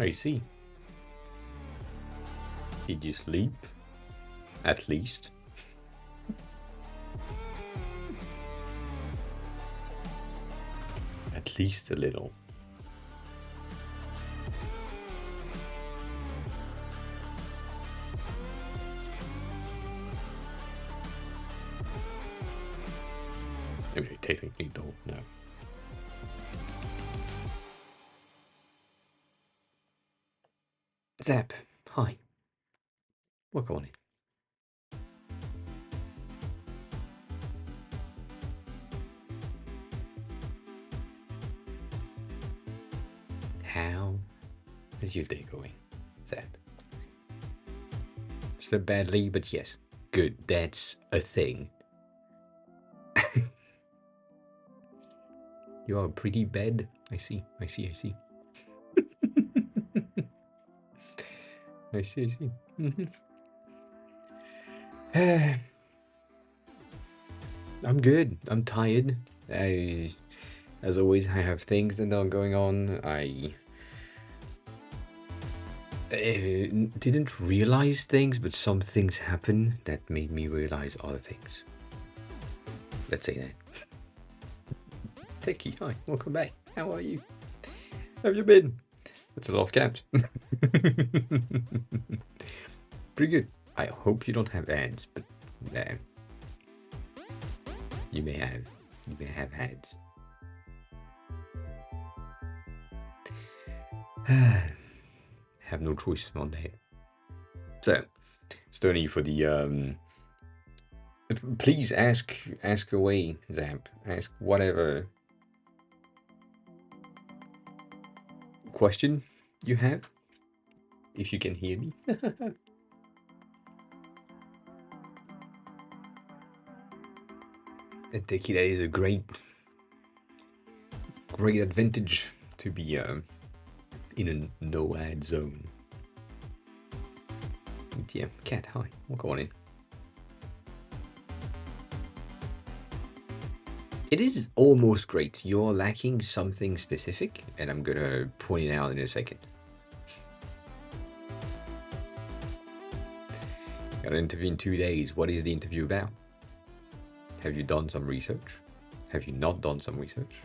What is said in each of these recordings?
I see. Did you sleep? At least. At least a little. I mean, technically don't, no. Zap, hi. Welcome on in. How is your day going, Zap? So badly, but yes, good. That's a thing. You are pretty bad. I see. I see. I'm good. I'm tired. As always, I have things that are going on. I didn't realize things, but some things happen that made me realize other things. Let's say that. Techie, hi, welcome back. How are you? How have you been? That's a lot of caps. Pretty good. I hope you don't have ads, but you may have ads. Have no choice on that. So, Stony, for the please ask away, Zap. Ask whatever question you have, if you can hear me. And Teki, that is a great advantage to be in a no ad zone. But yeah, Cat, hi, welcome on in. It is almost great. You're lacking something specific, and I'm gonna point it out in a second. Got an interview in 2 days. What is the interview about? Have you done some research? Have you not done some research?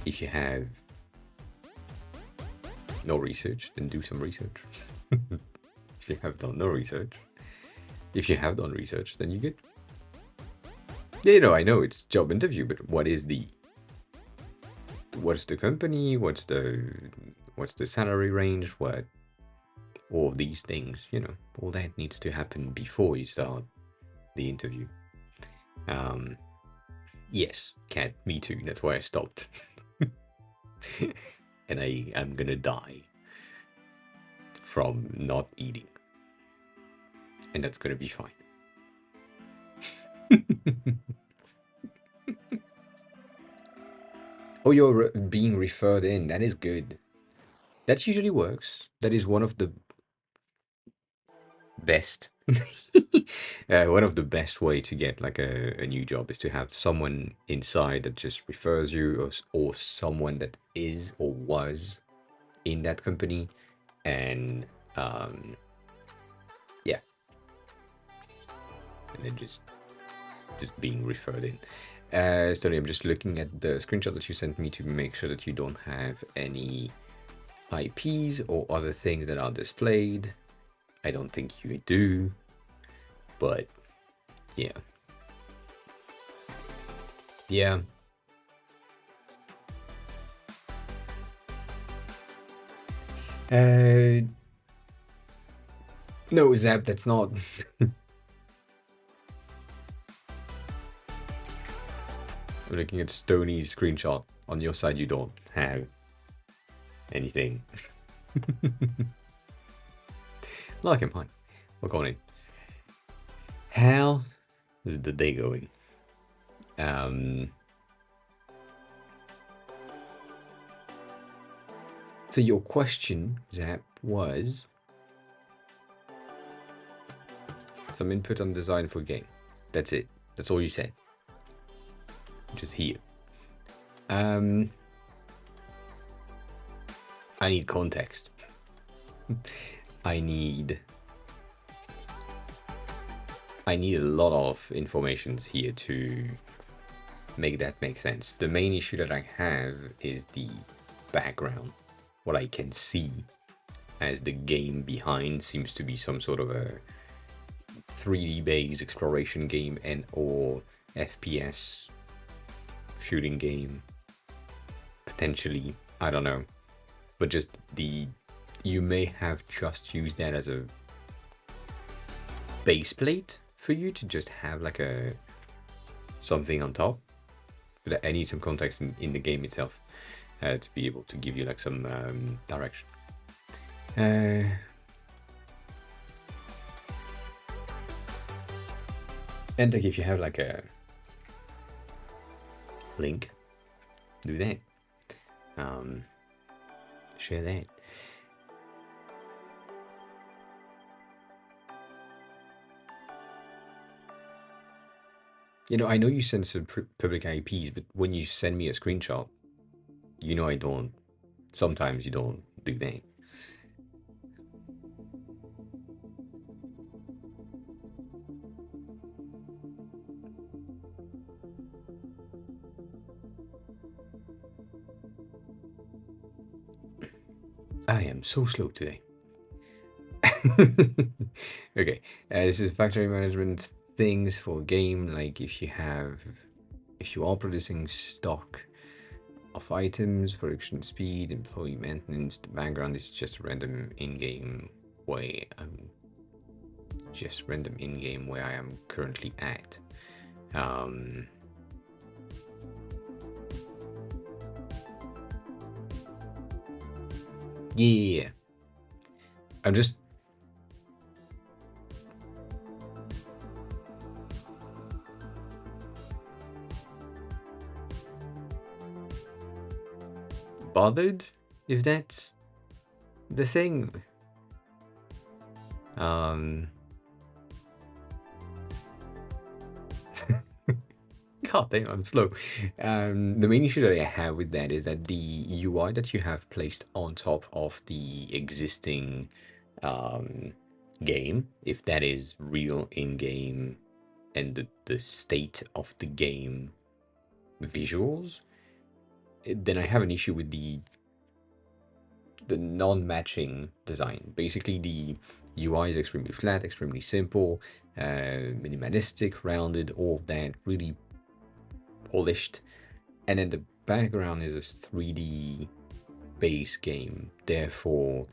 If you have no research, then do some research. If you have done no research. If you have done research, then you're good. Yeah, I know it's job interview, but what's the company? What's the salary range? What all these things, all that needs to happen before you start the interview. Yes, Cat, me too. That's why I stopped. And I'm gonna die from not eating. And that's gonna be fine. Oh, you're being referred in. That is good. That usually works. That is one of the best. One of the best way to get like a new job is to have someone inside that just refers you, or someone that is or was in that company, and yeah, and then just being referred in. Stoney, I'm just looking at the screenshot that you sent me to make sure that you don't have any IPs or other things that are displayed. I don't think you do, but yeah. Yeah. No, Zap, that's not. I'm looking at Stoney's screenshot. On your side, you don't have anything. Like him, hi. We're going in. How is the day going? So your question, Zap, was some input on design for game. That's it. That's all you said. Just here. I need context. I need a lot of information here to make that make sense. The main issue that I have is the background. What I can see as the game behind seems to be some sort of a 3D based exploration game and or FPS shooting game. Potentially, I don't know. But just you may have just used that as a base plate for you to just have like a something on top. But I need some context in the game itself to be able to give you like some direction. And like if you have like a link, do that. Share that. You know, I know you send some public IPs, but when you send me a screenshot, you know I don't. Sometimes you don't do that. I am so slow today. Okay, this is factory management things for a game. Like if you are producing stock of items, production speed, employee maintenance, the background is just random in-game way. Just random in-game where I am currently at. Yeah. I'm just bothered if that's the thing. God damn, I'm slow. The main issue that I have with that is that the UI that you have placed on top of the existing game, if that is real in-game and the state of the game visuals, then I have an issue with the non-matching design. Basically, the UI is extremely flat, extremely simple, minimalistic, rounded, all of that, really polished. And then the background is a 3D base game. Therefore,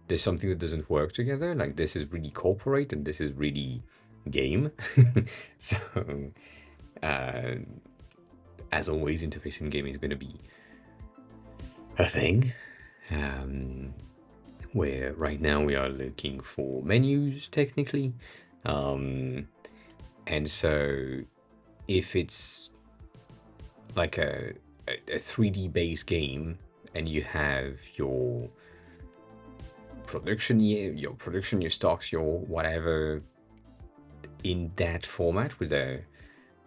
there's something that doesn't work together. Like this is really corporate and this is really game. So, as always, interface in gaming is going to be a thing. Where right now we are looking for menus technically. And so if it's like a 3D based game and you have your production, your stocks, your whatever in that format with an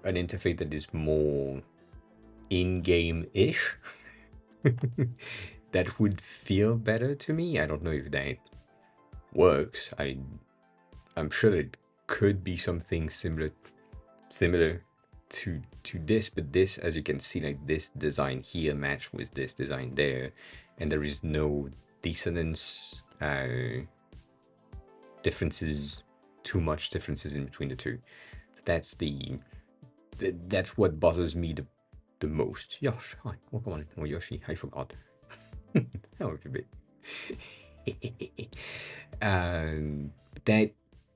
interface that is more in-game-ish, that would feel better to me. I don't know if that works. I'm sure it could be something similar to this, but this, as you can see, like this design here match with this design there, and there is no dissonance, differences, too much differences in between the two. So that's what bothers me the most. Yosh, hi, welcome on. Oh, Yoshi, I forgot. How have you been?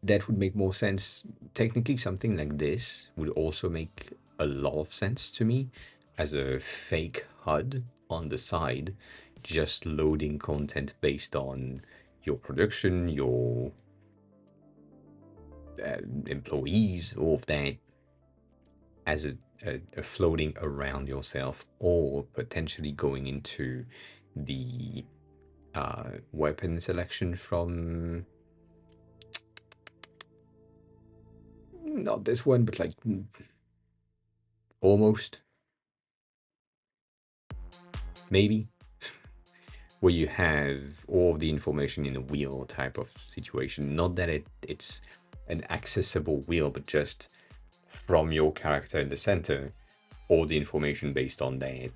That would make more sense. Technically, something like this would also make a lot of sense to me as a fake HUD on the side, just loading content based on your production, your employees, all of that, as a floating around yourself, or potentially going into the weapon selection from not this one, but like almost, maybe. where you have all of the information in a wheel type of situation. Not that it's an accessible wheel, but just from your character in the center, all the information based on that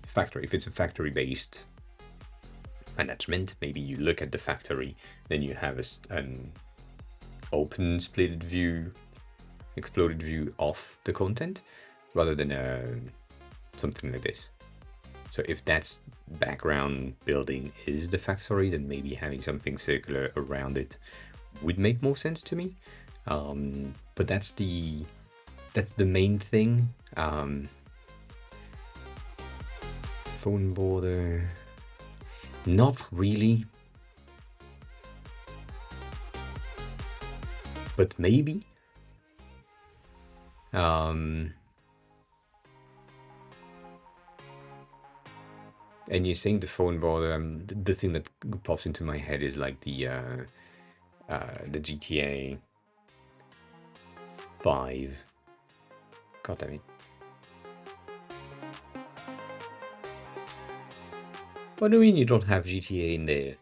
factory. If it's a factory-based management, maybe you look at the factory, then you have an open splitted view, exploded view of the content, rather than something like this. So if that's background building is the factory, then maybe having something circular around it would make more sense to me. But that's the main thing. Phone border, not really, but maybe. And you're saying the phone border. The thing that pops into my head is like the GTA 5. God damn it. What do you mean you don't have GTA in there?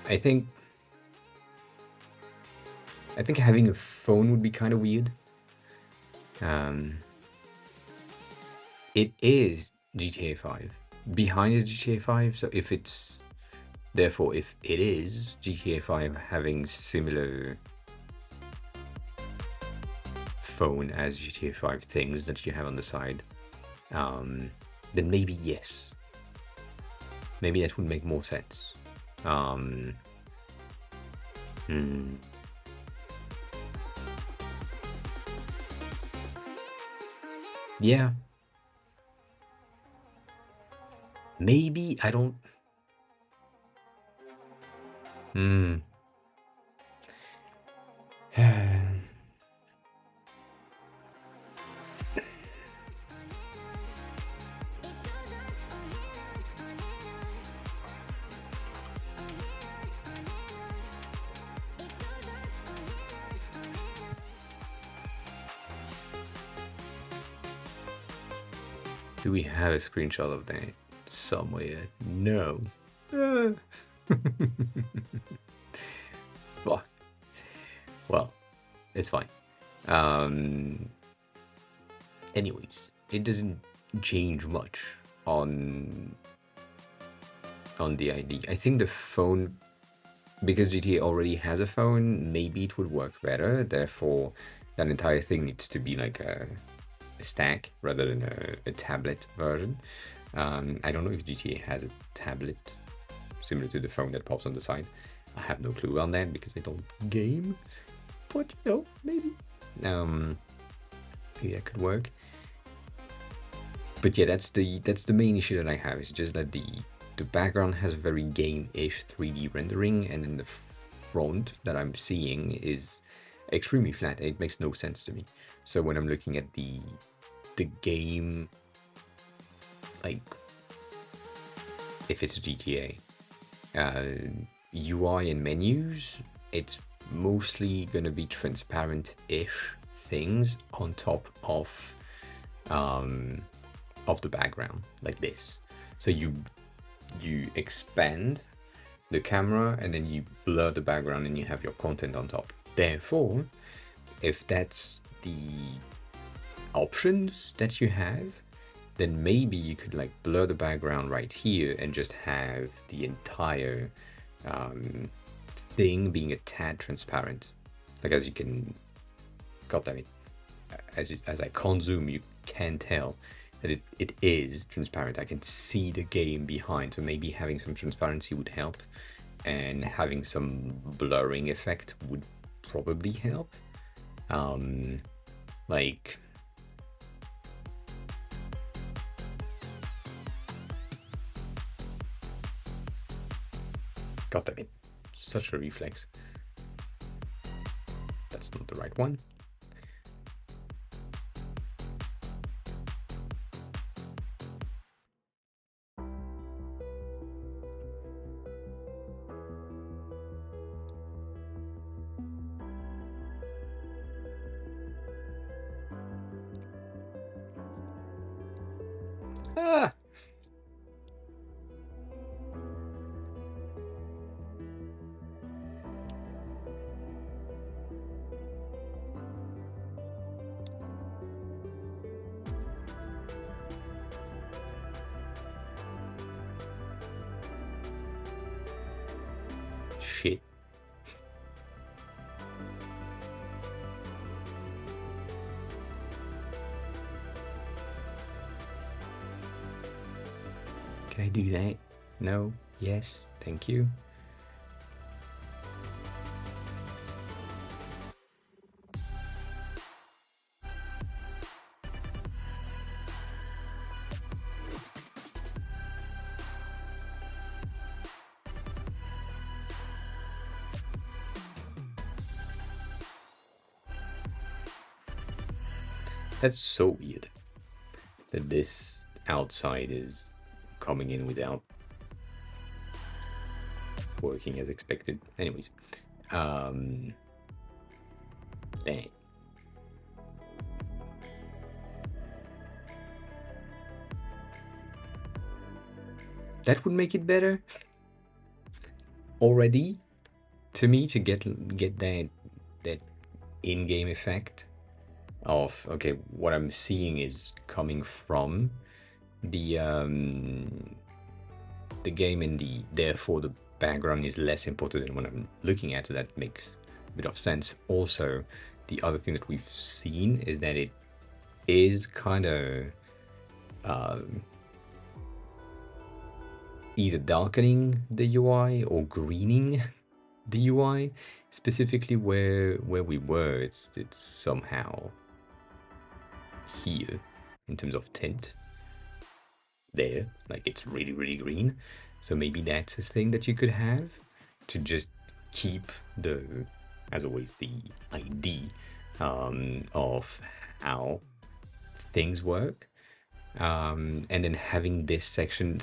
I think having a phone would be kind of weird. It is GTA 5. Behind is GTA 5, so if it is GTA 5 having similar phone as GTA 5 things that you have on the side, then maybe yes. Maybe that would make more sense. Yeah. Maybe I don't. Do we have a screenshot of that somewhere? No. Fuck. Well, it's fine. Anyways, it doesn't change much on the ID. I think the phone, because GTA already has a phone, maybe it would work better. Therefore, that entire thing needs to be like a stack rather than a tablet version. I don't know if GTA has a tablet similar to the phone that pops on the side. I have no clue on that because I don't game, but you know, maybe that could work. But yeah, that's the main issue that I have. It's just that the background has a very game-ish 3D rendering, and then the front that I'm seeing is extremely flat. It makes no sense to me. So when I'm looking at the game, like if it's a GTA, UI and menus, it's mostly gonna be transparent-ish things on top of the background, like this. So you expand the camera and then you blur the background and you have your content on top. Therefore, if that's the options that you have, then maybe you could like blur the background right here and just have the entire thing being a tad transparent. Like, as you can, god damn it, as I consume, you can tell that it is transparent. I can see the game behind, so maybe having some transparency would help, and having some blurring effect would probably help. Like, god damn it, such a reflex. That's not the right one. Ah, shit. Can I do that? No? Yes? Thank you. That's so weird that this outside is coming in without working as expected. Anyways, dang. That would make it better already to me, to get that in-game effect of, okay, what I'm seeing is coming from the game, and therefore the background is less important than what I'm looking at. So that makes a bit of sense. Also, the other thing that we've seen is that it is kind of either darkening the UI or greening the UI. Specifically where we were, it's somehow here in terms of tint. There, like, it's really green. So maybe that's a thing that you could have to just keep as always, the ID of how things work, and then having this section.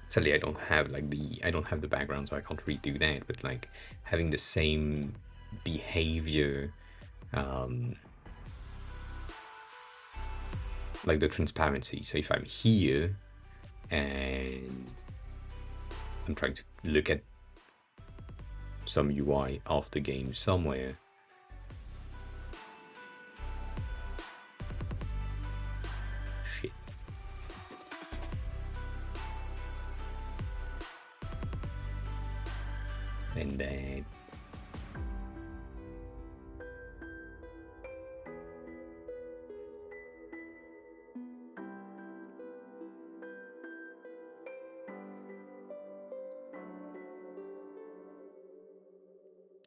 Sadly, I don't have the background, so I can't redo that. But like having the same behavior, like the transparency. So if I'm here and I'm trying to look at some UI of the game somewhere, shit. And then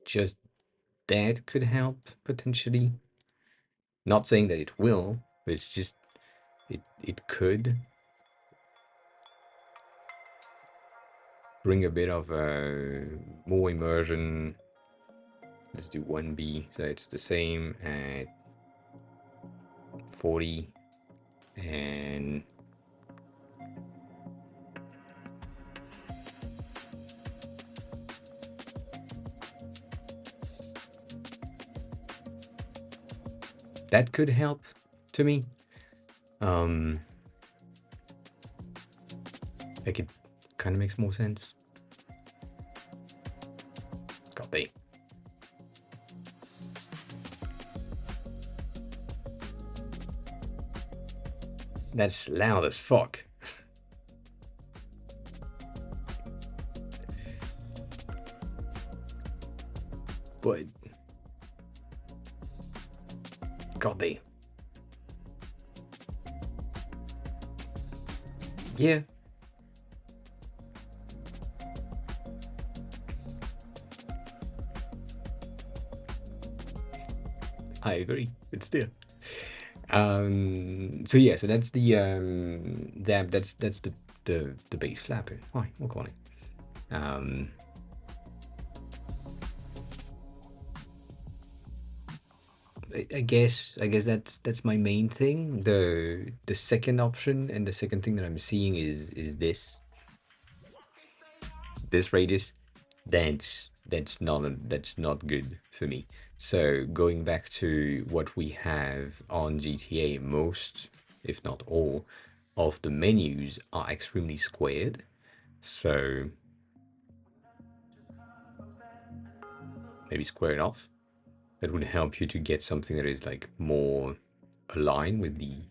just that could help potentially. Not saying that it will, but it's just it could bring a bit of more immersion. Let's do 1B, so it's the same at 40, and that could help to me. Like, it kind of makes more sense. God dang. That's loud as fuck. But God dang. Yeah. I agree. It's still. So yeah, so that's the that's the base flapper. Why? What call it? I guess that's my main thing. The second option and the second thing that I'm seeing is this radius. That's not good for me. So going back to what we have on GTA, most, if not all, of the menus are extremely squared. So maybe square it off. That would help you to get something that is like more aligned with the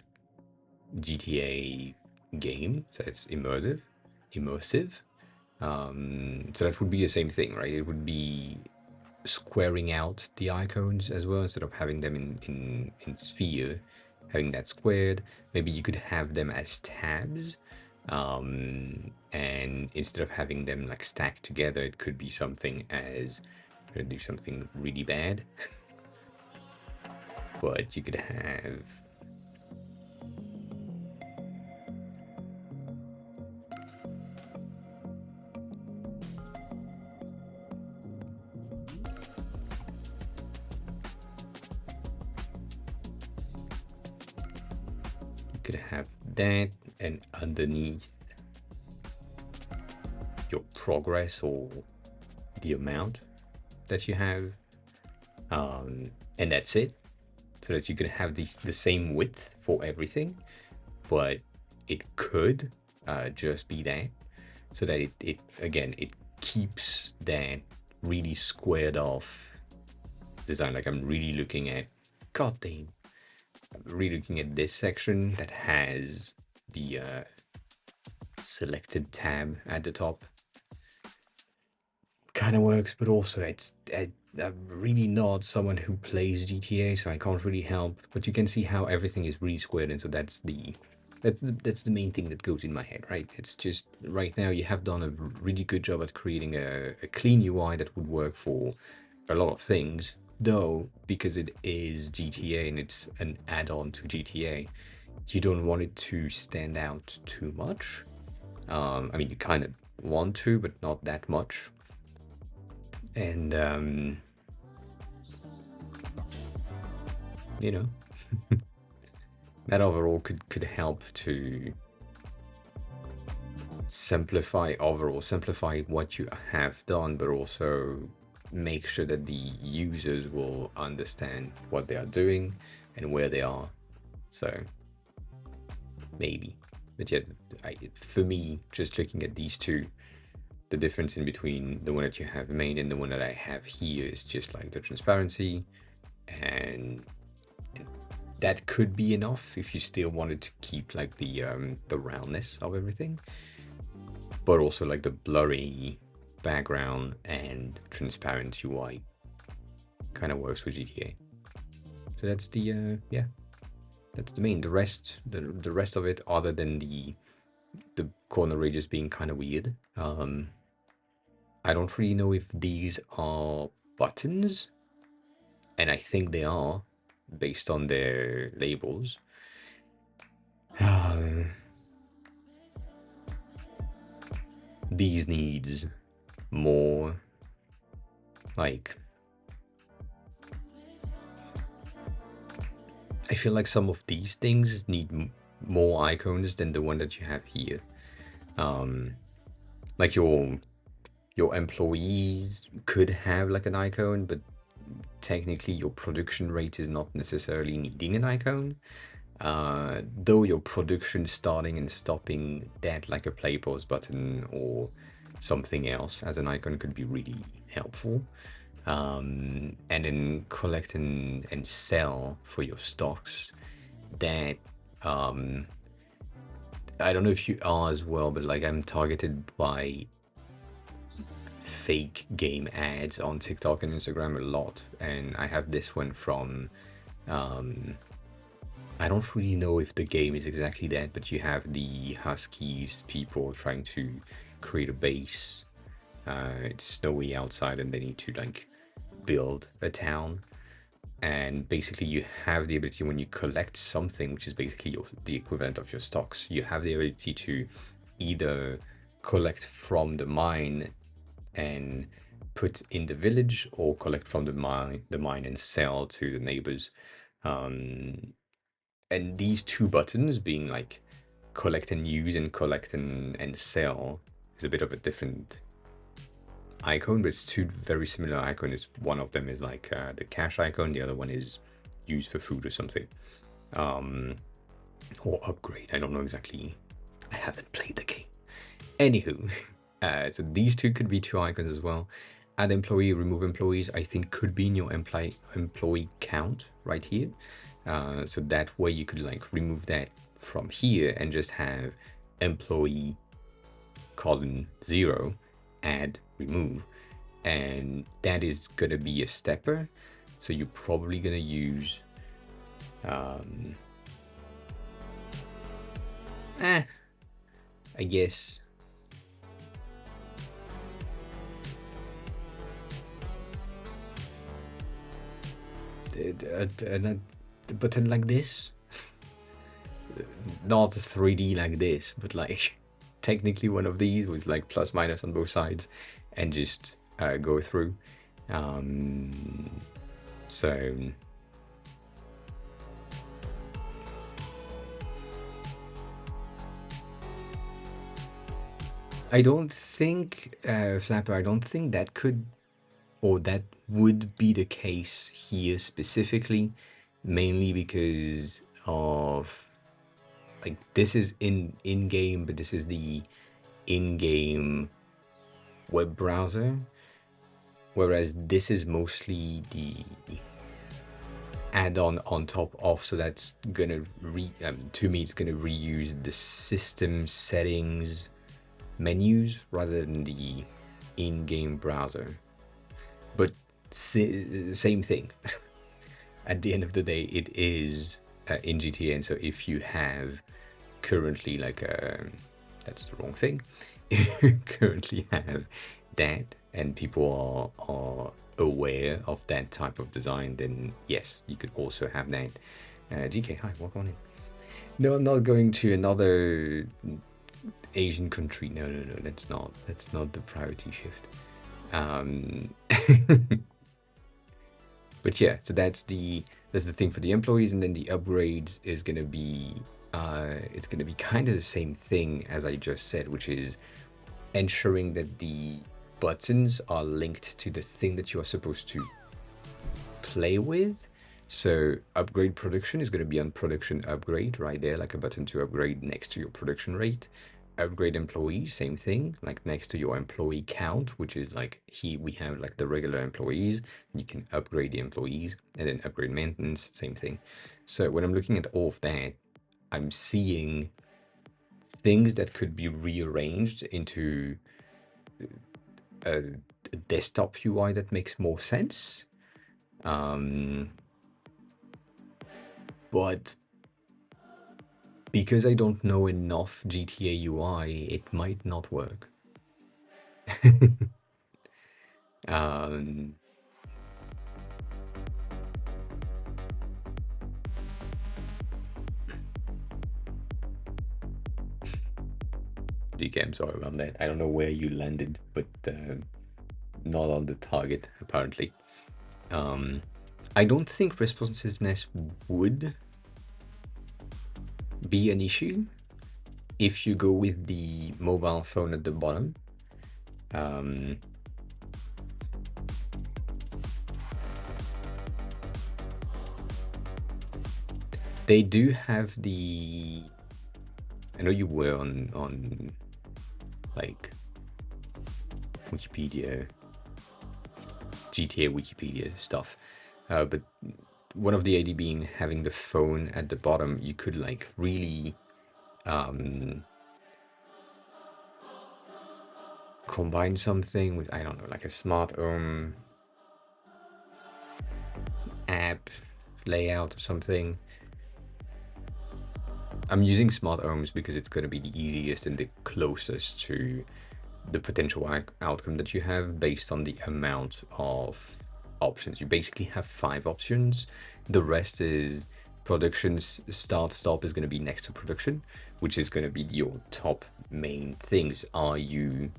GTA game. So it's immersive. So that would be the same thing, right? It would be squaring out the icons as well, instead of having them in sphere, having that squared. Maybe you could have them as tabs, and instead of having them like stacked together, it could be something as, do something really bad. But you could have, that, and underneath your progress or the amount that you have, and that's it. So that you can have the same width for everything, but it could just be that, so that it again, it keeps that really squared off design. Like I'm really looking at, god dang, I'm really looking at this section that has the selected tab at the top. Kind of works, but also I'm really not someone who plays GTA, so I can't really help. But you can see how everything is really squared, and so that's the main thing that goes in my head, right? It's just right now you have done a really good job at creating a clean UI that would work for a lot of things, though, because it is GTA and it's an add-on to GTA, you don't want it to stand out too much. I mean, you kind of want to, but not that much. And you know, that overall could help to simplify what you have done, but also make sure that the users will understand what they are doing and where they are. So maybe, but yeah, for me, just looking at these two, the difference in between the one that you have made and the one that I have here is just like the transparency, and that could be enough if you still wanted to keep like the roundness of everything, but also like the blurry background and transparent UI kind of works with GTA. So that's the yeah, that's the main. The rest of it, other than the corner radius being kind of weird, I don't really know if these are buttons, and I think they are based on their labels. These needs more, like, I feel like some of these things need more icons than the one that you have here. Like your employees could have like an icon, but technically your production rate is not necessarily needing an icon. Though your production starting and stopping, that like a play pause button or something else as an icon could be really helpful. And then collect and sell for your stocks, that I don't know if you are as well, but like I'm targeted by fake game ads on TikTok and Instagram a lot, and I have this one from I don't really know if the game is exactly that, but you have the Huskies people trying to create a base. It's snowy outside and they need to like build a town, and basically you have the ability, when you collect something, which is basically the equivalent of your stocks, you have the ability to either collect from the mine and put in the village, or collect from the mine and sell to the neighbors. And these two buttons, being like collect and use and collect and sell, is a bit of a different icon, but it's two very similar icons. One of them is like the cash icon, the other one is used for food or something. or upgrade. I don't know exactly. I haven't played the game. Anywho, so these two could be two icons as well. Add employee, remove employees, I think could be in your employee count right here. So that way you could like remove that from here and just have employee colon 0, add, remove. And that is going to be a stepper. So you're probably going to use I guess the button like this, not 3D like this, but like technically one of these with like plus minus on both sides, and just go through. So I don't think, Flapper, I don't think that could, or that would be the case here specifically, mainly because of, like, this is in-game, but this is the in-game web browser, whereas this is mostly the add-on on top of, so that's gonna to me, it's gonna reuse the system settings menus rather than the in-game browser. But same thing. At the end of the day, it is in GTA, and so if you have currently like that's the wrong thing. If you currently have that and people are aware of that type of design, then yes, you could also have that. GK, hi, welcome on in. No, I'm not going to another Asian country. No, that's not the priority shift. But yeah, so that's the thing for the employees, and then the upgrades is gonna be it's gonna be kind of the same thing as I just said, which is ensuring that the buttons are linked to the thing that you are supposed to play with. So upgrade production is going to be on production upgrade right there, like a button to upgrade next to your production rate. Upgrade employees, same thing, like next to your employee count, which is like here we have like the regular employees. You can upgrade the employees, and then upgrade maintenance, same thing. So when I'm looking at all of that, I'm seeing things that could be rearranged into a desktop UI that makes more sense. But because I don't know enough GTA UI, it might not work. DK, I'm sorry about that. I don't know where you landed, but not on the target, apparently. I don't think responsiveness would be an issue if you go with the mobile phone at the bottom. They do have the, I know you were on like Wikipedia, GTA Wikipedia stuff, but one of the idea being having the phone at the bottom, you could like really combine something with, I don't know, like a smart home app layout or something. I'm using smart homes because it's going to be the easiest and the closest to the potential outcome that you have based on the amount of options. You basically have 5 options. The rest is production, start, stop is going to be next to production, which is going to be your top main things. Are you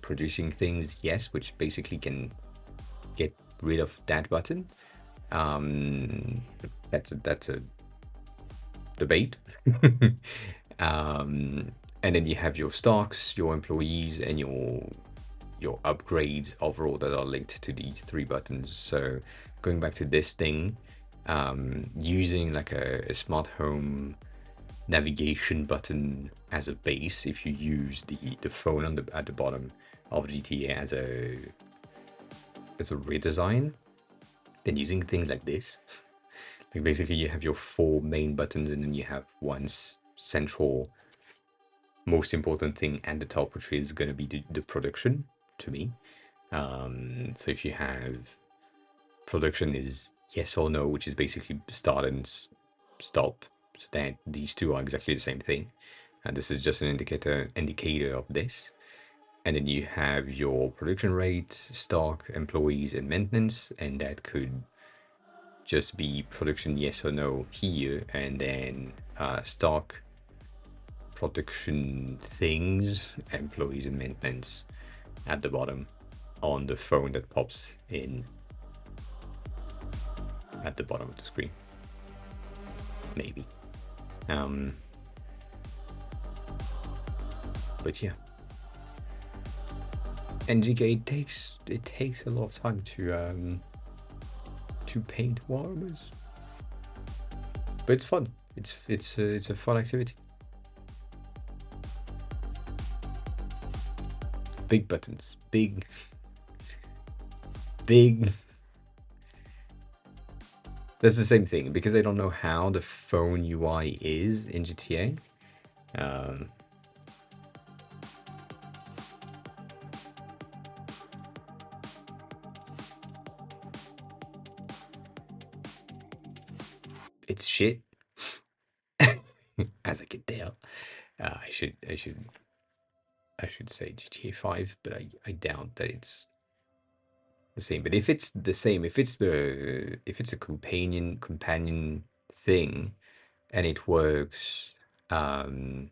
producing things? Yes, which basically can get rid of that button. That's a debate. And then you have your stocks, your employees, and your upgrades overall that are linked to these 3 buttons. So going back to this thing, using like a smart home navigation button as a base if you use the phone on at the bottom of GTA as a redesign, then using things like this, like basically you have your 4 main buttons and then you have one central most important thing at the top, which is going to be the production to me. So if you have production is yes or no, which is basically start and stop, so that these two are exactly the same thing, and this is just an indicator of this. And then you have your production rate, stock, employees, and maintenance, and that could just be production yes or no here, and then stock, production things, employees, and maintenance at the bottom on the phone that pops in at the bottom of the screen. Maybe. But yeah. And GK, it takes a lot of time to paint warmers. But it's fun. It's a fun activity. Big buttons. Big. That's the same thing, because I don't know how the phone UI is in GTA. It's shit, as I can tell. I should say GTA 5, but I doubt that it's the same. But if it's the same, if it's a companion thing, and it works on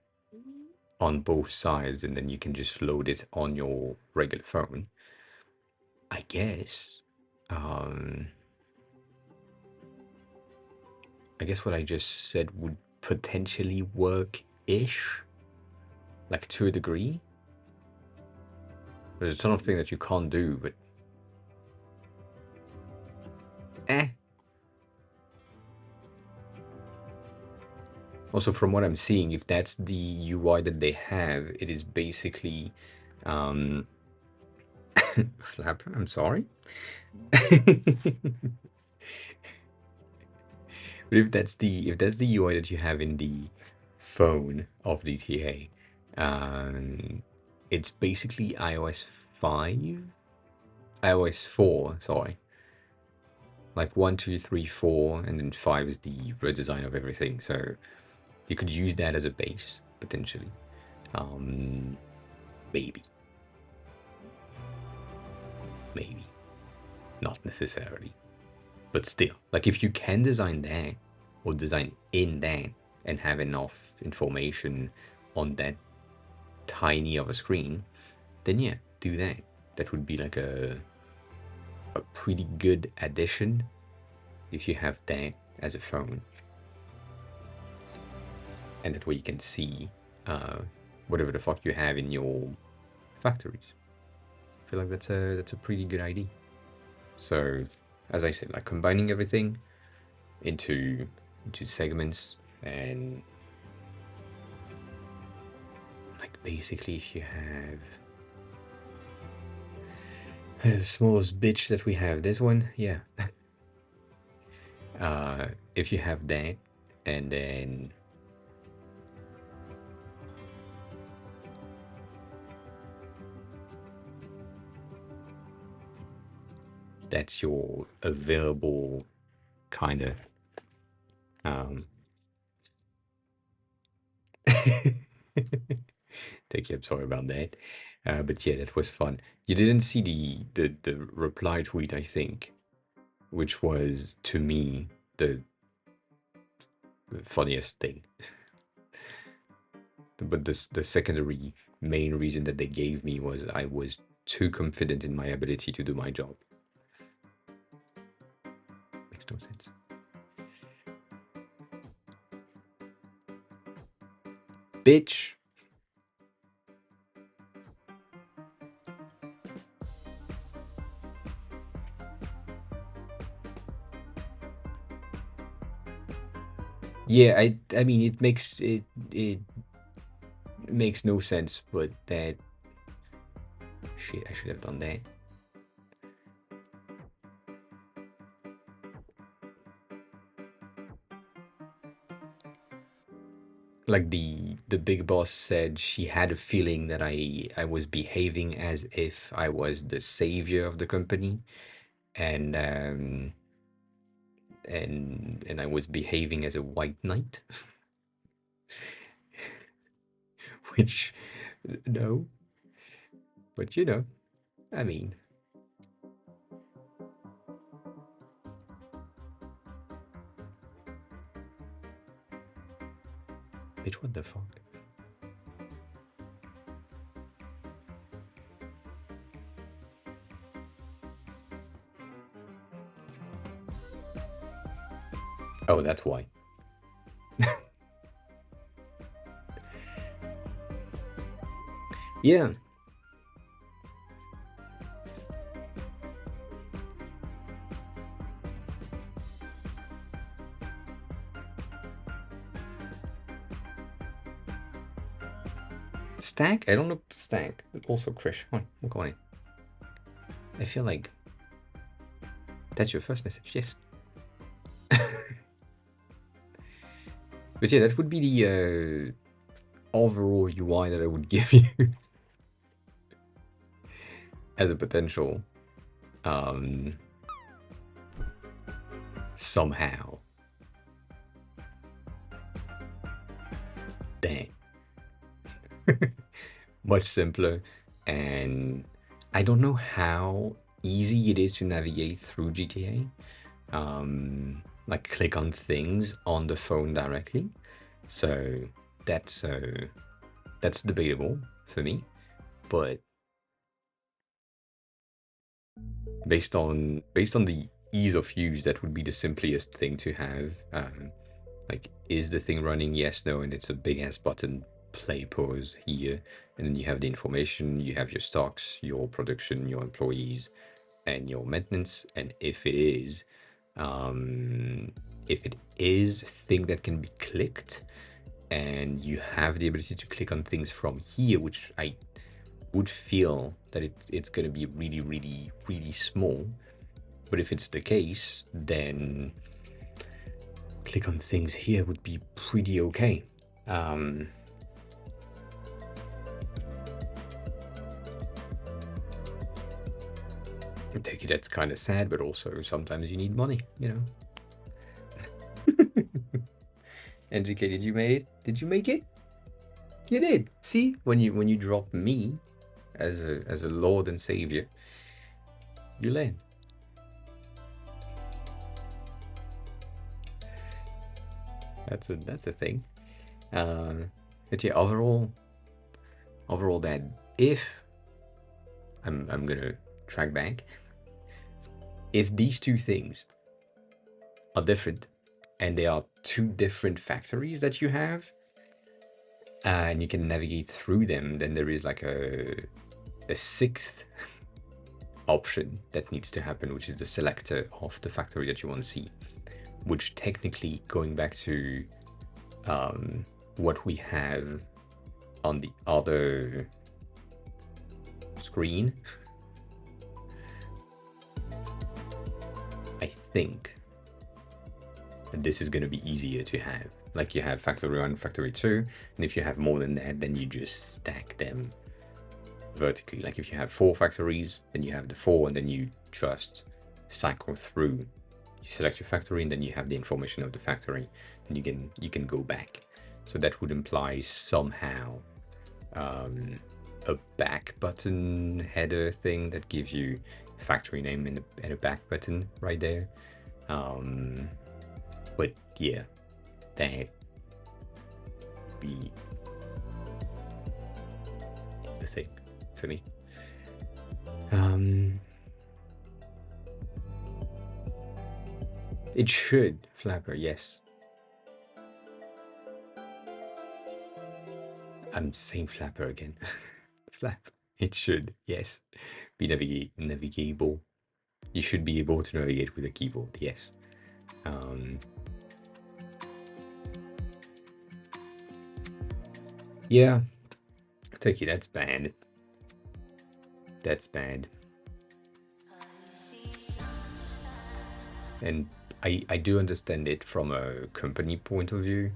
both sides, and then you can just load it on your regular phone, I guess. I guess what I just said would potentially work-ish, like to a degree. There's a ton of things that you can't do, but Also, from what I'm seeing, if that's the UI that they have, it is basically Flap, I'm sorry. But if that's the UI that you have in the phone of GTA, it's basically iOS 4, sorry. Like 1, 2, 3, 4, and then 5 is the redesign of everything. So you could use that as a base, potentially. Maybe. Maybe. Not necessarily. But still, like if you can design that, or design in that, and have enough information on that tiny of a screen, then yeah, do that. That would be like a pretty good addition if you have that as a phone. And that way you can see whatever the fuck you have in your factories. I feel like that's a pretty good idea. So, as I said, like combining everything into segments, and like basically if you have the smallest bitch that we have, this one, yeah. If you have that, and then that's your available kind of Thank you, I'm sorry about that. But yeah, that was fun. You didn't see the reply tweet, I think, which was, to me, the funniest thing. But the secondary main reason that they gave me was I was too confident in my ability to do my job. Makes no sense. Bitch! Yeah, I mean it makes no sense, but that shit, I should have done that. Like the big boss said, she had a feeling that I was behaving as if I was the savior of the company, and and I was behaving as a white knight, which no, but you know, I mean, bitch, what the fuck? Oh, that's why. Yeah. Stack? I don't know stack, but also Krish. Come on, we'll go on in. I feel like that's your first message, yes. But yeah, that would be the overall UI that I would give you as a potential somehow. Dang. Much simpler, and I don't know how easy it is to navigate through GTA. Like click on things on the phone directly. So that's debatable for me, but based on the ease of use, that would be the simplest thing to have. Like, is the thing running? Yes, no, and it's a big ass button. Play, pause here, and then you have the information. You have your stocks, your production, your employees, and your maintenance. And if it is thing that can be clicked, and you have the ability to click on things from here, which I would feel that it's going to be really, really, really small. But if it's the case, then click on things here would be pretty okay. I take it that's kind of sad, but also sometimes you need money, you know. NGK, did you make it? Did you make it? You did. See, when you drop me as a lord and savior, you land. That's a thing. But yeah, overall, that if I'm gonna track back, if these two things are different, and they are two different factories that you have, and you can navigate through them, then there is like a sixth option that needs to happen, which is the selector of the factory that you want to see, which technically, going back to what we have on the other screen, I think that this is going to be easier to have. Like, you have factory 1, factory 2, and if you have more than that, then you just stack them vertically. Like, if you have 4 factories, then you have the 4, and then you just cycle through. You select your factory, and then you have the information of the factory, and you can go back. So that would imply somehow a back button header thing that gives you factory name and a back button right there. But yeah, that be the thing for me. It should, Flapper, yes. I'm saying Flapper again. Flap. It should, yes, be navigable. You should be able to navigate with a keyboard, yes. Yeah, thank you. That's bad. That's bad. And I do understand it from a company point of view.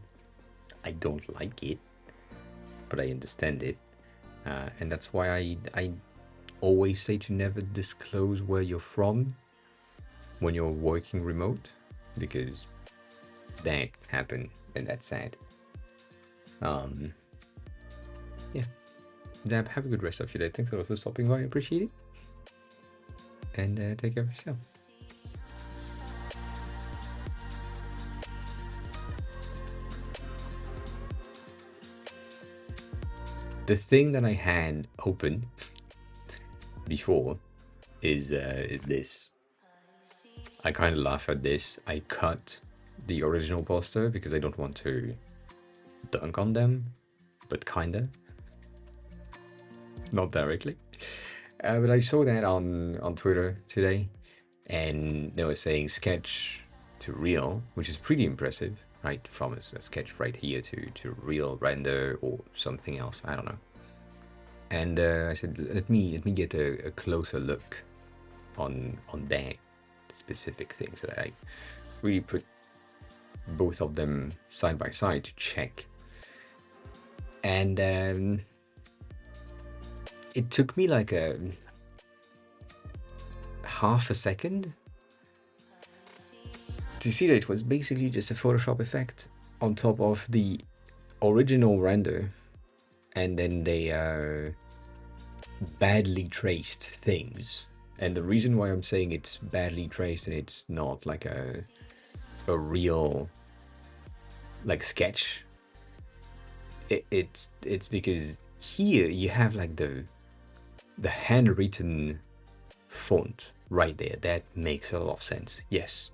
I don't like it, but I understand it. And that's why I always say to never disclose where you're from when you're working remote, because that happened and that's sad. Yeah. Dab, have a good rest of your day. Thanks a lot for stopping by. I appreciate it. And take care of yourself. The thing that I had open before is this. I kind of laugh at this. I cut the original poster because I don't want to dunk on them, but kinda. Not directly. But I saw that on Twitter today, and they were saying sketch to real, which is pretty impressive, right? From a sketch right here to real render or something else. I don't know. And I said, let me get a closer look on that specific thing, so that I really put both of them side by side to check. And it took me like a half a second to see that it was basically just a Photoshop effect on top of the original render, and then they badly traced things. And the reason why I'm saying it's badly traced and it's not like a real like sketch, it's because here you have like the handwritten font right there. That makes a lot of sense. Yes,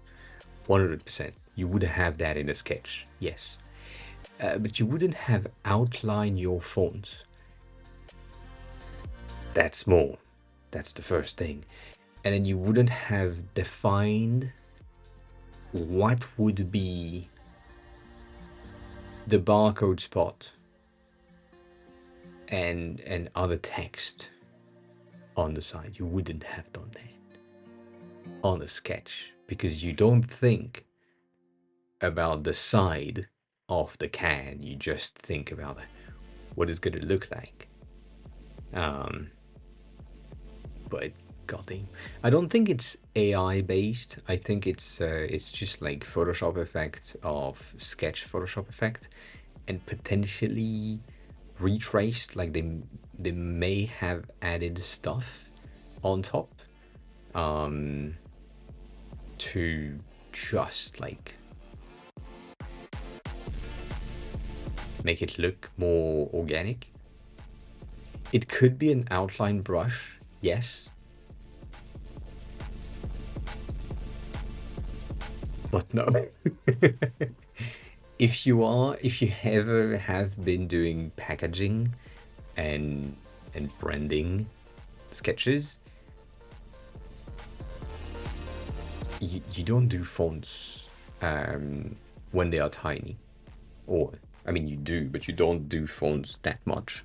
100%. You would have that in a sketch. Yes. But you wouldn't have outlined your font that small. That's the first thing. And then you wouldn't have defined what would be the barcode spot and other text on the side. You wouldn't have done that on a sketch because you don't think about the side of the can. You just think about what it's going to look like. But goddamn, I don't think it's AI based. I think it's just like Photoshop effect of sketch Photoshop effect, and potentially retraced. Like they may have added stuff on top, to just like make it look more organic. It could be an outline brush, yes. But no. If you ever have been doing packaging and branding sketches, you don't do fonts when they are tiny. Or, I mean, you do, but you don't do fonts that much.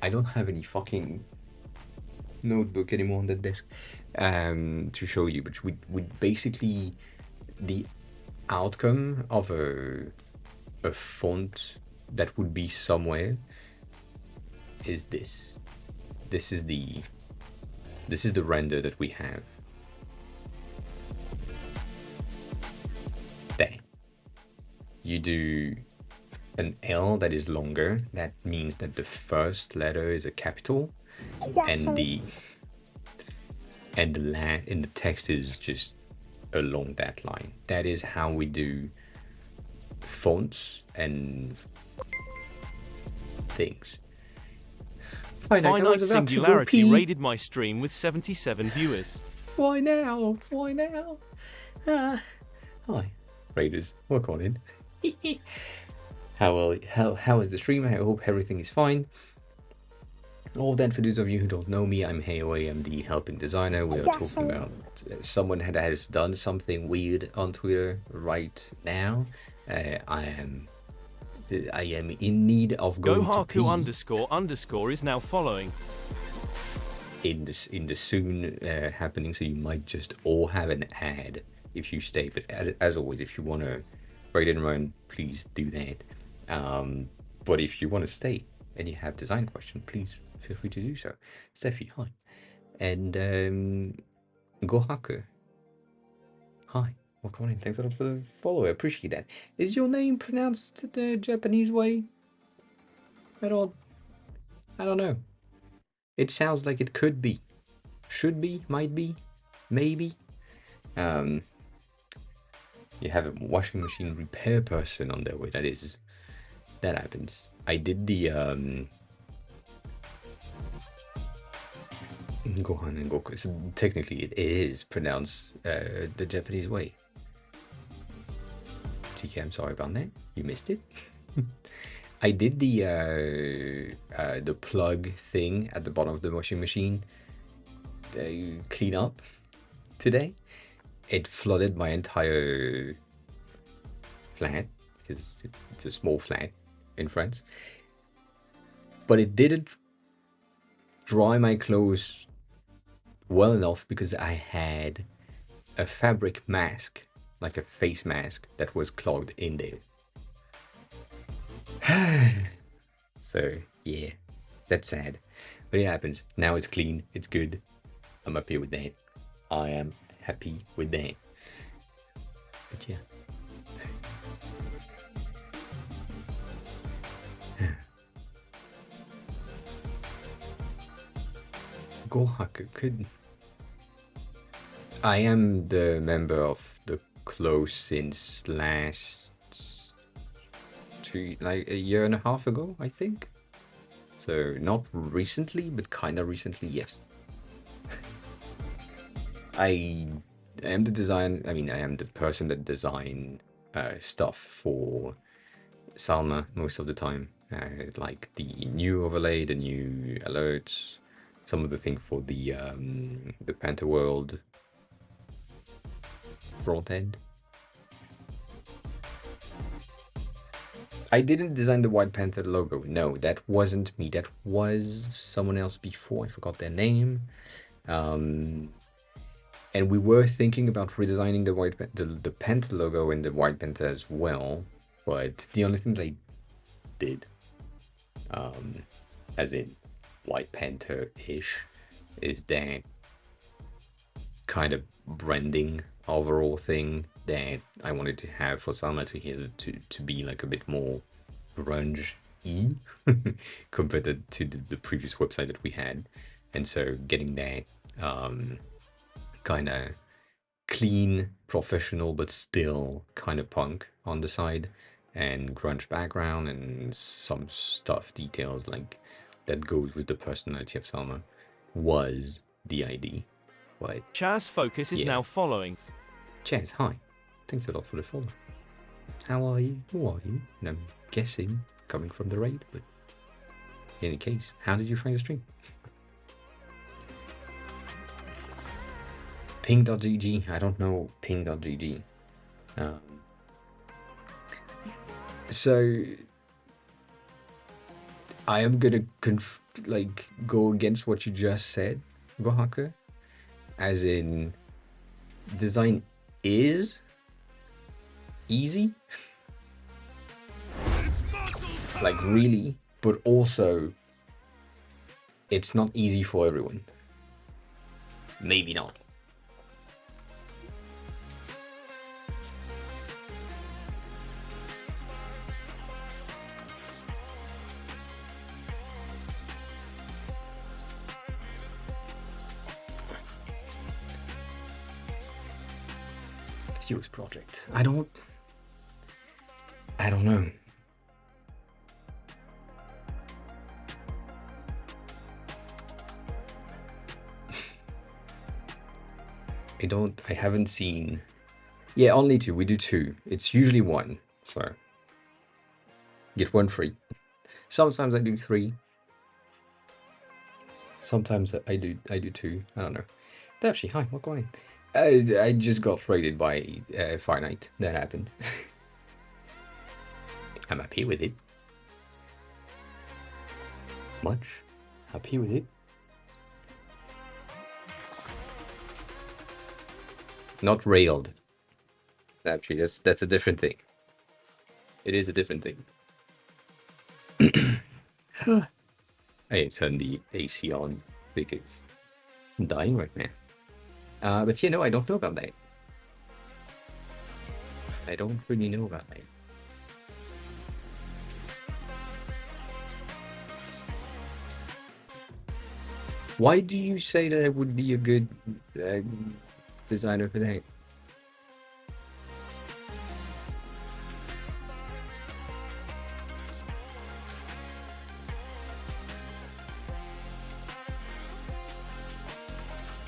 I don't have any fucking notebook anymore on the desk to show you, but we basically, the outcome of a font that would be somewhere is this. This is the render that we have. There. You do an L that is longer. That means that the first letter is a capital, and the text is just along that line. That is how we do fonts and things. Finite Singularity raided my stream with 77 viewers. Why now? Why now? Hi, raiders. Welcome on in. How is the stream? I hope everything is fine. All that, for those of you who don't know me, I'm Hayway. I'm the helping designer. We are talking about someone that has done something weird on Twitter right now. I am I am in need of going to pee. Gohaku__ is now following. In the soon happening, so you might just all have an ad if you stay. But as always, if you want to write in around, please do that. But if you want to stay and you have design question, please feel free to do so. Steffi, hi. And Gohaku, hi. Welcome in. Thanks a lot for the follow. I appreciate that. Is your name pronounced the Japanese way at all? I don't know. It sounds like it could be, should be, might be, maybe. You have a washing machine repair person on their way. That happens. I did the Gohan and Goku. So technically, it is pronounced the Japanese way. GK, I'm sorry about that. You missed it. I did the plug thing at the bottom of the washing machine clean up today. It flooded my entire flat because it's a small flat in France. But it didn't dry my clothes well enough because I had a fabric mask, like a face mask, that was clogged in there. So yeah, that's sad, but it happens. Now it's clean, it's good. I'm happy with that. I am happy with that. But yeah. Gohaku could. I am the member of the close since last like a year and a half ago, I think. So not recently, but kind of recently, yes. I am I am the person that design stuff for Salma most of the time. Like the new overlay, the new alerts, some of the things for the Panther World front end. I didn't design the White Panther logo. No, that wasn't me. That was someone else before. I forgot their name. And we were thinking about redesigning the Panther logo and the White Panther as well. But the only thing that I did, as in White Panther-ish, is that kind of branding overall thing that I wanted to have for Salma to be like a bit more grunge-y compared to the previous website that we had. And so getting that kind of clean, professional, but still kind of punk on the side, and grunge background and some stuff, details like that goes with the personality of Salma was the idea. But Chaz Focus is now following. Chaz, hi. Thanks a lot for the follow. How are you? Who are you? And I'm guessing coming from the raid, but in any case, how did you find the stream? Ping.gg, I don't know ping.gg. So I am gonna go against what you just said, Gohaku, as in design is easy, like really, but also it's not easy for everyone. Maybe not. Theo's project. I don't know. I haven't seen. Yeah, only two. We do two. It's usually one. So get one free. Sometimes I do three. Sometimes I do two. I don't know. Actually, hi, what's going on? I just got raided by Fire Knight. That happened. I'm happy with it. Much happy with it. Not railed. Actually, that's a different thing. It is a different thing. I turned the AC on because I'm dying right now. But yeah, no, I don't know about that. I don't really know about that. Why do you say that I would be a good designer for that?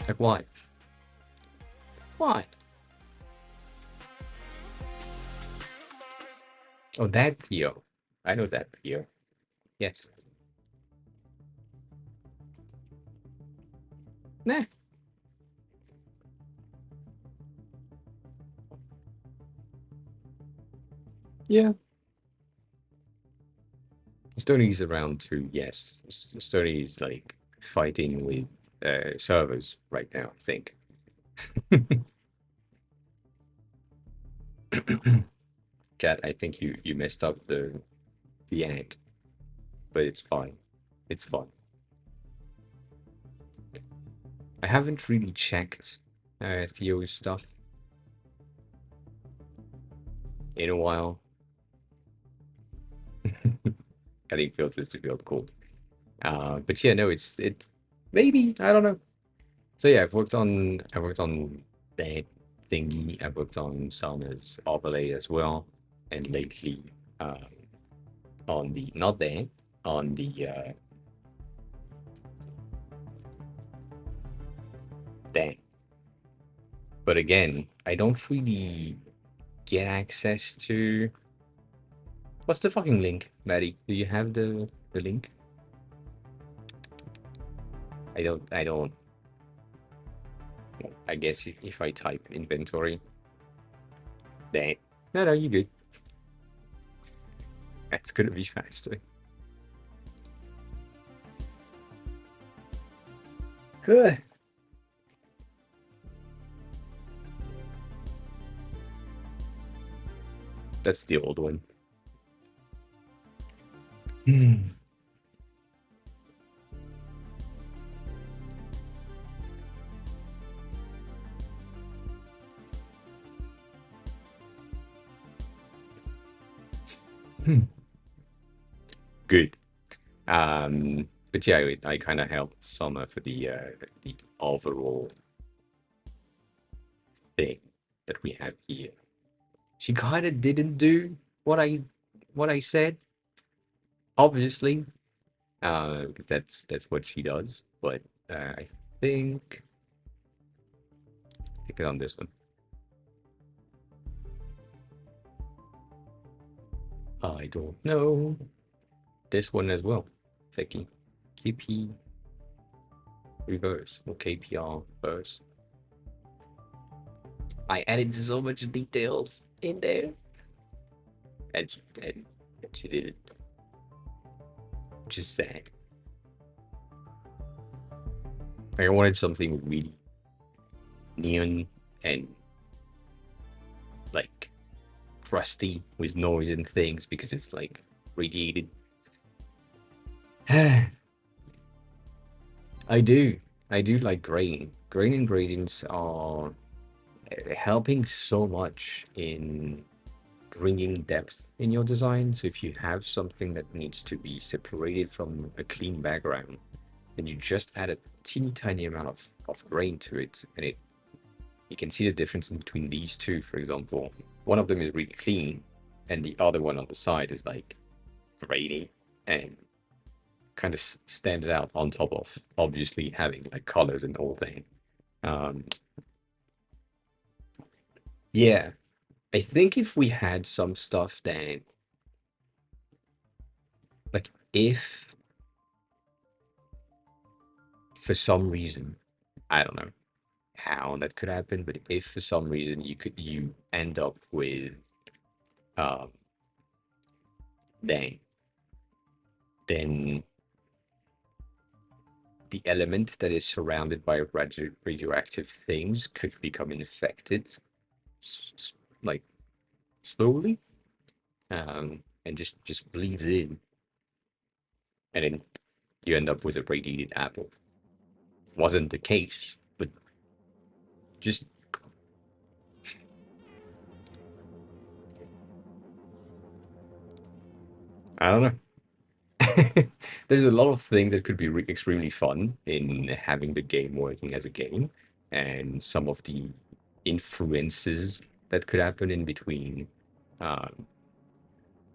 Like, why? Why? Oh, that Theo. I know that Theo. Yes. Nah. Yeah. Stoney's around too, yes. Stoney's like fighting with servers right now, I think. Cat, I think you messed up the ant, but it's fine. It's fine. I haven't really checked Theo's stuff in a while. Adding filters to feel cool. But yeah, no, it maybe, I don't know. So yeah, I worked on that thingy. I worked on Sana's overlay as well, and lately on the not there on the there. But again, I don't really get access to. What's the fucking link, Maddie? Do you have the link? I don't. I guess if I type inventory, there. No, you good. That's gonna be faster. Good. That's the old one. Good. But yeah, I kind of helped Summer for the overall thing that we have here. She kind of didn't do what I said, obviously, because that's what she does. But I think take it on this one. I don't know. This one as well. Techie. KP reverse or KPR reverse. I added so much details in there. And she did it. Just sad. I wanted something really neon and like crusty with noise and things because it's like radiated. I do like grain. Grain and gradients are helping so much in bringing depth in your design. So if you have something that needs to be separated from a clean background, then you just add a teeny tiny amount of grain to it, and you can see the difference in between these two. For example, one of them is really clean, and the other one on the side is like grainy and kind of stands out on top of obviously having like colors and the whole thing. Yeah, I think if we had some stuff that, like, if for some reason, I don't know how that could happen, but if for some reason you end up with then then the element that is surrounded by radioactive things could become infected, like slowly, and just bleeds in, and then you end up with a radiated apple. Wasn't the case, but just I don't know. There's a lot of things that could be extremely fun in having the game working as a game, and some of the influences that could happen in between, um,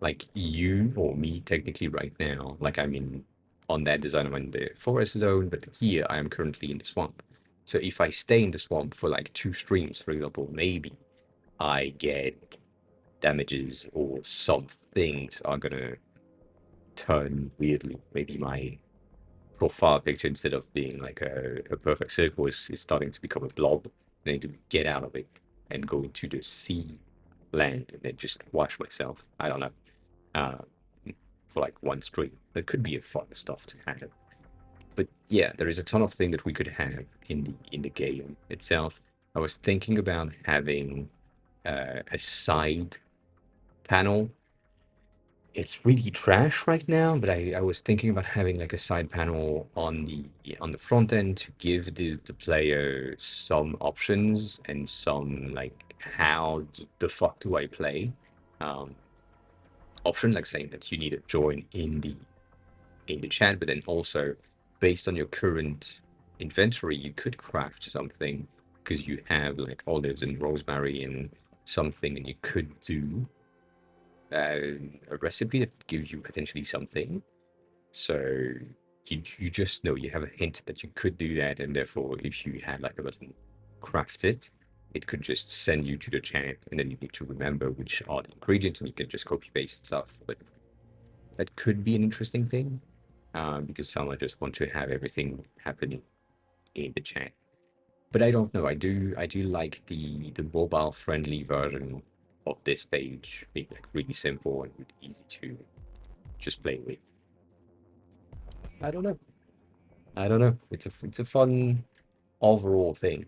like you or me technically right now. Like I'm in on that design, I'm in the forest zone, but here I am currently in the swamp. So if I stay in the swamp for like 2 streams, for example, maybe I get damages or some things are gonna turn weirdly. Maybe my profile picture, instead of being like a perfect circle, is starting to become a blob. I need to get out of it and go into the sea land and then just wash myself. I don't know. Uh, for like 1 stream. That could be a fun stuff to have. But yeah, there is a ton of things that we could have in the game itself. I was thinking about having a side panel. It's really trash right now, but I was thinking about having like a side panel on the front end to give the player some options and some like how the fuck do I play um, option, like saying that you need to join in the chat, but then also based on your current inventory, you could craft something because you have like olives and rosemary and something, and you could do a recipe that gives you potentially something. So you just know you have a hint that you could do that, and therefore, if you had like a button craft it, it could just send you to the chat, and then you need to remember which are the ingredients, and you can just copy paste stuff. But that could be an interesting thing, because some just want to have everything happening in the chat. But I don't know. I do like the mobile friendly version of this page being like really simple and really easy to just play with. I don't know. I don't know. It's a fun overall thing.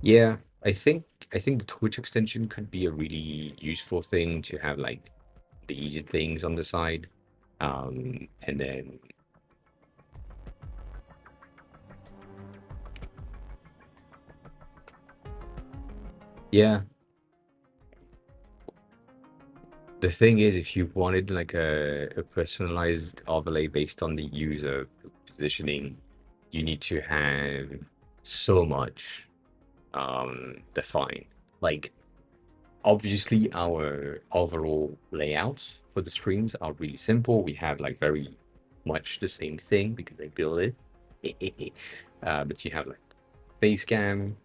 Yeah, I think the Twitch extension could be a really useful thing to have like these things on the side. And then yeah, the thing is, if you wanted like a personalized overlay based on the user positioning, you need to have so much defined. Like obviously our overall layouts for the streams are really simple. We have like very much the same thing because they build it. But you have like face cam,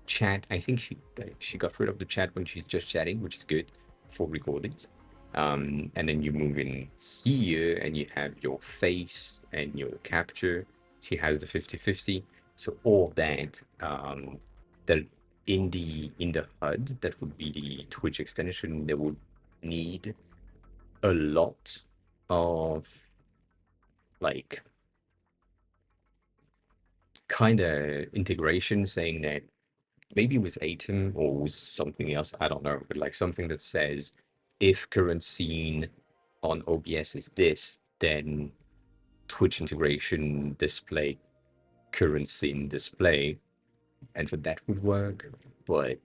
chat. I think she got rid of the chat when she's just chatting, which is good for recordings. And then you move in here and you have your face and your capture. She has the 50/50. So all of that, that in the HUD, that would be the Twitch extension, they would need a lot of like kind of integration, saying that maybe with Atom or with something else, I don't know, but like something that says if current scene on OBS is this, then Twitch integration display current scene display, and so that would work. But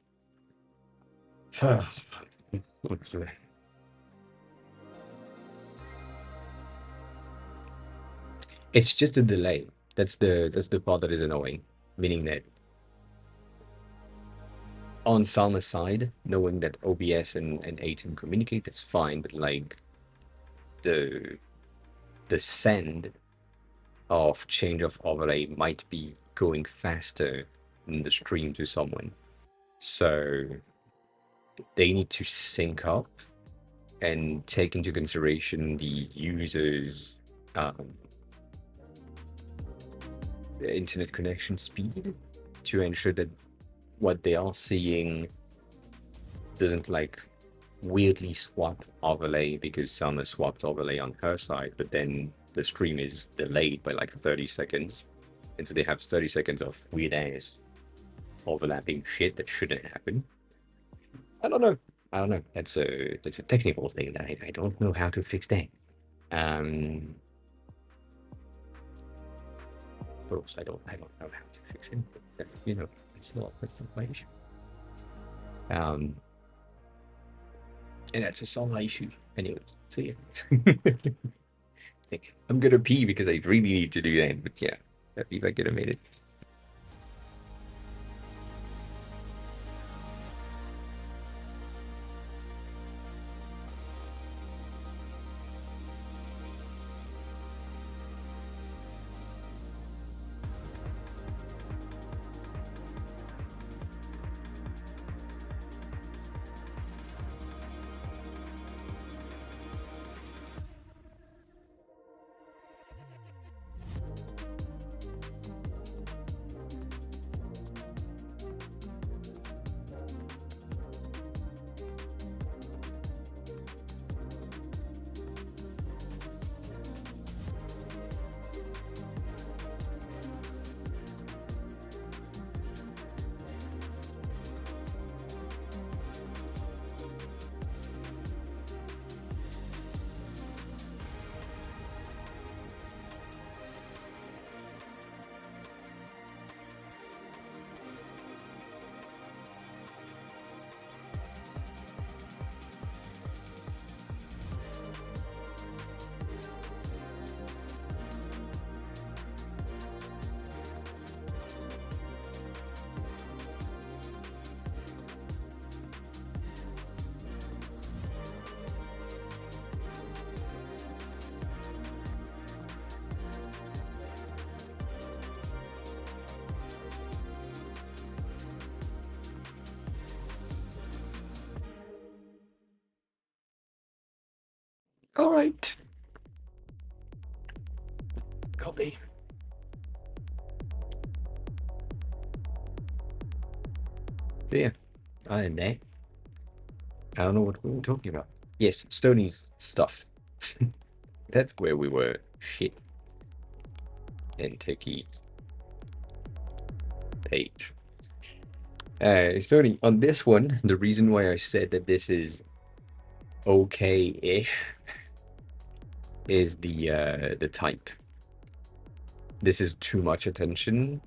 it's just a delay. That's the part that is annoying, meaning that on Salma's side, knowing that OBS and Atom communicate, that's fine, but like the send of change of overlay might be going faster in the stream to someone. So they need to sync up and take into consideration the user's internet connection speed to ensure that what they are seeing doesn't like weirdly swap overlay because Selma swapped overlay on her side, but then the stream is delayed by like 30 seconds. And so they have 30 seconds of weird ass overlapping shit that shouldn't happen. I don't know. That's a technical thing that I don't know how to fix that. But also I don't know how to fix it. But, you know, that's not my issue. And that's a Selma issue. Anyway, so yeah. I'm gonna pee because I really need to do that. But yeah, I believe I could have made it. All right. Copy. So yeah, other than that, I don't know what we were talking about. Yes, Stoney's stuff. That's where we were shit. And Techie's page. Stoney, on this one, the reason why I said that this is okay-ish is the type. This is too much attention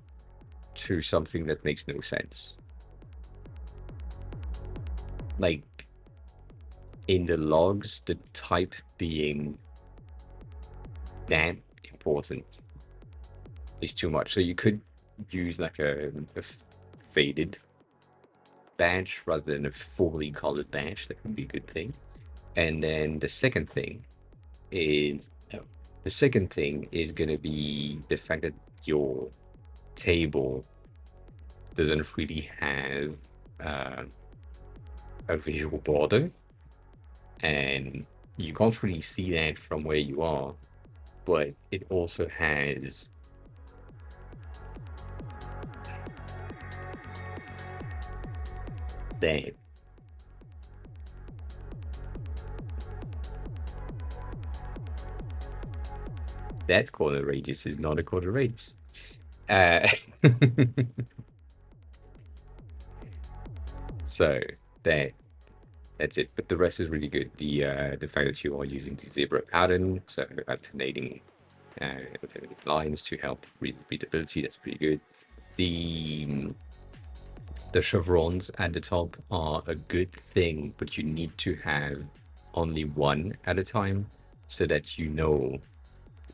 to something that makes no sense. Like, in the logs, the type being that important is too much. So you could use like a faded badge rather than a fully colored badge. That would be a good thing. And then the second thing is gonna be the fact that your table doesn't really have a visual border, and you can't really see that from where you are, but it also has that. That corner radius is not a corner radius. So that's it. But the rest is really good. The fact that you are using the zebra pattern, so alternating lines to help readability, that's pretty good. The chevrons at the top are a good thing, but you need to have only one at a time so that you know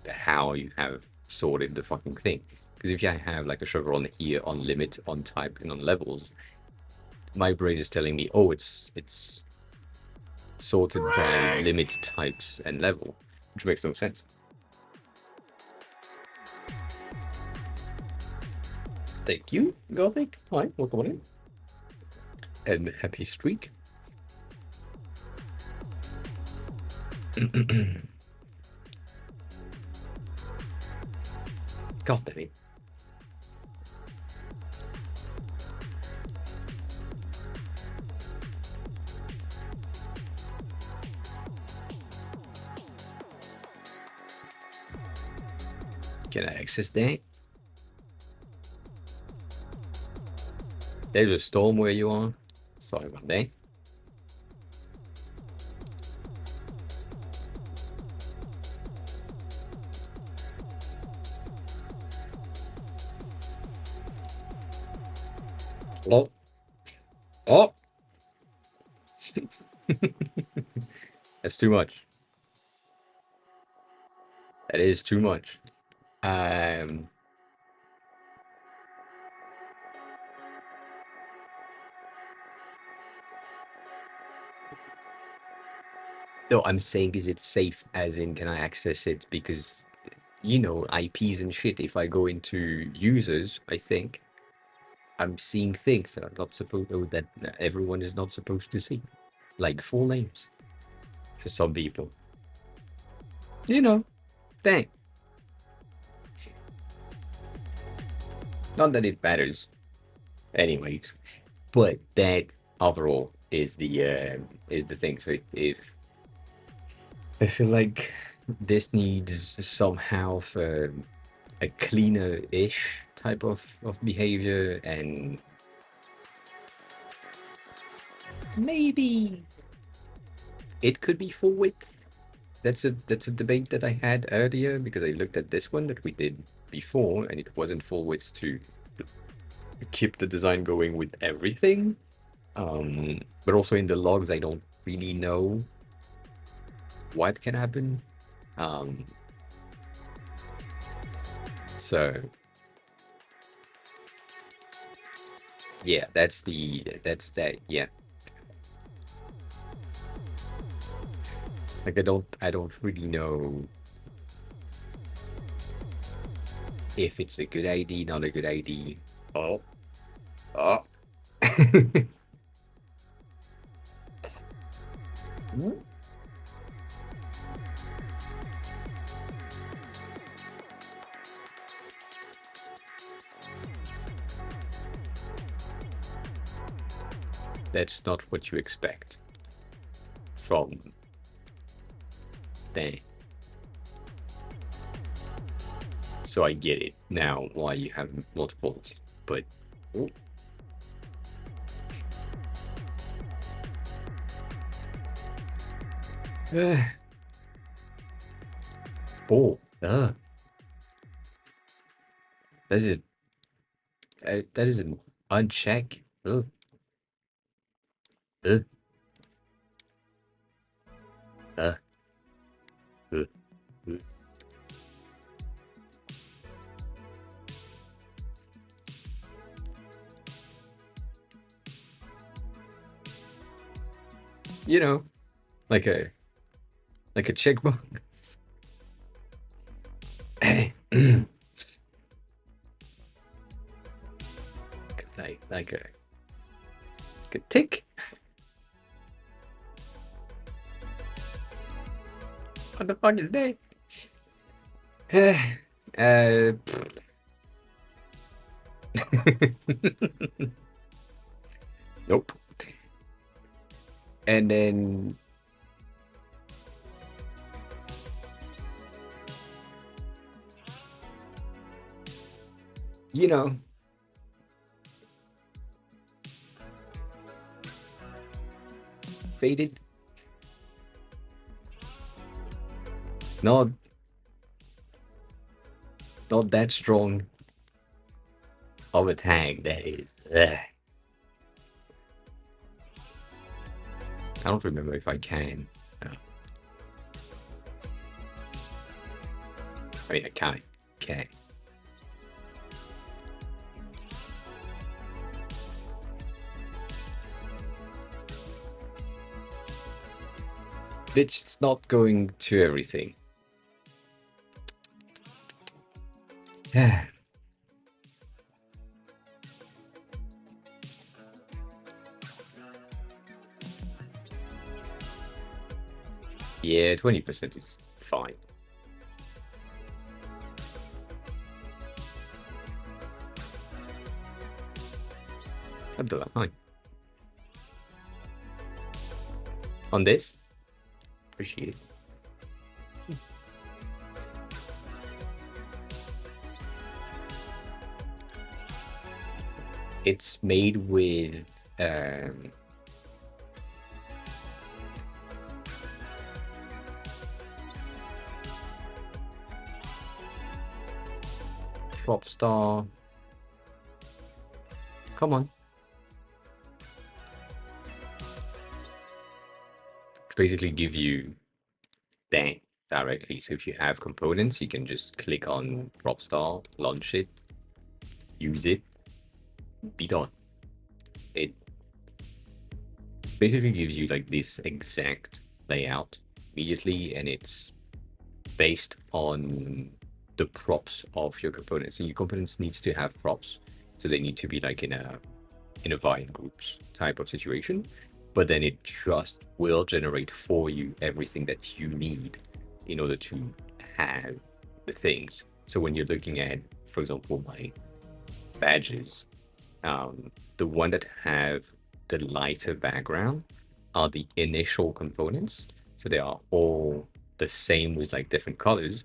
how you have sorted the fucking thing. Because if I have like a chevron here on limit, on type, and on levels, my brain is telling me, oh, it's sorted by limit, types, and level, which makes no sense. Thank you, Gothic. Hi, welcome on in. And happy streak. God damn it. Can I access that? There's a storm where you are. Sorry about that. Oh. Oh. That's too much. That is too much. No, I'm saying is it safe as in can I access it? Because you know, IPs and shit, if I go into users, I think I'm seeing things that I'm not supposed that everyone is not supposed to see. Like full names. For some people. You know, dang. Not that it matters. Anyways. But that overall is the thing. So if I feel like this needs somehow for a cleaner-ish type of behavior, and maybe it could be full width. That's a debate that I had earlier because I looked at this one that we did before and it wasn't full width to keep the design going with everything. But also in the logs, I don't really know what can happen. So yeah, that's that. Yeah, like I don't really know if it's a good idea, not a good idea. Oh, oh. That's not what you expect from them. So I get it now why you have multiples, but oh. Oh, that is that is an uncheck. Ugh. Ugh. Ugh. Ugh. Ugh. You know, like a checkbox. like a tick. What the fuck is that? Nope. And then you know, faded. Not that strong of a tag, that is. Ugh. I don't remember if I can. I mean, I can't. Okay. Bitch, it's not going to everything. Yeah. Yeah, 20% is fine. I've done that fine. On this? Appreciate it. it's made with Propstar. Come on. Basically give you that directly. So if you have components, you can just click on Propstar, launch it, use it, be done. It basically gives you like this exact layout immediately, and it's based on the props of your components. And your components needs to have props, so they need to be like in a vine groups type of situation. But then it just will generate for you everything that you need in order to have the things. So when you're looking at, for example, my badges, the one that have the lighter background are the initial components. So they are all the same with like different colors.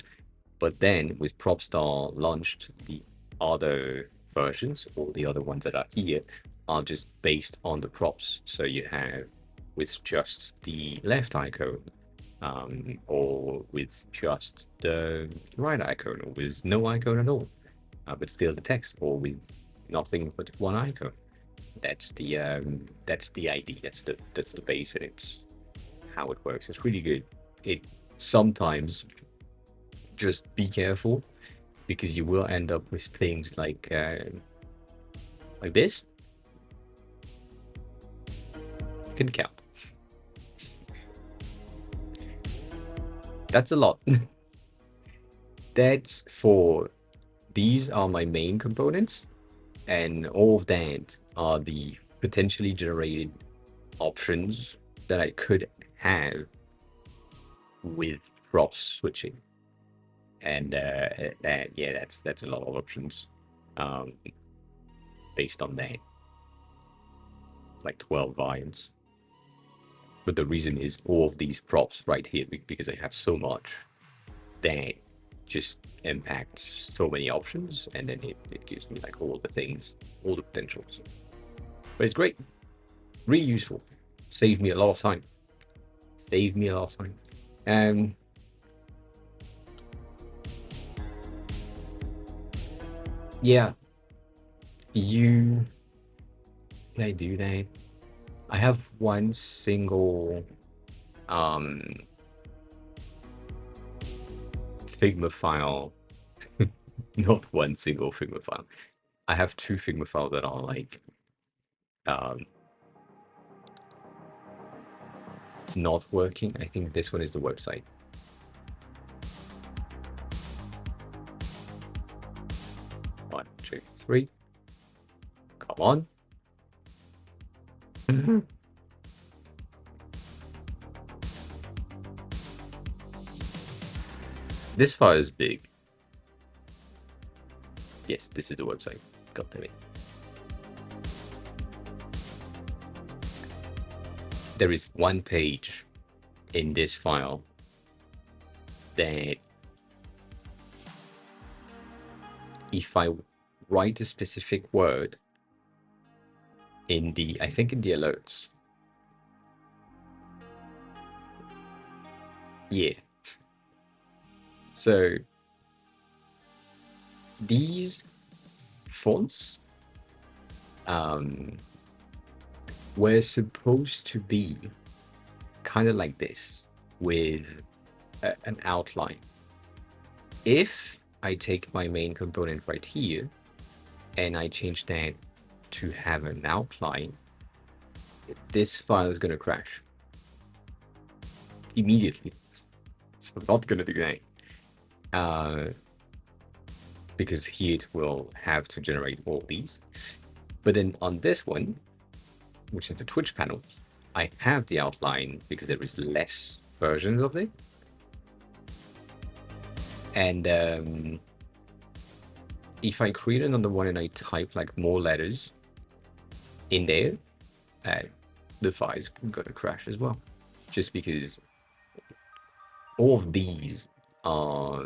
But then with Propstar launched, the other versions or the other ones that are here are just based on the props. So you have with just the left icon, or with just the right icon, or with no icon at all, but still the text, or with nothing but one icon. That's the idea. That's the base, and it's how it works. It's really good. It sometimes just be careful, because you will end up with things like this. You can count. That's a lot. That's for, these are my main components, and all of that are the potentially generated options that I could have with props switching. And yeah, that's a lot of options based on that, like 12 vines. But the reason is all of these props right here, because I have so much that just impacts so many options, and then it gives me like all the things, all the potentials. But it's great, really useful, saved me a lot of time. Yeah, can I do that? I have one single Figma file. Not one single Figma file. I have two Figma files that are like not working. I think this one is the website. One, two, three. Come on. This file is big. Yes, this is the website. God damn it. There is one page in this file that if I write a specific word in the, I think in the alerts. Yeah. So these fonts were supposed to be kind of like this, with an outline. If I take my main component right here and I change that to have an outline, this file is going to crash immediately. So I'm not going to do that. Because here it will have to generate all these. But then on this one, which is the Twitch panel, I have the outline because there is less versions of it. And if I create another one and I type like more letters in there, the file is going to crash as well. Just because all of these are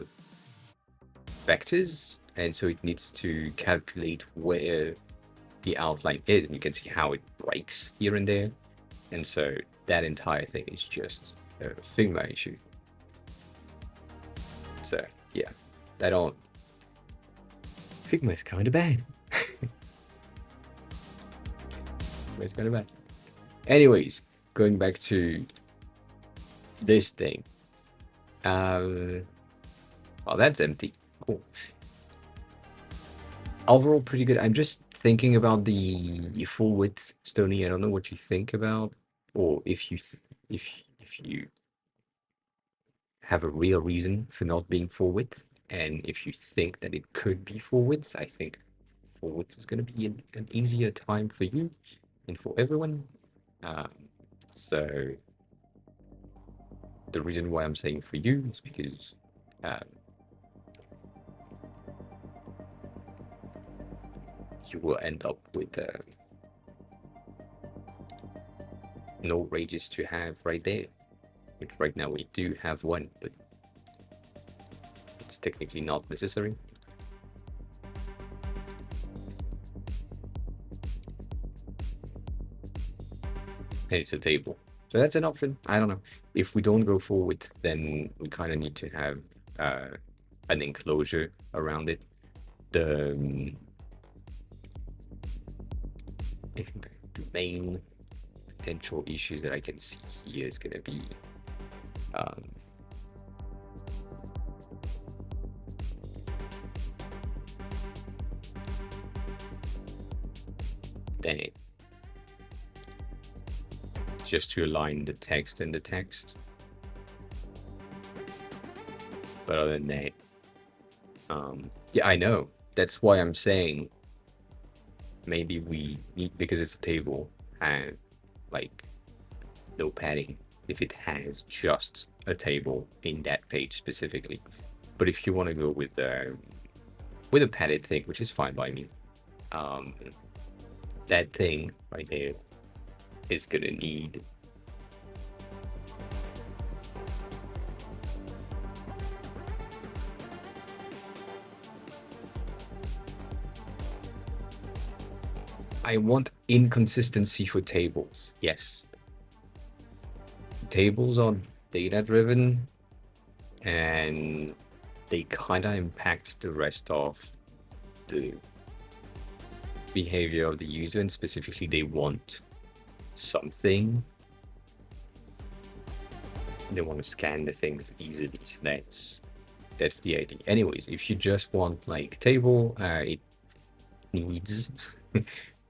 vectors, and so it needs to calculate where the outline is, and you can see how it breaks here and there. And so that entire thing is just a Figma issue. So yeah, they don't. Figma is kind of bad. It's kind of bad. Anyways, going back to this thing. Well, that's empty. Cool. Overall, pretty good. I'm just thinking about the full width, Stony. I don't know what you think about, or if you if you have a real reason for not being full width, and if you think that it could be full width. I think full width is going to be an easier time for you and for everyone. So the reason why I'm saying for you is because you will end up with no ranges to have right there, which right now we do have one, but it's technically not necessary. And it's a table, so that's an option. I don't know. If we don't go forward, then we kind of need to have an enclosure around it. I think the main potential issues that I can see here is going to be dang it. Just to align the text and the text. But other than that, yeah, I know. That's why I'm saying maybe we need, because it's a table, and like no padding if it has just a table in that page specifically. But if you want to go with a padded thing, which is fine by me, that thing right there is gonna need I want inconsistency for tables. Yes. Tables are data driven and they kind of impact the rest of the behavior of the user, and specifically they want something. They want to scan the things easily. So that's the idea. Anyways, if you just want like table, it needs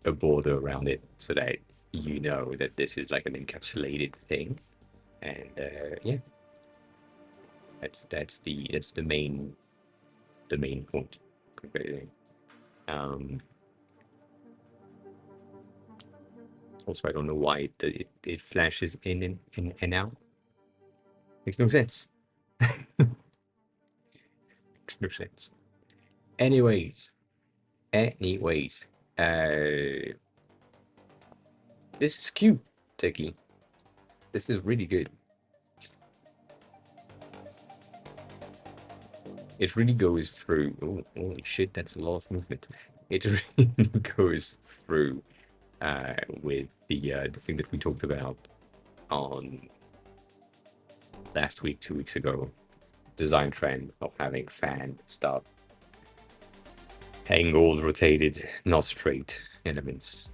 a border around it so that you know that this is like an encapsulated thing. And yeah, that's the main point. Also, I don't know why it flashes in and out. Makes no sense. Makes no sense. Anyways, this is cute, Techie. This is really good. It really goes through. Oh, holy shit, that's a lot of movement. It really goes through with the thing that we talked about on last week, 2 weeks ago, design trend of having fan stuff, angled, rotated, not straight elements,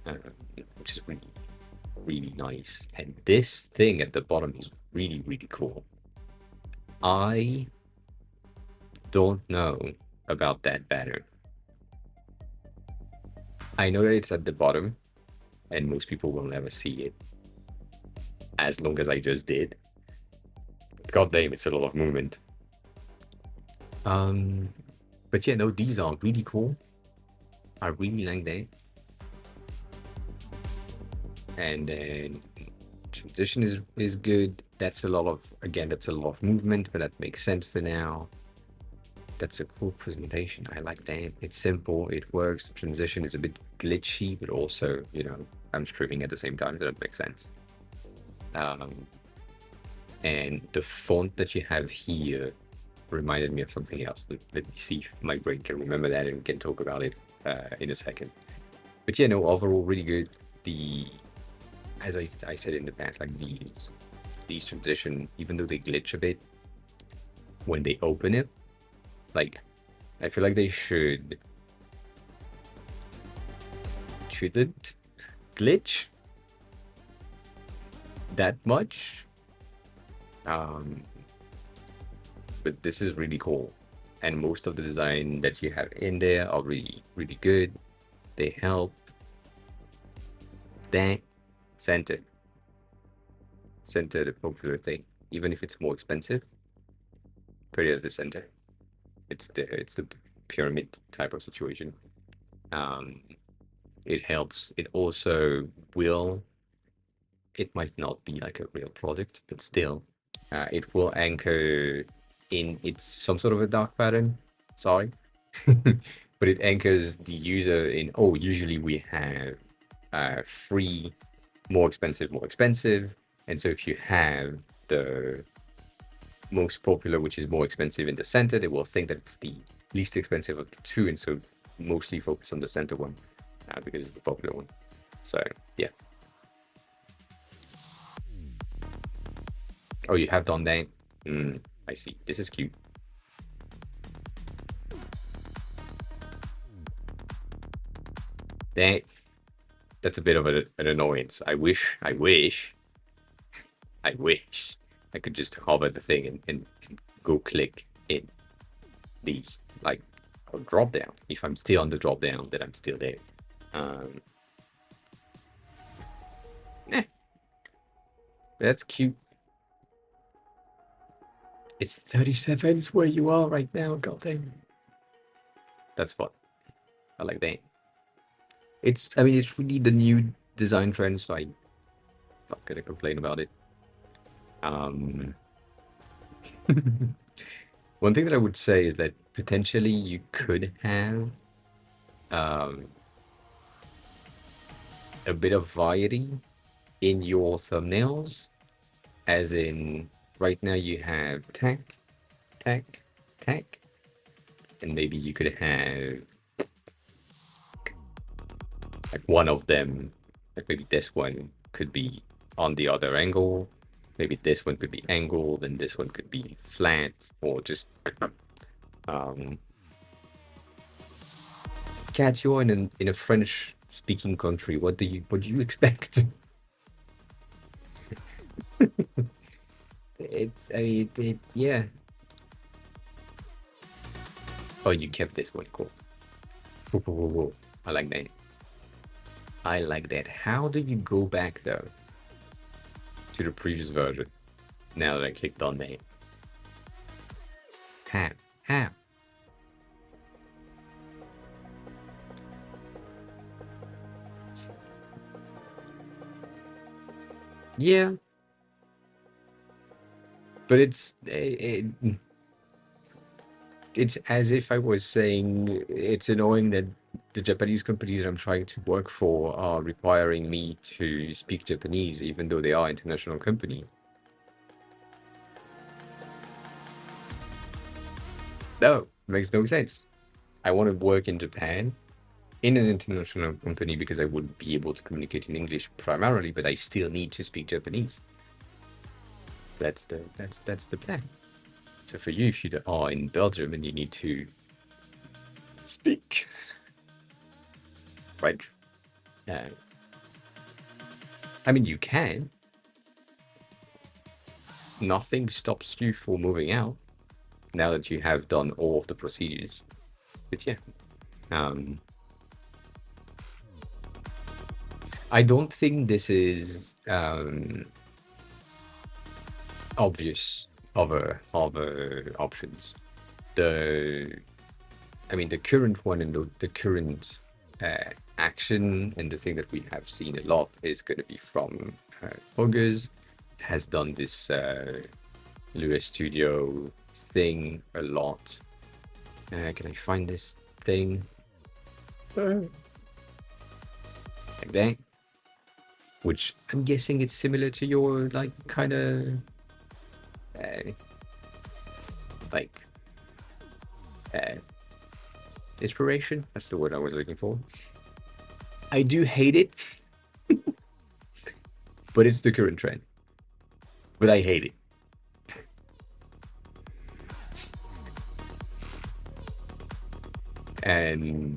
which is really, really nice. And this thing at the bottom is really, really cool. I don't know about that banner. I know that it's at the bottom, and most people will never see it, as long as I just did. God damn, it's a lot of movement. But yeah, no, these are really cool. I really like that. And then transition is good. That's a lot of movement, but that makes sense for now. That's a cool presentation. I like that. It's simple, it works. The transition is a bit glitchy, but also, you know, I'm streaming at the same time, so that makes sense. And the font that you have here reminded me of something else. Let me see if my brain can remember that and we can talk about it in a second. But yeah, no, overall really good. As I said in the past, like these transition, even though they glitch a bit when they open it, like I feel like they shouldn't glitch that much. But this is really cool, and most of the design that you have in there are really really good. They help. That center the popular thing, even if it's more expensive. Put it at the center. It's the pyramid type of situation. It helps. It also will. It might not be like a real product, but still, it will anchor in it's some sort of a dark pattern. Sorry, but it anchors the user in. Oh, usually we have free, more expensive, and so if you have the most popular, which is more expensive in the center, they will think that it's the least expensive of the two, and so mostly focus on the center one because it's the popular one. So yeah. Oh, you have done that. I see. This is cute. That's a bit of an annoyance. I wish I could just hover the thing and go click in these like drop down. If I'm still on the drop down, then I'm still there. That's cute. It's 37 where you are right now. God damn. That's fun. I like that. I mean, it's really the new design trend, so I'm not gonna complain about it. One thing that I would say is that potentially you could have a bit of variety in your thumbnails, as in right now you have tech, and maybe you could have like one of them, like maybe this one could be on the other angle, maybe this one could be angled, and this one could be flat, or just Kat, you're in a French speaking country. What do you expect? Yeah. Oh, you kept this one. Cool. Whoa. I like that. I like that. How do you go back though to the previous version? Now that I clicked on that. How? Yeah. But it's as if I was saying it's annoying that the Japanese companies I'm trying to work for are requiring me to speak Japanese, even though they are international company. No, makes no sense. I want to work in Japan in an international company because I would be able to communicate in English primarily, but I still need to speak Japanese. That's the plan. So for you, if you are in Belgium and you need to speak French, I mean, you can. Nothing stops you from moving out now that you have done all of the procedures. But yeah, I don't think this is obvious other options. The current one and the current action and the thing that we have seen a lot is going to be from Ogres. Has done this Lua Studio thing a lot. Can I find this thing? Like that. Which I'm guessing it's similar to your like kind of inspiration. That's the word I was looking for. I do hate it, but it's the current trend. But I hate it. And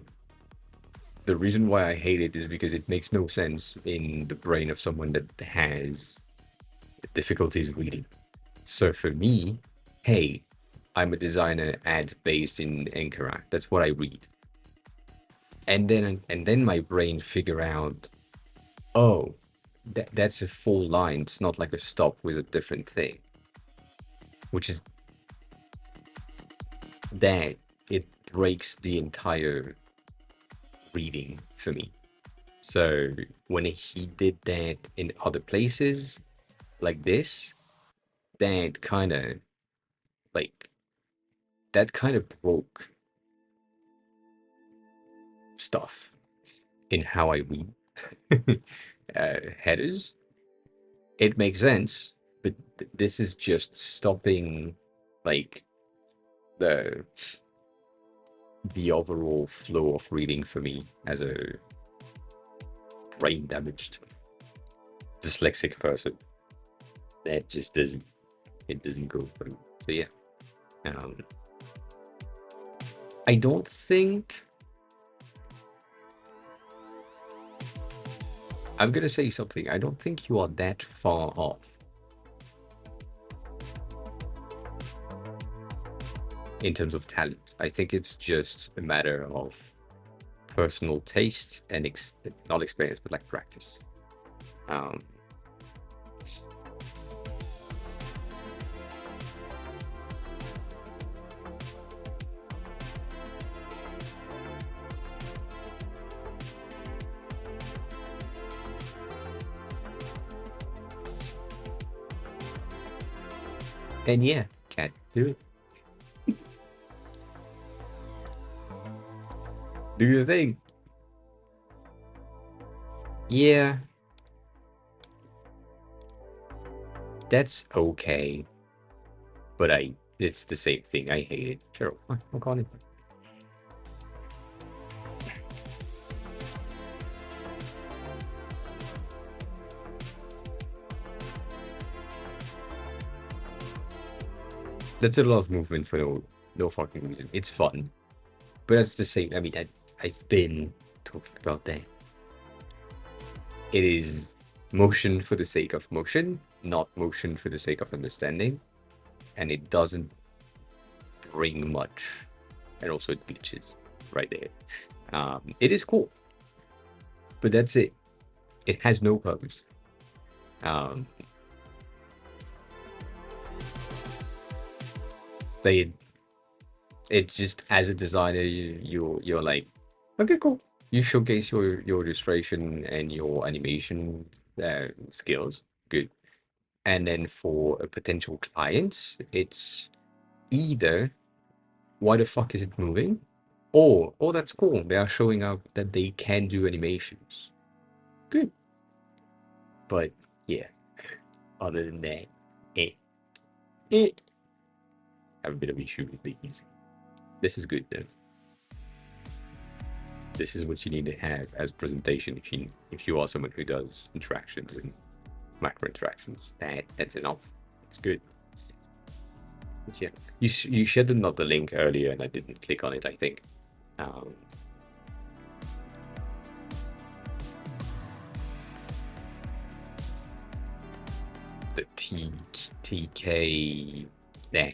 the reason why I hate it is because it makes no sense in the brain of someone that has difficulties reading. So for me, hey, I'm a designer ad based in Ankara. That's what I read. And then my brain figure out, oh, that's a full line. It's not like a stop with a different thing. Which is that it breaks the entire reading for me. So when he did that in other places like this, that kind of broke stuff in how I read headers. It makes sense, but this is just stopping like the overall flow of reading for me as a brain damaged dyslexic person. That just doesn't go for me. So yeah, I don't think I'm gonna say something. I don't think you are that far off in terms of talent. I think it's just a matter of personal taste and not experience, but like practice. And yeah, can't do it. Do you think? Yeah. That's okay. But it's the same thing. I hate it. Sure, I'll call it. That's a lot of movement for no fucking reason. It's fun. But that's the same. I mean, I've been talking about that. It is motion for the sake of motion, not motion for the sake of understanding. And it doesn't bring much. And also it glitches right there. It is cool. But that's it. It has no purpose. It's just, as a designer, you're like, okay, cool. You showcase your illustration and your animation skills, good. And then for a potential client, it's either why the fuck is it moving, or oh, that's cool, they are showing up that they can do animations, good. But yeah, other than that, I have a bit of issue with these. This is good though. This is what you need to have as presentation if you are someone who does interactions and macro interactions. That's enough. It's good. But yeah, you shared another link earlier and I didn't click on it, I think. The TK there.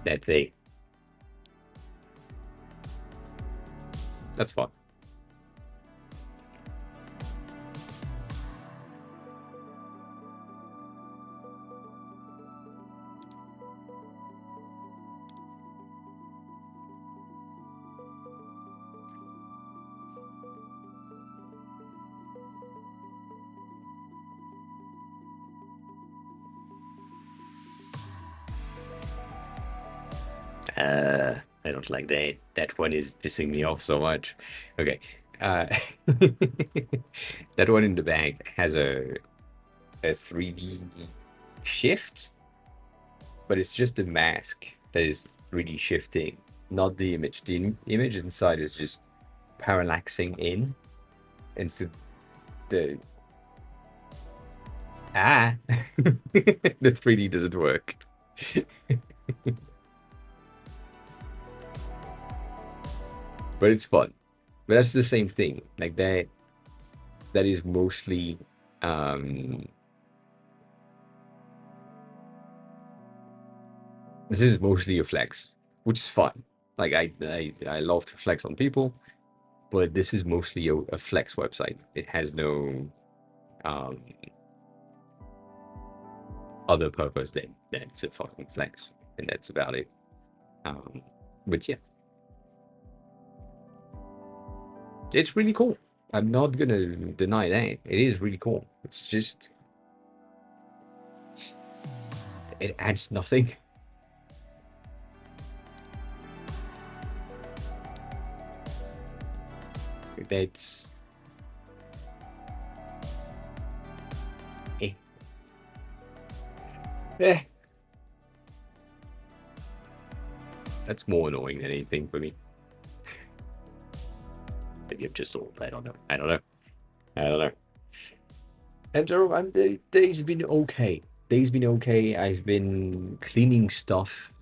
That thing. That's fun. I don't like that. That one is pissing me off so much. Okay. That one in the back has a 3D shift, but it's just a mask that is 3D shifting not the image. The image inside is just parallaxing in, and so the the 3D doesn't work. But it's fun. But that's the same thing. Like that is mostly this is mostly a flex, which is fun. Like I love to flex on people, but this is mostly a flex website. It has no other purpose than that's a fucking flex, and that's about it. But yeah, it's really cool. I'm not gonna deny that. It is really cool. It's just it adds nothing. That's that's more annoying than anything for me. Maybe I'm just old. I don't know. And the day's been okay. I've been cleaning stuff,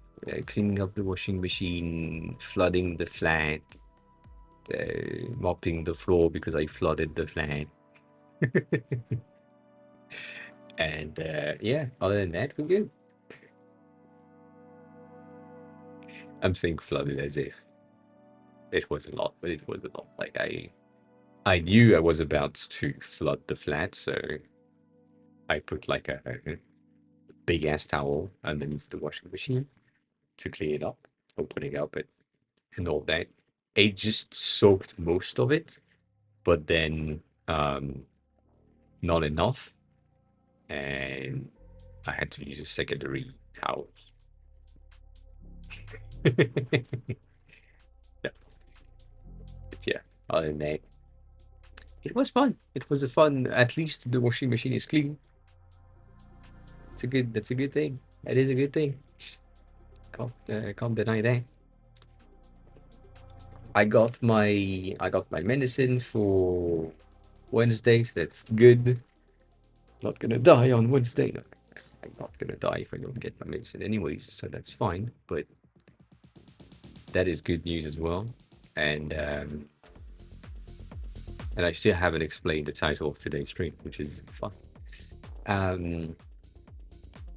cleaning up the washing machine, flooding the flat, mopping the floor because I flooded the flat. And yeah, other than that, we're good. I'm saying flooded as if it was a lot, but it was a lot. Like I knew I was about to flood the flat, so I put like a big ass towel underneath the washing machine to clean it up, opening up it and all that. It just soaked most of it, but then not enough, and I had to use a secondary towel. Yeah. But yeah, other than that, it was fun. It was a fun. At least the washing machine is clean. That's a good thing. That is a good thing. Can't deny that. I got my medicine for Wednesday, so that's good. Not gonna die on Wednesday. No, I'm not gonna die if I don't get my medicine anyways, so that's fine. But that is good news as well. And I still haven't explained the title of today's stream, which is fun.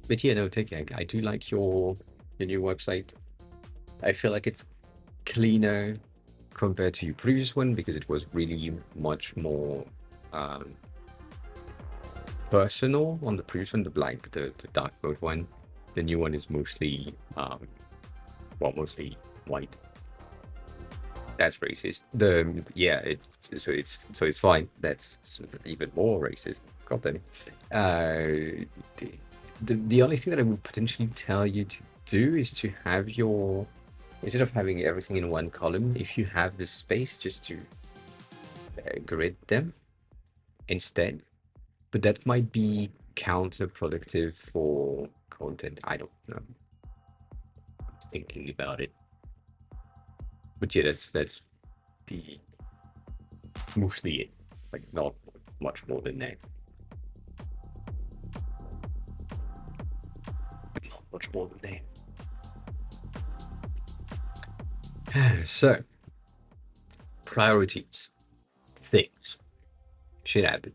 But yeah, no, take care. I do like your new website. I feel like it's cleaner compared to your previous one because it was really much more personal on the previous one, the dark mode one. The new one is mostly mostly white. That's racist. It's fine. That's even more racist. God damn it. The only thing that I would potentially tell you to do is to have your, instead of having everything in one column, if you have the space, just to grid them instead. But that might be counterproductive for content. I don't know. I'm thinking about it. But yeah, that's the mostly it. Like not much more than that. Not much more than that. So, priorities, things, shit happened.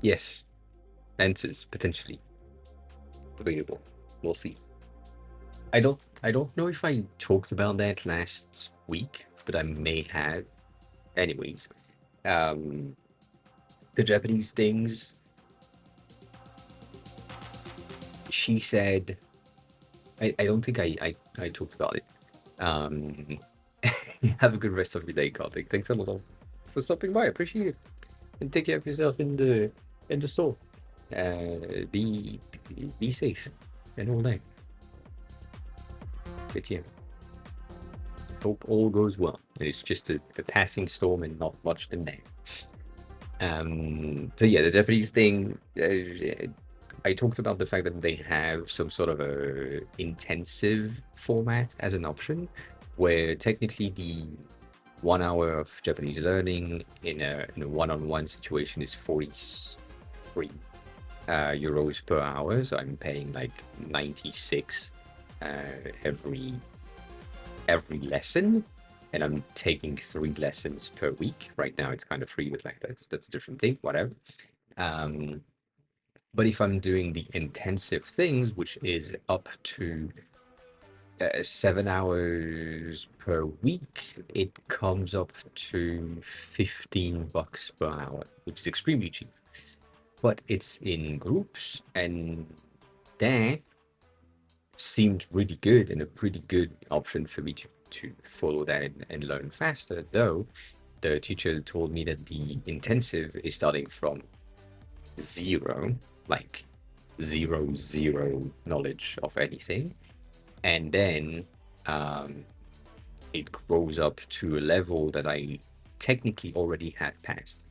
Yes, answers potentially debatable. We'll see. I don't know if I talked about that last week, but I may have. Anyways, the Japanese things. She said, I don't think I talked about it. Have a good rest of your day, Karthik. Thanks a lot for stopping by. I appreciate it. And take care of yourself in the store. Be safe and all that. But yeah, hope all goes well. It's just a passing storm and not much than that. So yeah, the Japanese thing. I talked about the fact that they have some sort of a intensive format as an option, where technically the 1 hour of Japanese learning in a one-on-one situation is 43 euros per hour. So I'm paying like 96 every lesson, and I'm taking 3 lessons per week. Right now it's kind of free, but like that's a different thing, whatever. But if I'm doing the intensive things, which is up to 7 hours per week, it comes up to $15 per hour, which is extremely cheap. But it's in groups, and that seemed really good and a pretty good option for me to follow that and learn faster. Though the teacher told me that the intensive is starting from 0, like 0 knowledge of anything, and then it grows up to a level that I technically already have passed.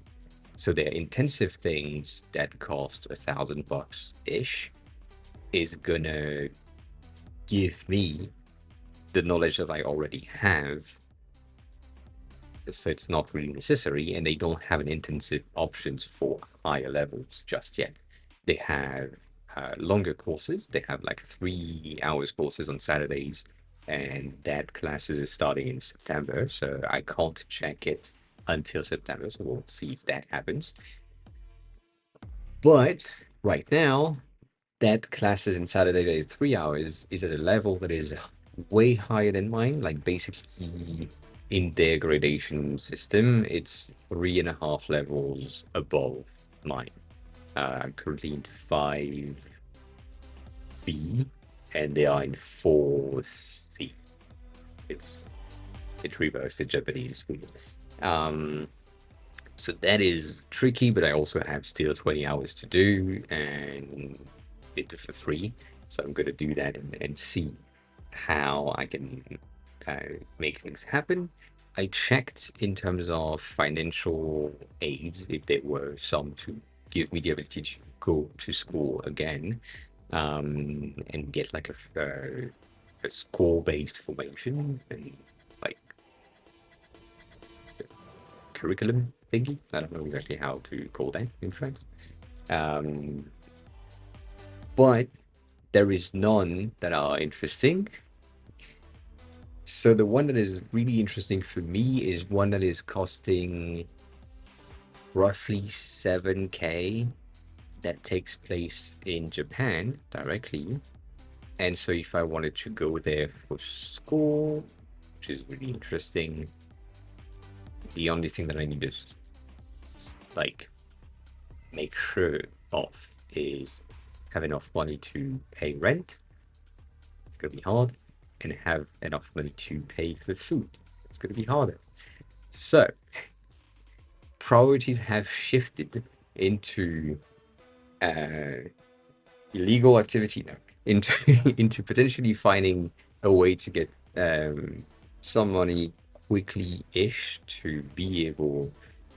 So their intensive things that cost $1,000 ish is gonna give me the knowledge that I already have. So it's not really necessary, and they don't have an intensive options for higher levels just yet. They have longer courses. They have like 3 hours courses on Saturdays, and that classes is starting in September. So I can't check it until September. So we'll see if that happens. But right now, that classes in Saturday that is 3 hours is at a level that is way higher than mine. Like basically in their gradation system, it's 3.5 levels above mine. I'm currently in 5B, and they are in 4C. It's reversed in Japanese. So that is tricky, but I also have still 20 hours to do, and it for free. So I'm going to do that and see how I can make things happen. I checked in terms of financial aids, if there were some to give me the ability to go to school again, and get like a score-based formation and like curriculum thingy. I don't know exactly how to call that in French. But there is none that are interesting. So the one that is really interesting for me is one that is costing roughly 7K, that takes place in Japan directly. And so if I wanted to go there for school, which is really interesting, the only thing that I need to like make sure of is have enough money to pay rent. It's gonna be hard. And have enough money to pay for food. It's gonna be harder. So priorities have shifted into illegal activity now, into potentially finding a way to get some money quickly-ish to be able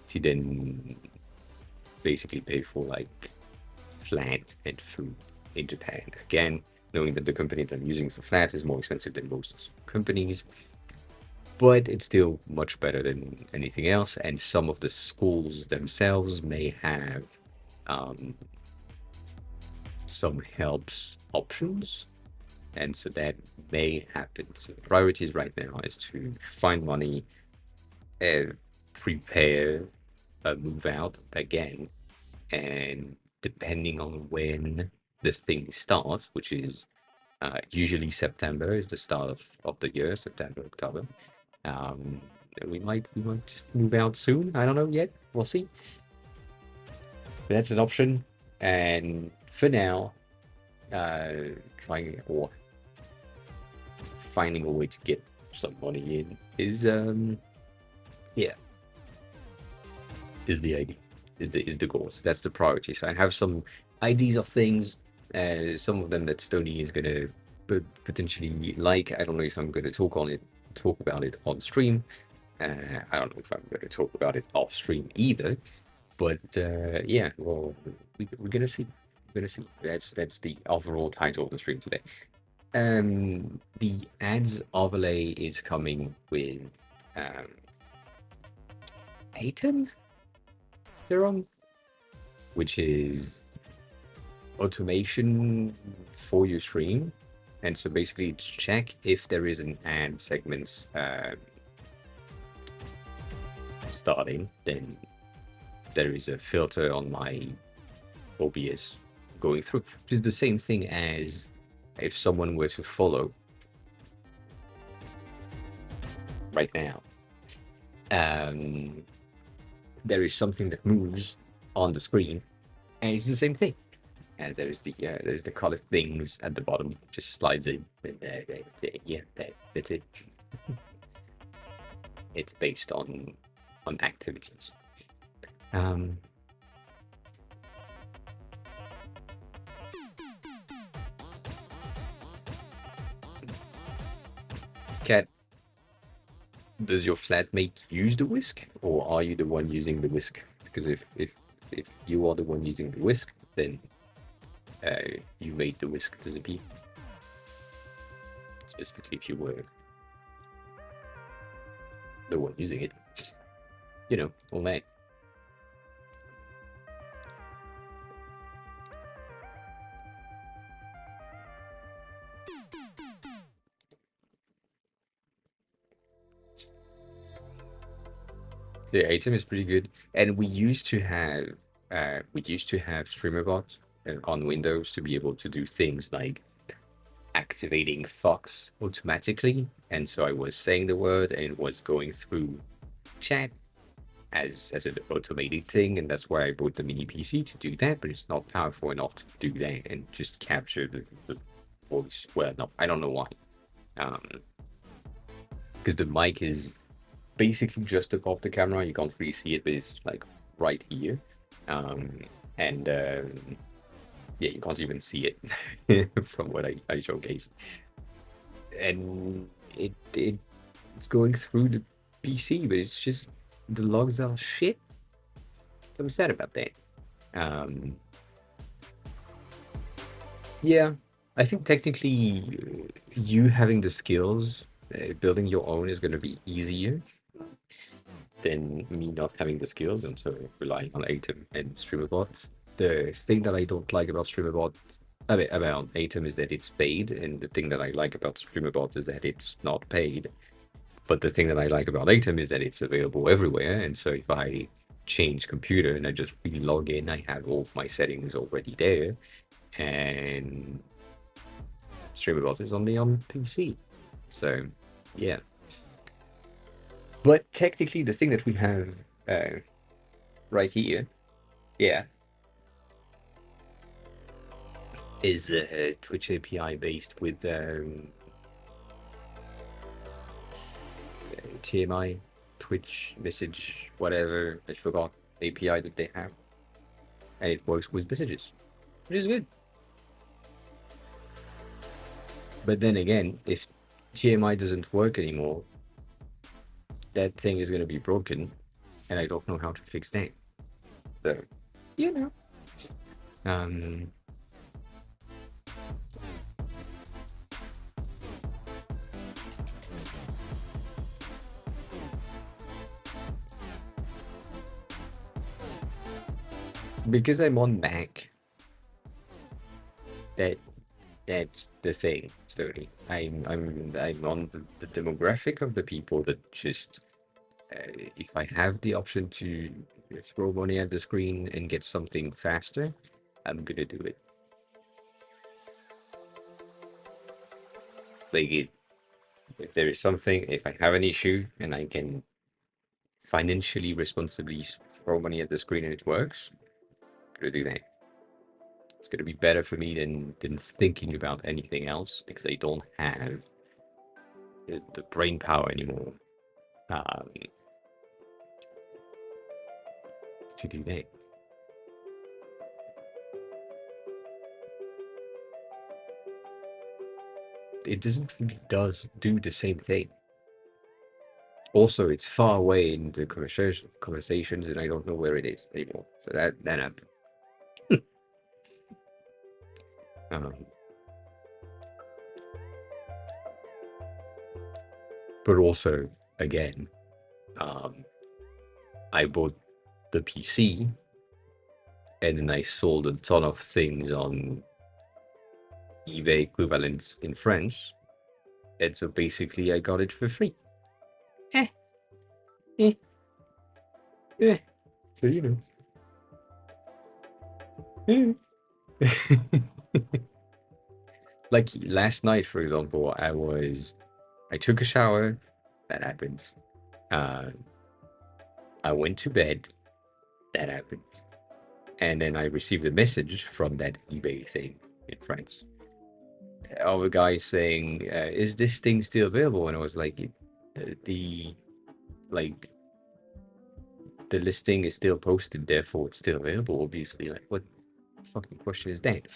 to then basically pay for like flat and food in Japan. Again, knowing that the company that I'm using for flat is more expensive than most companies, but it's still much better than anything else. And some of the schools themselves may have some helps options, and so that may happen. So the priorities right now is to find money, prepare a move out again, and depending on when the thing starts, which is usually September is the start of the year, September, October. We might just move out soon. I don't know yet. We'll see. But that's an option. And for now, trying or finding a way to get some money in is the idea, is the goal. So that's the priority. So I have some ideas of things, some of them that Stony is gonna potentially like. I don't know if I'm gonna talk about it on stream. I don't know if I'm gonna talk about it off stream either. But yeah, well, we're gonna see. gonna see. That's the overall title of the stream today. The ads overlay is coming with um, Atom, they're on, which is automation for your stream. And so basically it's check if there is an ad segment starting, then there is a filter on my OBS going through, which is the same thing as if someone were to follow right now. There is something that moves on the screen, and it's the same thing. And there's the colored things at the bottom, just slides in. And yeah, that's it. It's based on activities. Cat, does your flatmate use the whisk, or are you the one using the whisk? Because if you are the one using the whisk, then you made the whisk disappear. Specifically, if you were the one using it, you know, all that. So yeah, Atom is pretty good, and we used to have StreamerBot on Windows to be able to do things like activating Fox automatically, and so I was saying the word and it was going through chat as an automated thing, and that's why I bought the mini PC to do that. But it's not powerful enough to do that and just capture the voice. Well, no, I don't know why, because the mic is basically just above the camera. You can't really see it, but it's like right here. Yeah, you can't even see it from what I showcased. And it's going through the PC, but it's just the logs are shit. So I'm sad about that. Yeah, I think technically you having the skills, building your own is going to be easier than me not having the skills, and so relying on Atom and StreamerBot. The thing that I don't like about StreamerBot, about Atom, is that it's paid, and the thing that I like about StreamerBot is that it's not paid. But the thing that I like about Atom is that it's available everywhere, and so if I change computer and I just re-log in, I have all of my settings already there, and StreamerBot is only on PC. So, yeah. But technically, the thing that we have right here, yeah, is Twitch API based with TMI, Twitch message, whatever, I forgot, API that they have. And it works with messages, which is good. But then again, if TMI doesn't work anymore, that thing is going to be broken, and I don't know how to fix that. So, you know. Because I'm on Mac, that's the thing, Stoney. I'm on the demographic of the people that just if I have the option to throw money at the screen and get something faster, I'm gonna do it. Like if there is something, if I have an issue and I can financially responsibly throw money at the screen and it works, I'm gonna do that. It's gonna be better for me than thinking about anything else, because I don't have the brain power anymore to do that. It doesn't really do the same thing. Also, it's far away in the conversations, and I don't know where it is anymore. So that happened. Um, but also, again, I bought the PC and then I sold a ton of things on eBay equivalent in France. And so basically I got it for free. Eh, eh, eh. So, Eh. Like last night, for example, I took a shower. That happens. Uh, I went to bed. That happened. And then I received a message from that eBay thing in France of a guy saying, "Is this thing still available?" And I was like, "The like the listing is still posted, therefore it's still available." Obviously, like what fucking question is that?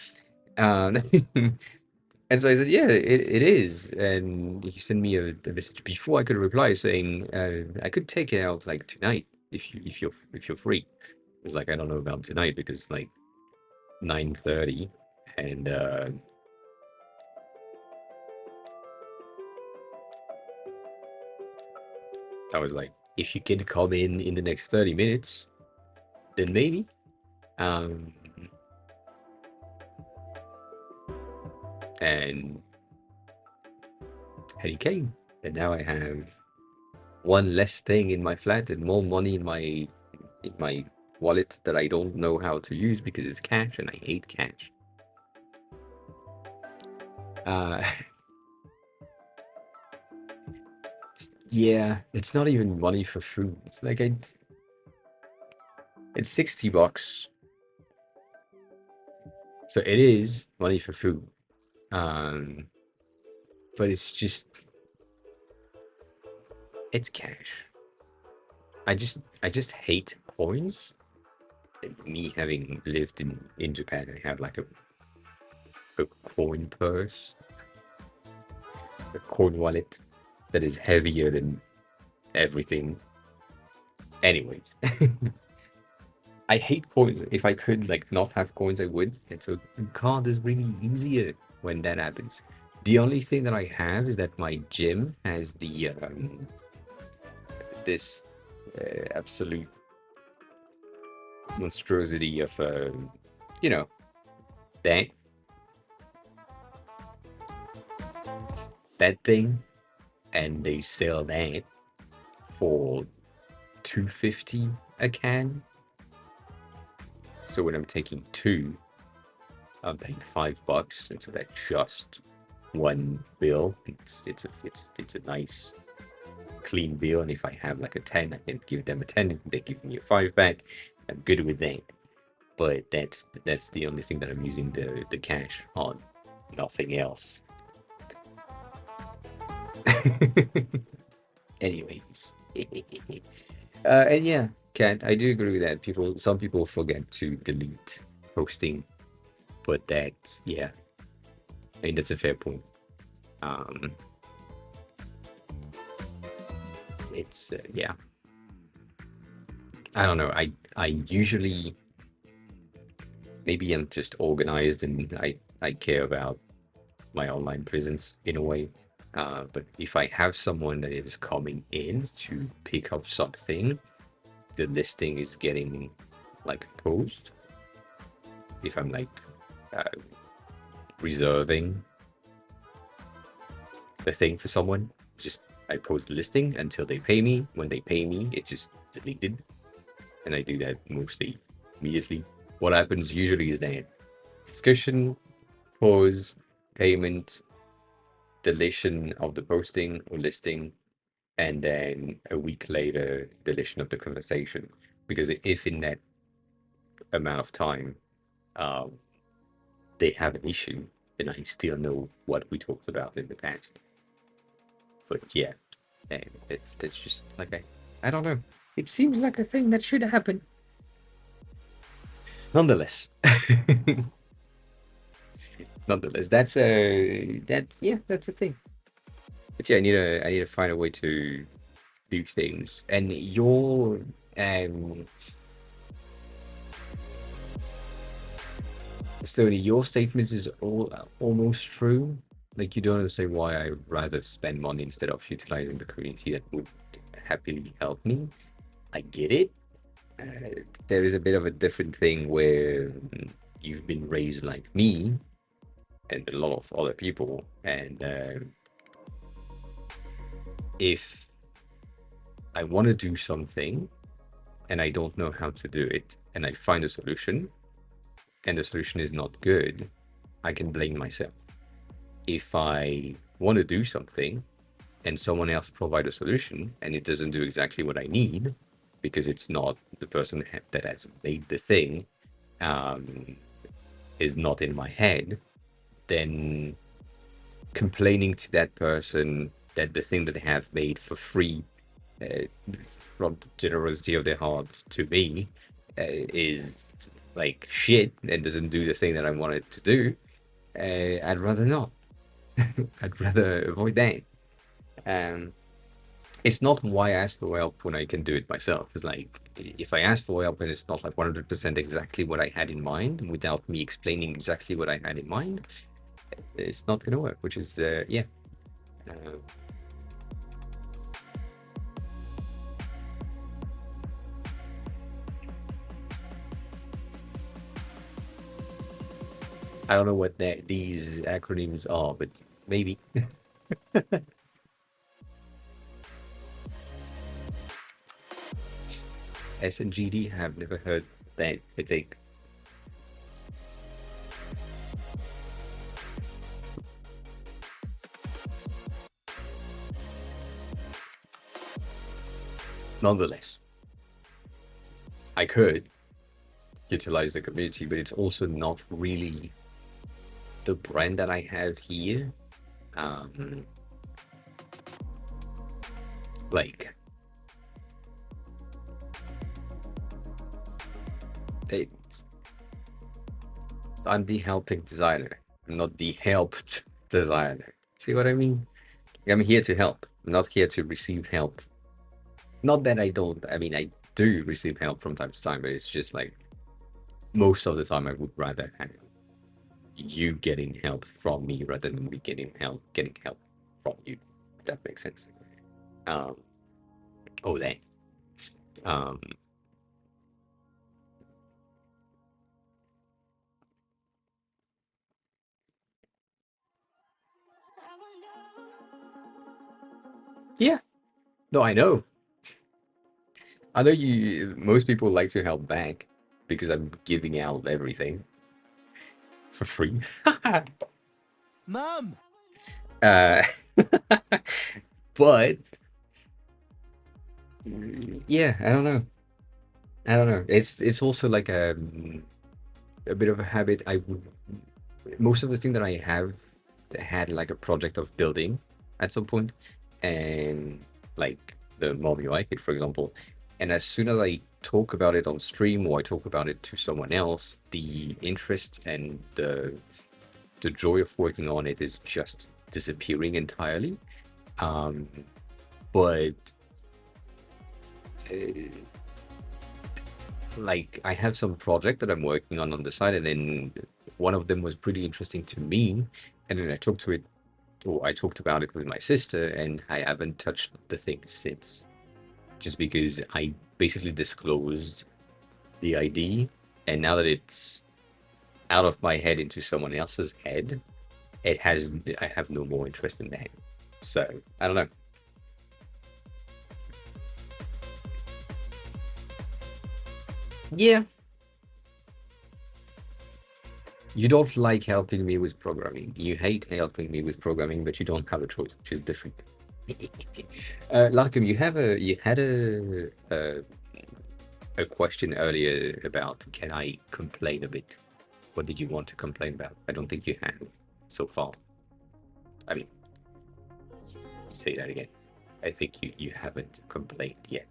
And so I said, "Yeah, it is." And he sent me a message before I could reply saying, "I could take it out like tonight if you're free." It was like, I don't know about tonight because it's like 9:30, and I was like, if you can come in the next 30 minutes, then maybe. Um, and he came, and now I have one less thing in my flat and more money in my wallet that I don't know how to use because it's cash, and I hate cash. Uh, yeah, it's not even money for food. Like it's $60, so it is money for food. Um, but it's cash. I just hate coins. Me having lived in Japan, I have like a coin purse, a coin wallet that is heavier than everything. Anyways, I hate coins. If I could like not have coins, I would. And so card is really easier when that happens. The only thing that I have is that my gym has this absolute monstrosity of you know that thing, and they sell that for $2.50 a can. So when I'm taking two, I'm paying $5, and so that's just one bill. It's a nice clean bill, and if I have like a 10, I can give them a 10, and they give me a 5 back. I'm good with that. But that's the only thing that I'm using the cash on, nothing else. Anyways, and yeah, Kat, I do agree with that. Some people forget to delete posting, but that's yeah, I mean that's a fair point. Um, it's yeah, I don't know. I usually, maybe I'm just organized and I care about my online presence in a way. But if I have someone that is coming in to pick up something, the listing is getting like posted. If I'm like uh, reserving the thing for someone, just I post the listing until they pay me. When they pay me, it's just deleted, and I do that mostly immediately. What happens usually is that discussion, pause, payment, deletion of the posting or listing, and then a week later, deletion of the conversation. Because if in that amount of time um, they have an issue, then I still know what we talked about in the past. But yeah, and that's just like I don't know. It seems like a thing that should happen. Nonetheless, that's that's a thing. But yeah, I need to find a way to do things. And um Stoney, your statements is almost true. Like, you don't understand why I rather spend money instead of utilizing the community that would happily help me. I get it. There is a bit of a different thing where you've been raised like me and a lot of other people, and if I want to do something and I don't know how to do it, and I find a solution, and the solution is not good, I can blame myself. If I want to do something and someone else provide a solution and it doesn't do exactly what I need because it's not the person that has made the thing, is not in my head, then complaining to that person that the thing that they have made for free, from the generosity of their heart to me, is like shit and doesn't do the thing that I wanted to do, I'd rather not. I'd rather avoid that. It's not why I ask for help when I can do it myself. It's like, if I ask for help and it's not like 100% exactly what I had in mind, without me explaining exactly what I had in mind, it's not gonna work, which is, yeah. I don't know what these acronyms are, but maybe. S and GD, have never heard that. I think. Nonetheless, I could utilize the community, but it's also not really the brand that I have here. Like, I'm the helping designer. I'm not the helped designer. See what I mean? I'm here to help. I'm not here to receive help. Not that I don't. I mean, I do receive help from time to time, but it's just like, most of the time I would rather have you getting help from me rather than me getting help from you. If that makes sense. Oh, that. Yeah. No, I know. I know you. Most people like to help back because I'm giving out everything for free. Mum! But yeah, I don't know. It's also like a bit of a habit. I would, most of the thing that I have had like a project of building at some point, and like the Mob UI kit, for example. And as soon as I talk about it on stream or I talk about it to someone else, the interest and the joy of working on it is just disappearing entirely. But like, I have some project that I'm working on the side, and then one of them was pretty interesting to me, and then I talked about it with my sister, and I haven't touched the thing since, just because I basically disclosed the idea, and now that it's out of my head into someone else's head, I have no more interest in that. So I don't know. Yeah. You don't like helping me with programming. You hate helping me with programming, but you don't have a choice, which is different. Larkham, you had a question earlier about, can I complain a bit? What did you want to complain about? I don't think you have so far. I mean, say that again. I think you haven't complained yet.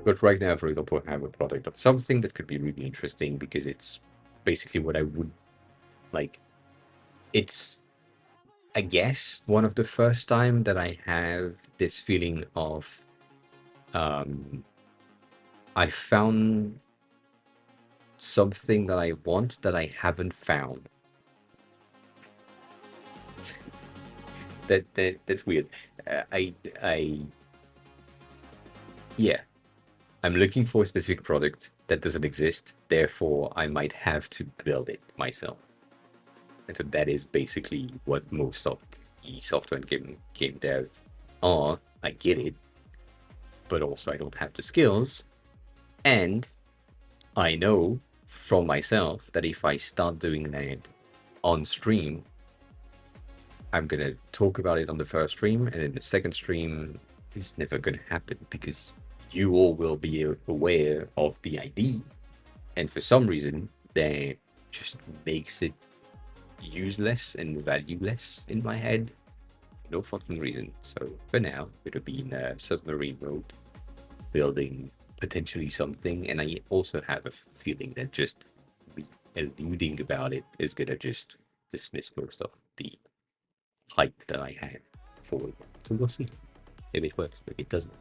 But right now, for example, I have a product of something that could be really interesting because it's basically what I would like. It's I guess one of the first time that I have this feeling of I found something that I want that I haven't found. That's weird. Yeah, I'm looking for a specific product that doesn't exist. Therefore, I might have to build it myself. And so that is basically what most of the software and game dev are. I get it, but also I don't have the skills. And I know from myself that if I start doing that on stream, I'm gonna talk about it on the first stream, and in the second stream, it's never gonna happen because you all will be aware of the ID, and for some reason, that just makes it useless and valueless in my head. For no fucking reason. So for now, it'll be in submarine mode, building potentially something, and I also have a feeling that just alluding about it is gonna just dismiss most of the hype that I had for it. So we'll see. Maybe it works, maybe it doesn't.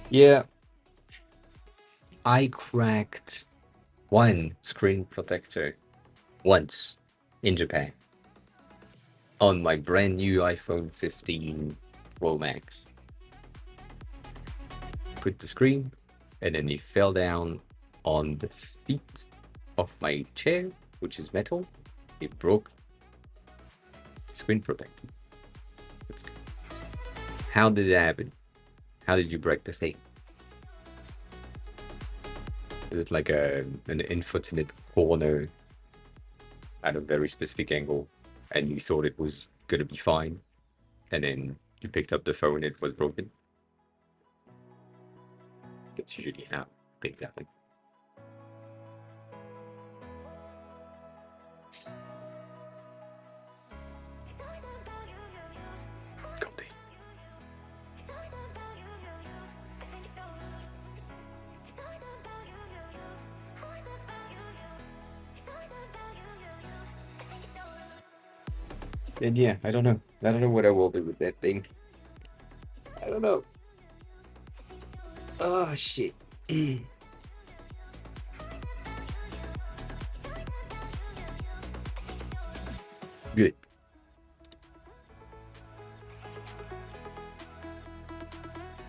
Yeah. I cracked one screen protector once in Japan on my brand new iPhone 15 Pro Max. Put the screen, and then it fell down on the feet of my chair, which is metal. It broke the screen protector. That's good. How did it happen? How did you break the thing? Is it like an input in the corner at a very specific angle, and you thought it was gonna be fine, and then you picked up the phone and it was broken? That's usually how things happen. And yeah, I don't know. I don't know what I will do with that thing. I don't know. Oh, shit. Good.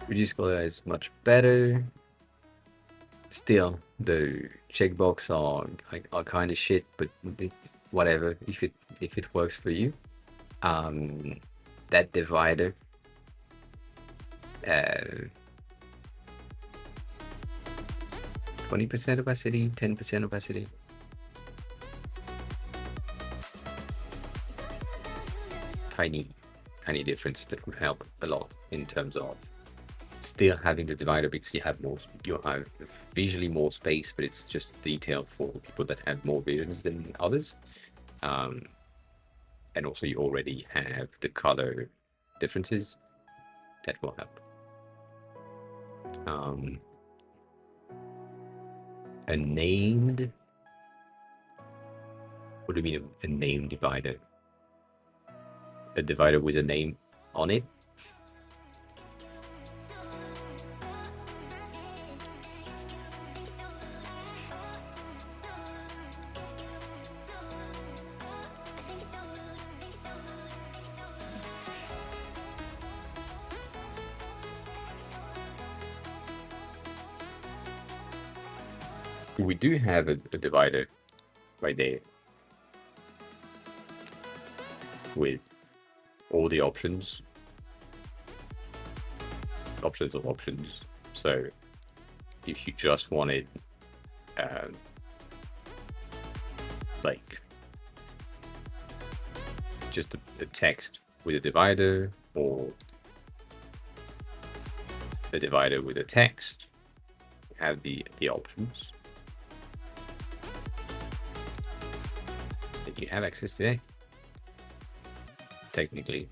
Reduce color is much better. Still, the checkbox are kind of shit, but whatever. If it works for you. That divider, 20% opacity, 10% opacity. Tiny difference that would help a lot in terms of still having the divider, because you have visually more space, but it's just detail for people that have more visions than others. And also you already have the color differences that will help. A named, what do you mean a named divider? A divider with a name on it? We do have a divider right there with all the options of options. So if you just wanted like just a text with a divider, or a divider with a text, you have the options. You have access to it. technically.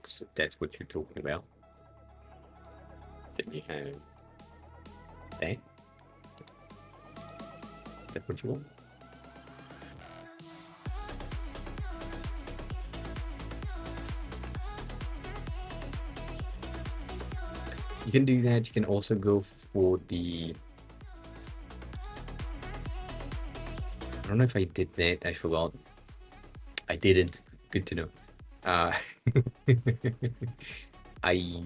So that's what you're talking about. Then you have that. Is that what you want? You can do that. You can also go for the... I don't know if I did that. I forgot. I didn't. Good to know. I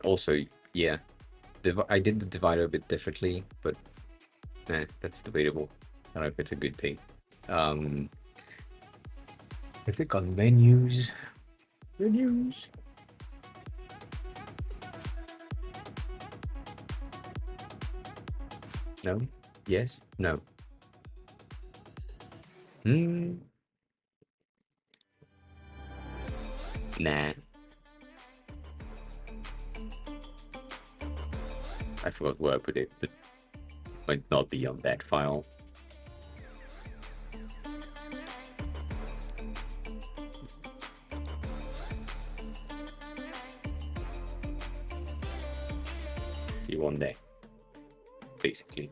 also, yeah, I did the divider a bit differently, but that's debatable. I don't know if it's a good thing. I click on menus. Menus. No. Yes. No. Nah. I forgot where I put it, but it might not be on that file. You want that, basically.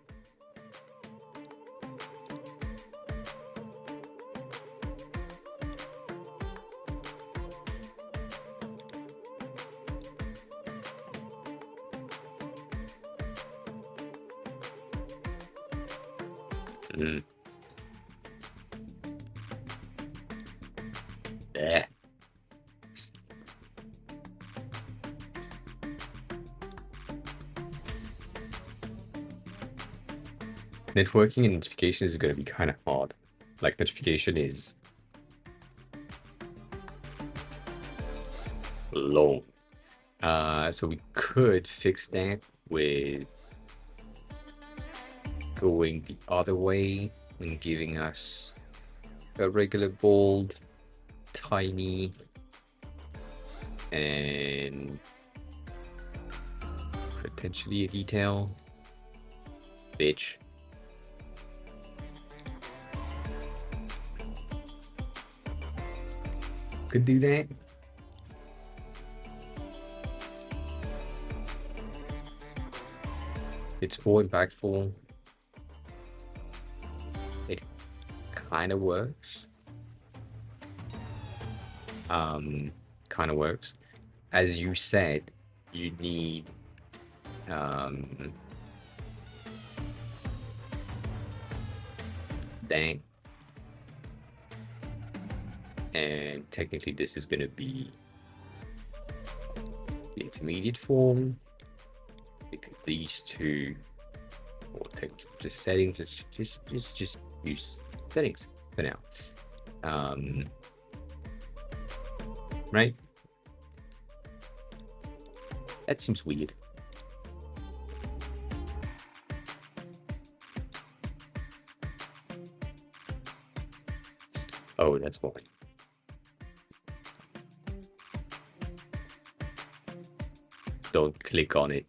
There. Networking and notification is going to be kind of hard. Like, notification is long. So we could fix that with going the other way and giving us a regular bold, tiny, and potentially a detail. Bitch. Could do that. It's more impactful. It kind of works. Kind of works. As you said, you need dang. And technically this is going to be the intermediate form, because these two, or technically just settings, just use settings for now. Right? That seems weird. Oh, that's why. Don't click on it.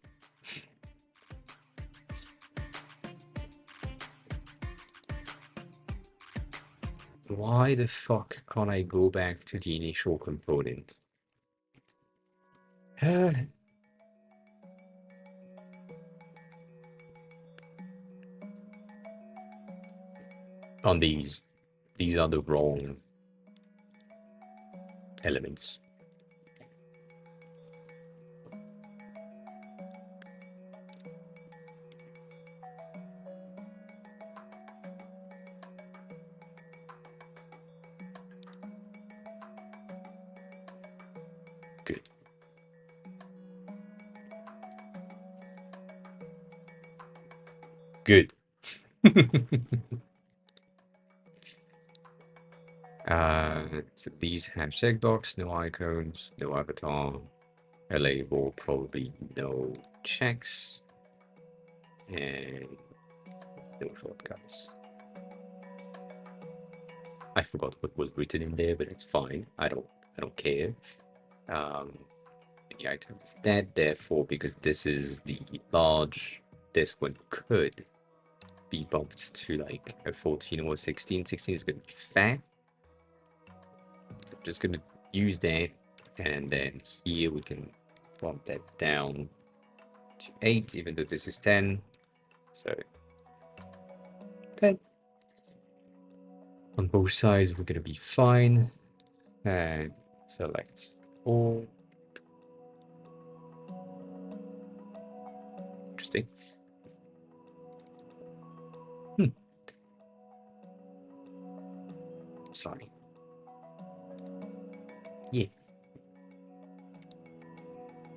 Why the fuck can't I go back to the initial component? On these are the wrong elements. Good. Good. So these have checkbox, no icons, no avatar, a label, probably no checks, and no shortcuts. I forgot what was written in there, but it's fine. I don't care. The item is dead, therefore, because this is the large, this one could be bumped to like a 14 or a 16. 16 is going to be fat. So I'm just going to use that, and then here we can bump that down to 8, even though this is 10. So 10. On both sides, we're going to be fine. And select all. Interesting. Sorry. Yeah.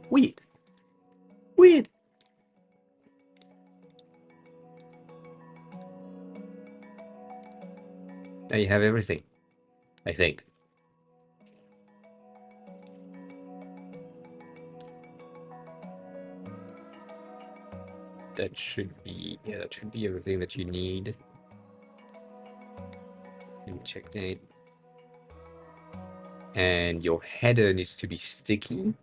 Weird. Weird. Now you have everything, I think. That should be, yeah, that should be everything that you need. Let me check that. And your header needs to be sticky.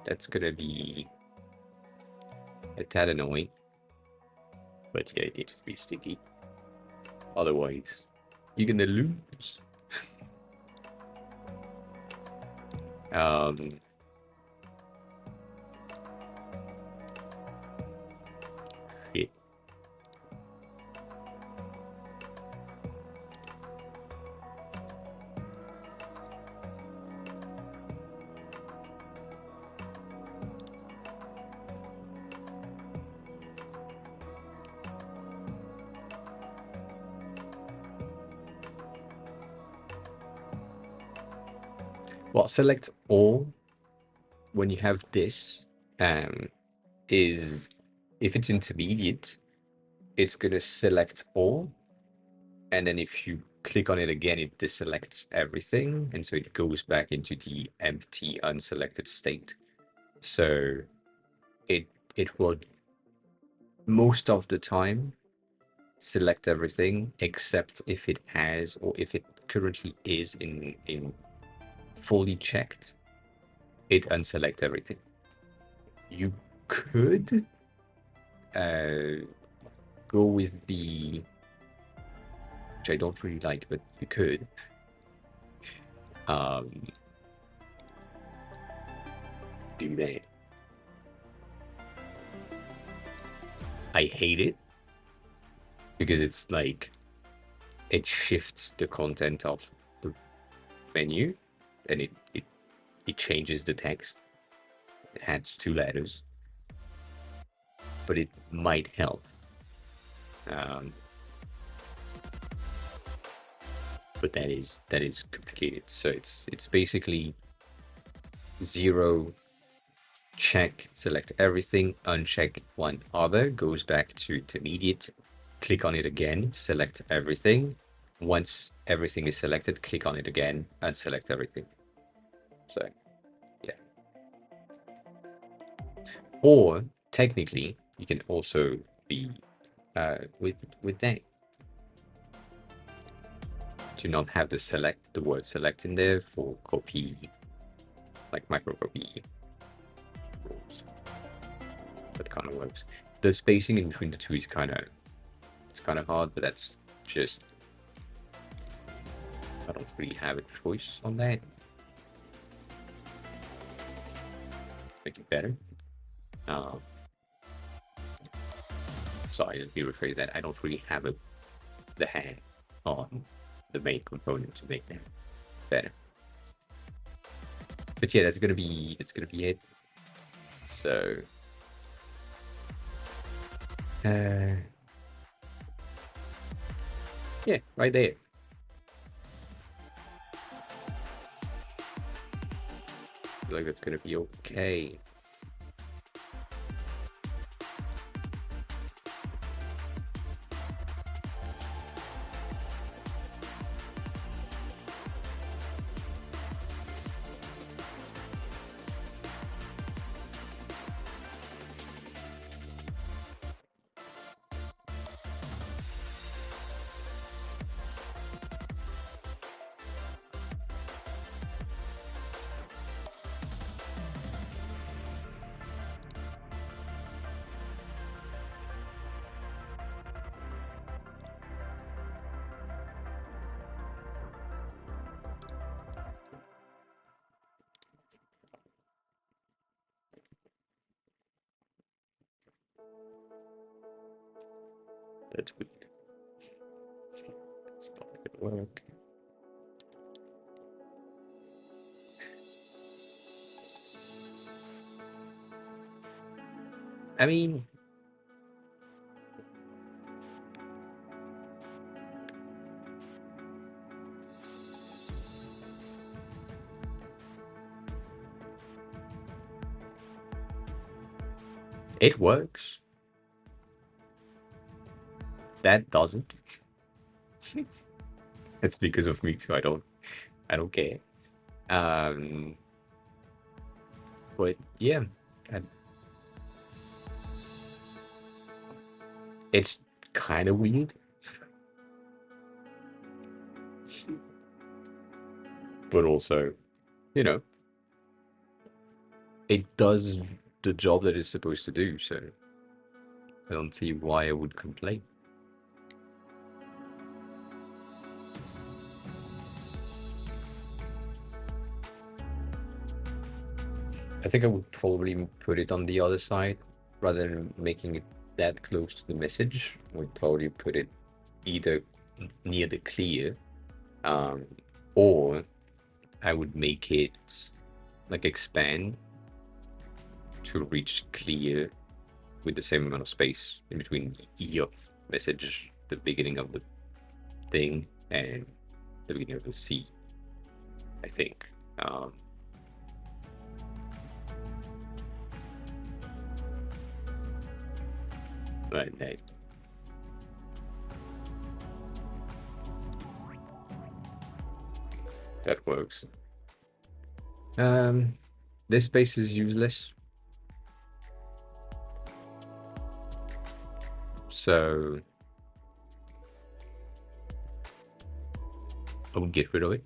That's gonna be a tad annoying. But yeah, it needs to be sticky. Otherwise, you're gonna lose. Yeah. Well, select all when you have this is if it's intermediate, it's gonna select all, and then if you click on it again, it deselects everything, and so it goes back into the empty unselected state. So it will most of the time select everything except if it has, or if it currently is in fully checked, it unselect everything. You could go with the, which I don't really like, but you could do that. I hate it because it's like it shifts the content of the menu, and it changes the text. It adds 2 letters, but it might help. But that is complicated. So it's basically 0, check, select everything, uncheck one other, goes back to intermediate, click on it again, select everything. Once everything is selected, click on it again, unselect everything. So yeah. Or technically, you can also be with that, to not have the word select in there for copy, like micro copy rules. That kind of works. The spacing in between the two is kind of hard, but that's just, I don't really have a choice on that. Make it better. Sorry, let me rephrase that. I don't really have the hand on the main component to make that better. But yeah, that's gonna be it. So yeah, right there. I feel like that's gonna be okay. That's weird. It's not gonna work. I mean, it works. That doesn't. It's because of me, so I don't care. But yeah, it's kind of weird. But also, you know, it does the job that it's supposed to do, so I don't see why I would complain. I think I would probably put it on the other side rather than making it that close to the message. I would probably put it either near the clear, or I would make it like expand to reach clear with the same amount of space in between E of message, the beginning of the thing, and the beginning of the C, I think. But hey. That works. This space is useless. So I will get rid of it.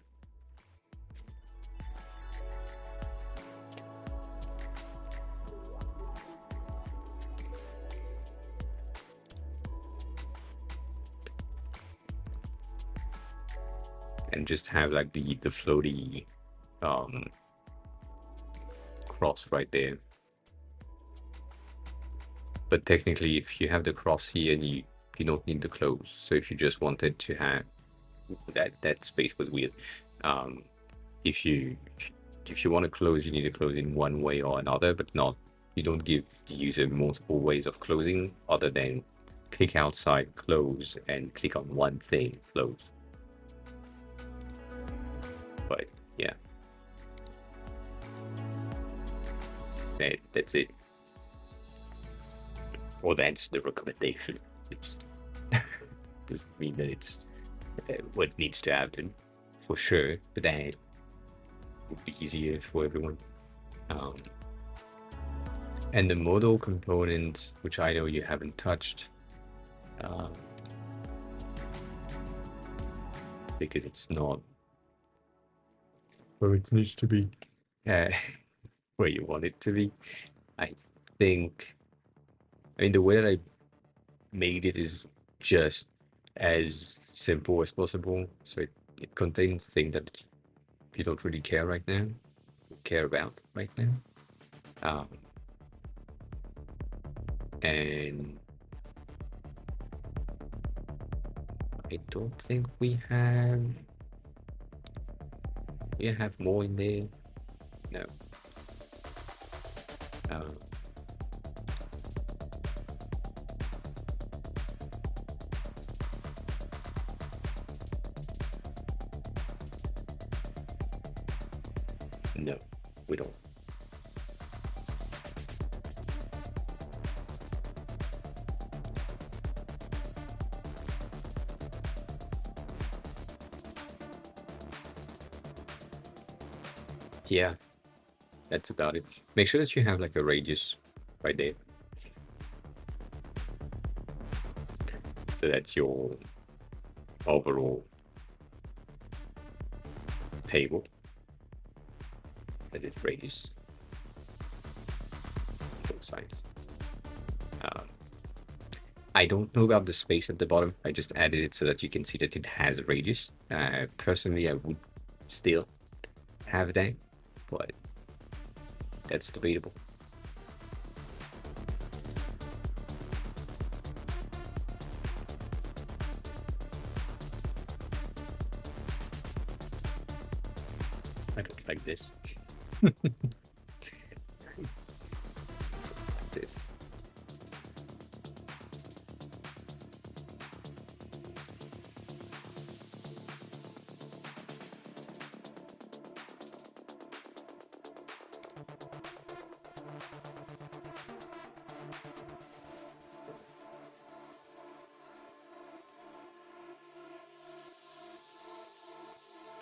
And just have like the floaty cross right there. But technically, if you have the cross here, you don't need the close. So if you just wanted to have that space was weird. If you want to close, you need to close in one way or another, but not. You don't give the user multiple ways of closing other than click outside, close, and click on one thing, close. But yeah, that's it. Or that's the recommendation. It just doesn't mean that it's what needs to happen for sure, but that would be easier for everyone. And the modal component, which I know you haven't touched, because it's not where it needs to be, where you want it to be. I think, I mean, the way that I made it is just as simple as possible. So it contains things that you don't really care about right now. And I don't think we have more in there. No. No, we don't. Yeah, that's about it. Make sure that you have like a radius right there. So that's your overall table. That is radius. Both sides. I don't know about the space at the bottom. I just added it so that you can see that it has a radius. Personally, I would still have that, but that's debatable. I don't like this. This.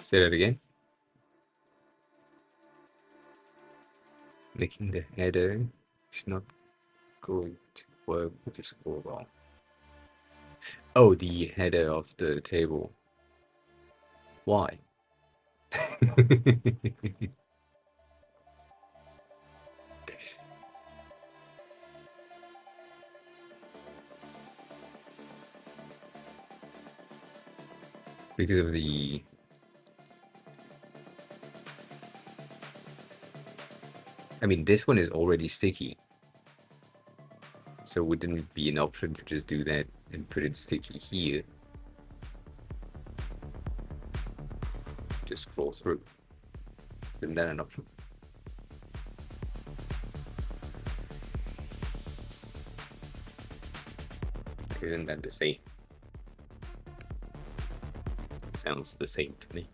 Say that again. Making the header is not going to work with the scroll bar. Oh, the header of the table. Why? Because of the... I mean, this one is already sticky. So wouldn't it be an option to just do that and put it sticky here? Just scroll through. Isn't that an option? Isn't that the same? It sounds the same to me.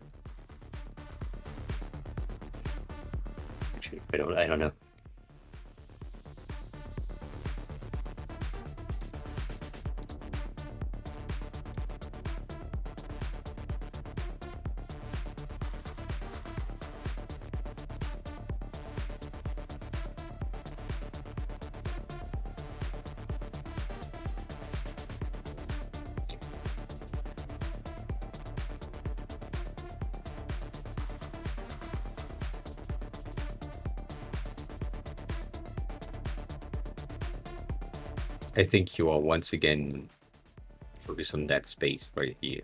I don't know. I think you are once again focused on that space right here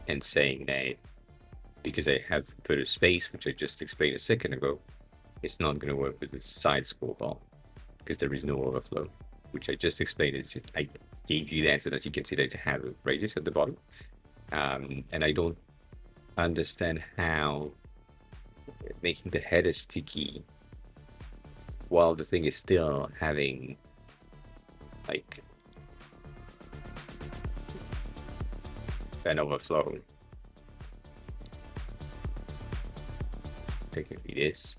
and saying that because I have put a space, which I just explained a second ago, it's not going to work with the side scroll bar because there is no overflow, which I just explained. It's just I gave you that so that you can see that it has a radius at the bottom. And I don't understand how making the header sticky while the thing is still having like an overflow. Technically this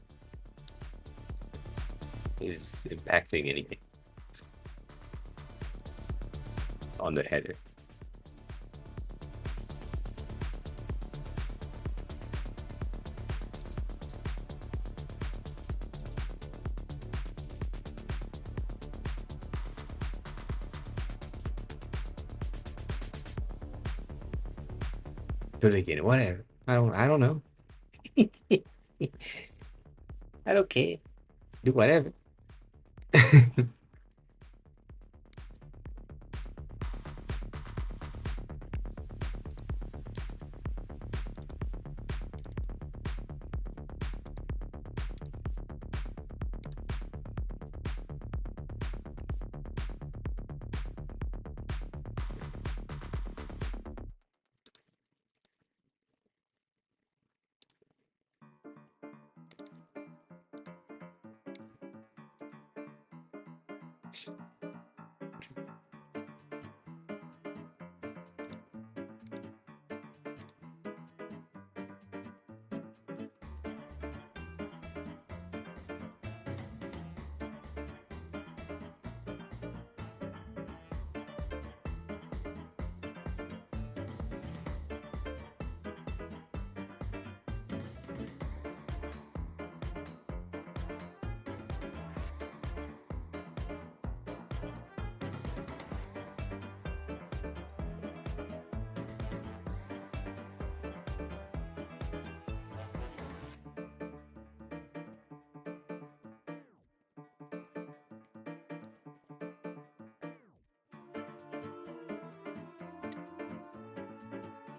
is impacting anything on the header. But again, whatever. I don't know. I don't care. Do whatever.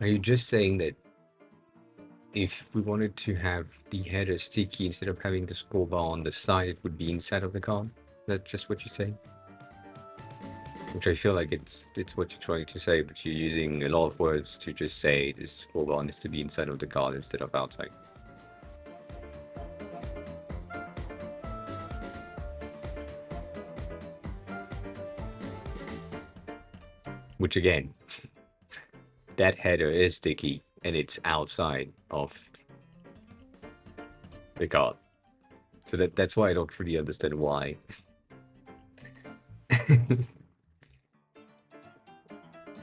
Are you just saying that if we wanted to have the header sticky instead of having the scroll bar on the side, it would be inside of the card? Is that just what you're saying? Which I feel like it's what you're trying to say, but you're using a lot of words to just say this scroll bar needs to be inside of the card instead of outside. which again, that header is sticky and it's outside of the card. So that's why I don't really understand why.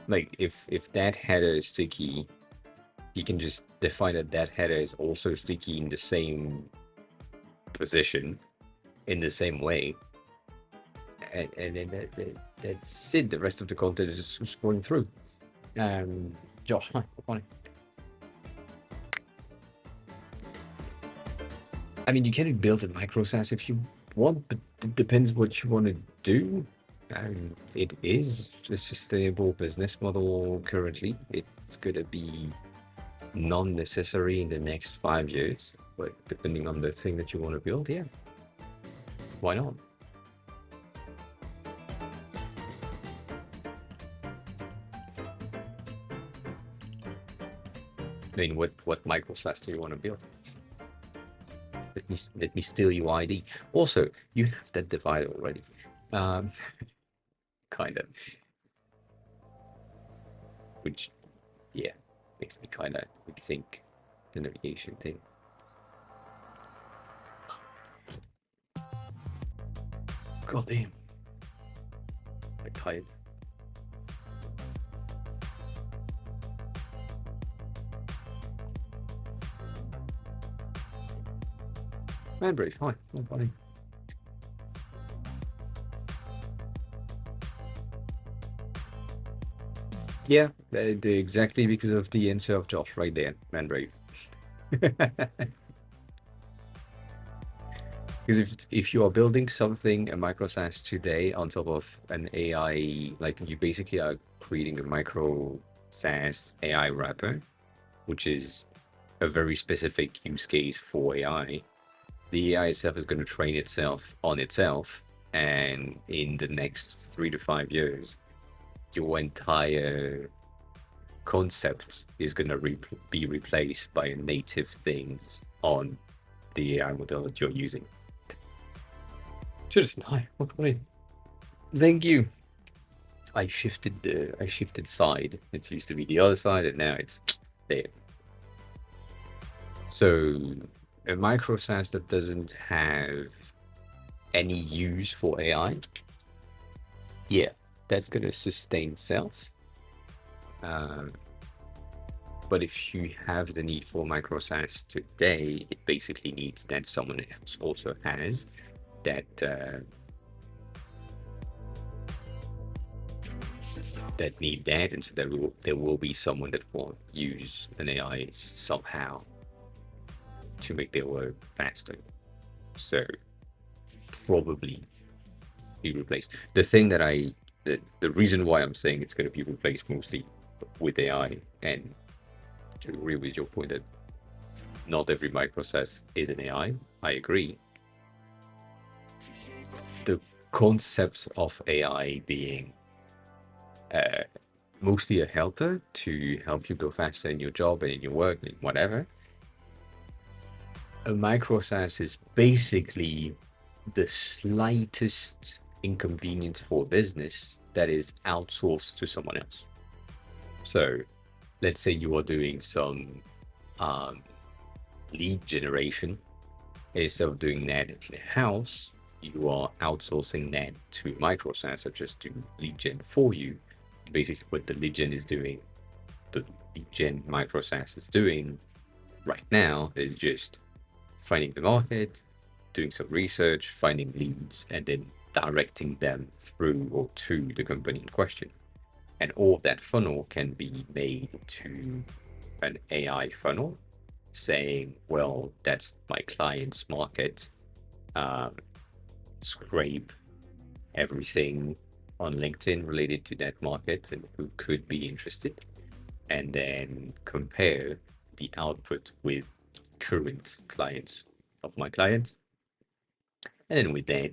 Like if that header is sticky, you can just define that header is also sticky in the same position, in the same way, and then that's it. The rest of the content is just scrolling through. Josh, hi, good morning. I mean, you can build a micro SaaS if you want, but it depends what you want to do. It is a sustainable business model currently. It's going to be non-necessary in the next 5 years, but depending on the thing that you want to build, yeah, why not? I mean, what micro SaaS do you want to build? Let me steal your ID. Also, you have that divide already. Kind of. Which, yeah, makes me kind of rethink the navigation thing. God damn. I'm tired. Manbrave, hi, good morning. Yeah, exactly because of the answer of Josh right there, Manbrave. Because if you are building something, a micro SaaS today on top of an AI, like you basically are creating a micro SaaS AI wrapper, which is a very specific use case for AI. The AI itself is going to train itself on itself, and in the next 3 to 5 years, your entire concept is going to be replaced by native things on the AI model that you're using. Just hi, welcome in. Thank you. I shifted side. It used to be the other side, and now it's there. So a micro SaaS that doesn't have any use for AI, yeah, that's going to sustain itself. But if you have the need for micro SaaS today, it basically needs that someone else also has that that need that, and so there will be someone that will use an AI somehow to make their work faster. So probably be replaced. The thing that the reason why I'm saying it's going to be replaced mostly with AI, and to agree with your point that not every micro SaaS is an AI, I agree. The concept of AI being mostly a helper to help you go faster in your job and in your work and whatever. A micro SaaS is basically the slightest inconvenience for a business that is outsourced to someone else. So let's say you are doing some lead generation. Instead of doing that in-house, you are outsourcing that to micro SaaS that just do lead gen for you. Basically what the lead gen is doing, the lead gen micro SaaS is doing right now is just finding the market, doing some research, finding leads, and then directing them through or to the company in question. And all of that funnel can be made to an AI funnel saying, well, that's my client's market. Scrape everything on LinkedIn related to that market and who could be interested, and then compare the output with current clients of my client. And then with that,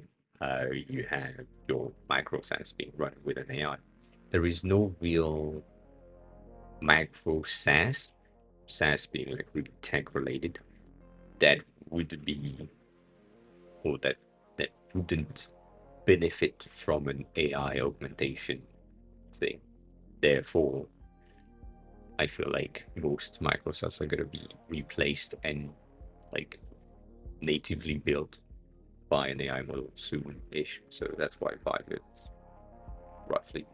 you have your micro SaaS being run with an AI. There is no real micro SaaS being like really tech related, that would be, or that wouldn't benefit from an AI augmentation thing. Therefore, I feel like most microsets are going to be replaced and like natively built by an AI model soon-ish. So that's why 5 is roughly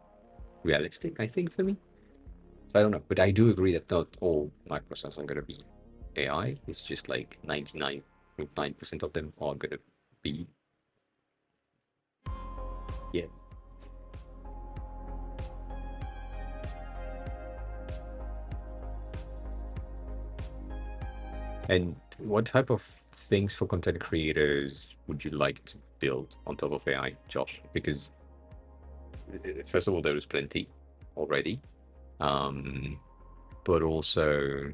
realistic, I think, for me. So I don't know, but I do agree that not all microsets are going to be AI. It's just like 99.9% of them are going to be. Yeah. And what type of things for content creators would you like to build on top of AI, Josh? Because first of all, there is plenty already, but also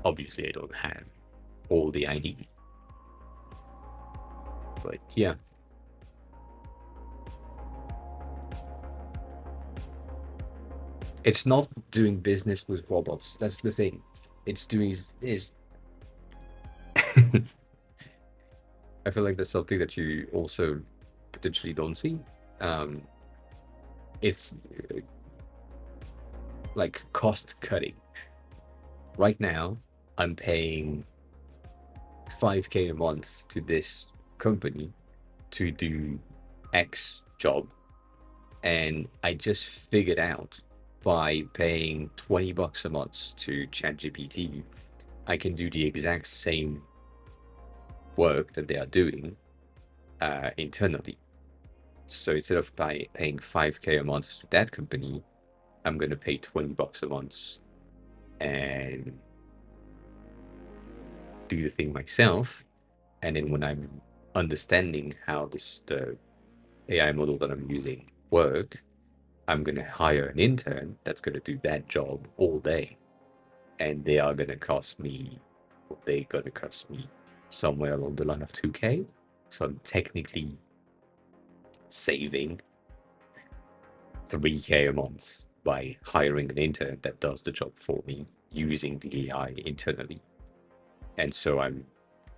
obviously I don't have all the I need. But yeah. It's not doing business with robots. That's the thing. It's doing is I feel like that's something that you also potentially don't see. It's like cost cutting. Right now, I'm paying 5K a month to this company to do X job. And I just figured out by paying $20 a month to ChatGPT, I can do the exact same work that they are doing internally. So instead of paying 5K a month to that company, I'm going to pay $20 a month and do the thing myself. And then when I'm understanding how the AI model that I'm using work, I'm going to hire an intern that's going to do that job all day. And they are going to cost me, they're going to cost me somewhere along the line of 2K. So I'm technically saving 3K a month by hiring an intern that does the job for me using the AI internally. And so I'm,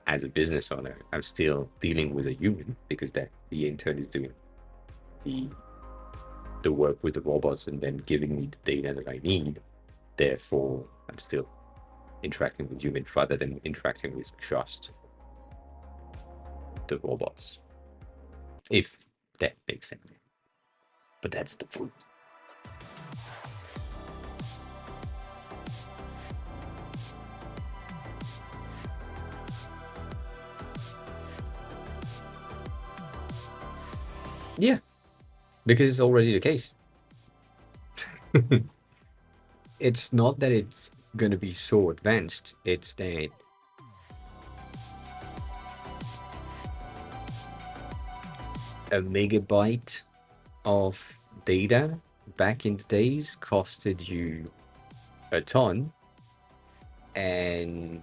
as a business owner, I'm still dealing with a human because that the intern is doing the work with the robots and then giving me the data that I need. Therefore, I'm still interacting with humans rather than interacting with just the robots. If that makes sense. But that's the point. Yeah, because it's already the case. It's not that it's going to be so advanced, it's that a megabyte of data back in the days costed you a ton, and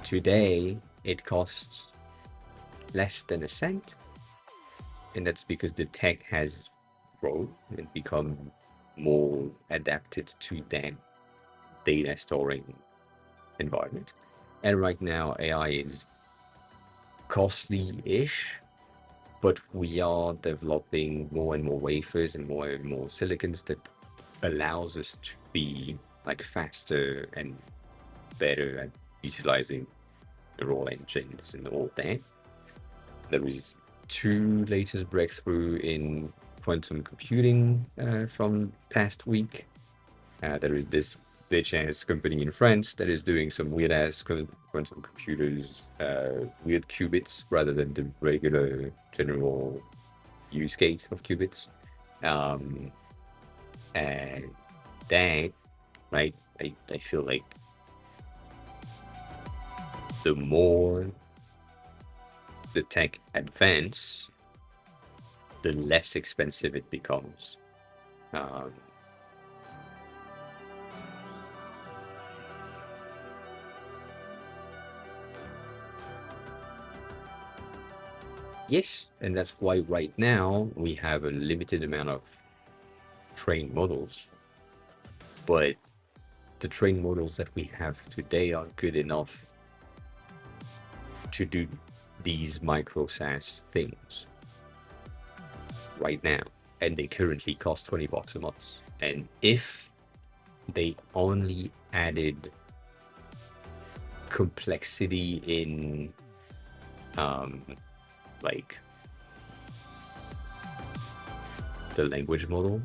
today it costs less than a cent. And that's because the tech has grown and become more adapted to that data storing environment. And right now, AI is costly-ish, but we are developing more and more wafers and more silicons that allows us to be like faster and better at utilizing neural engines and all that. There is 2 latest breakthrough in quantum computing from past week. There is this bitch-ass company in France that is doing some weird-ass quantum computers, weird qubits rather than the regular general use case of qubits. And that, right, I feel like the more the tech advance, the less expensive it becomes. Yes, and that's why right now we have a limited amount of trained models, but the trained models that we have today are good enough to do these micro SaaS things. right now, and they currently cost $20 a month. And if they only added complexity in like the language model,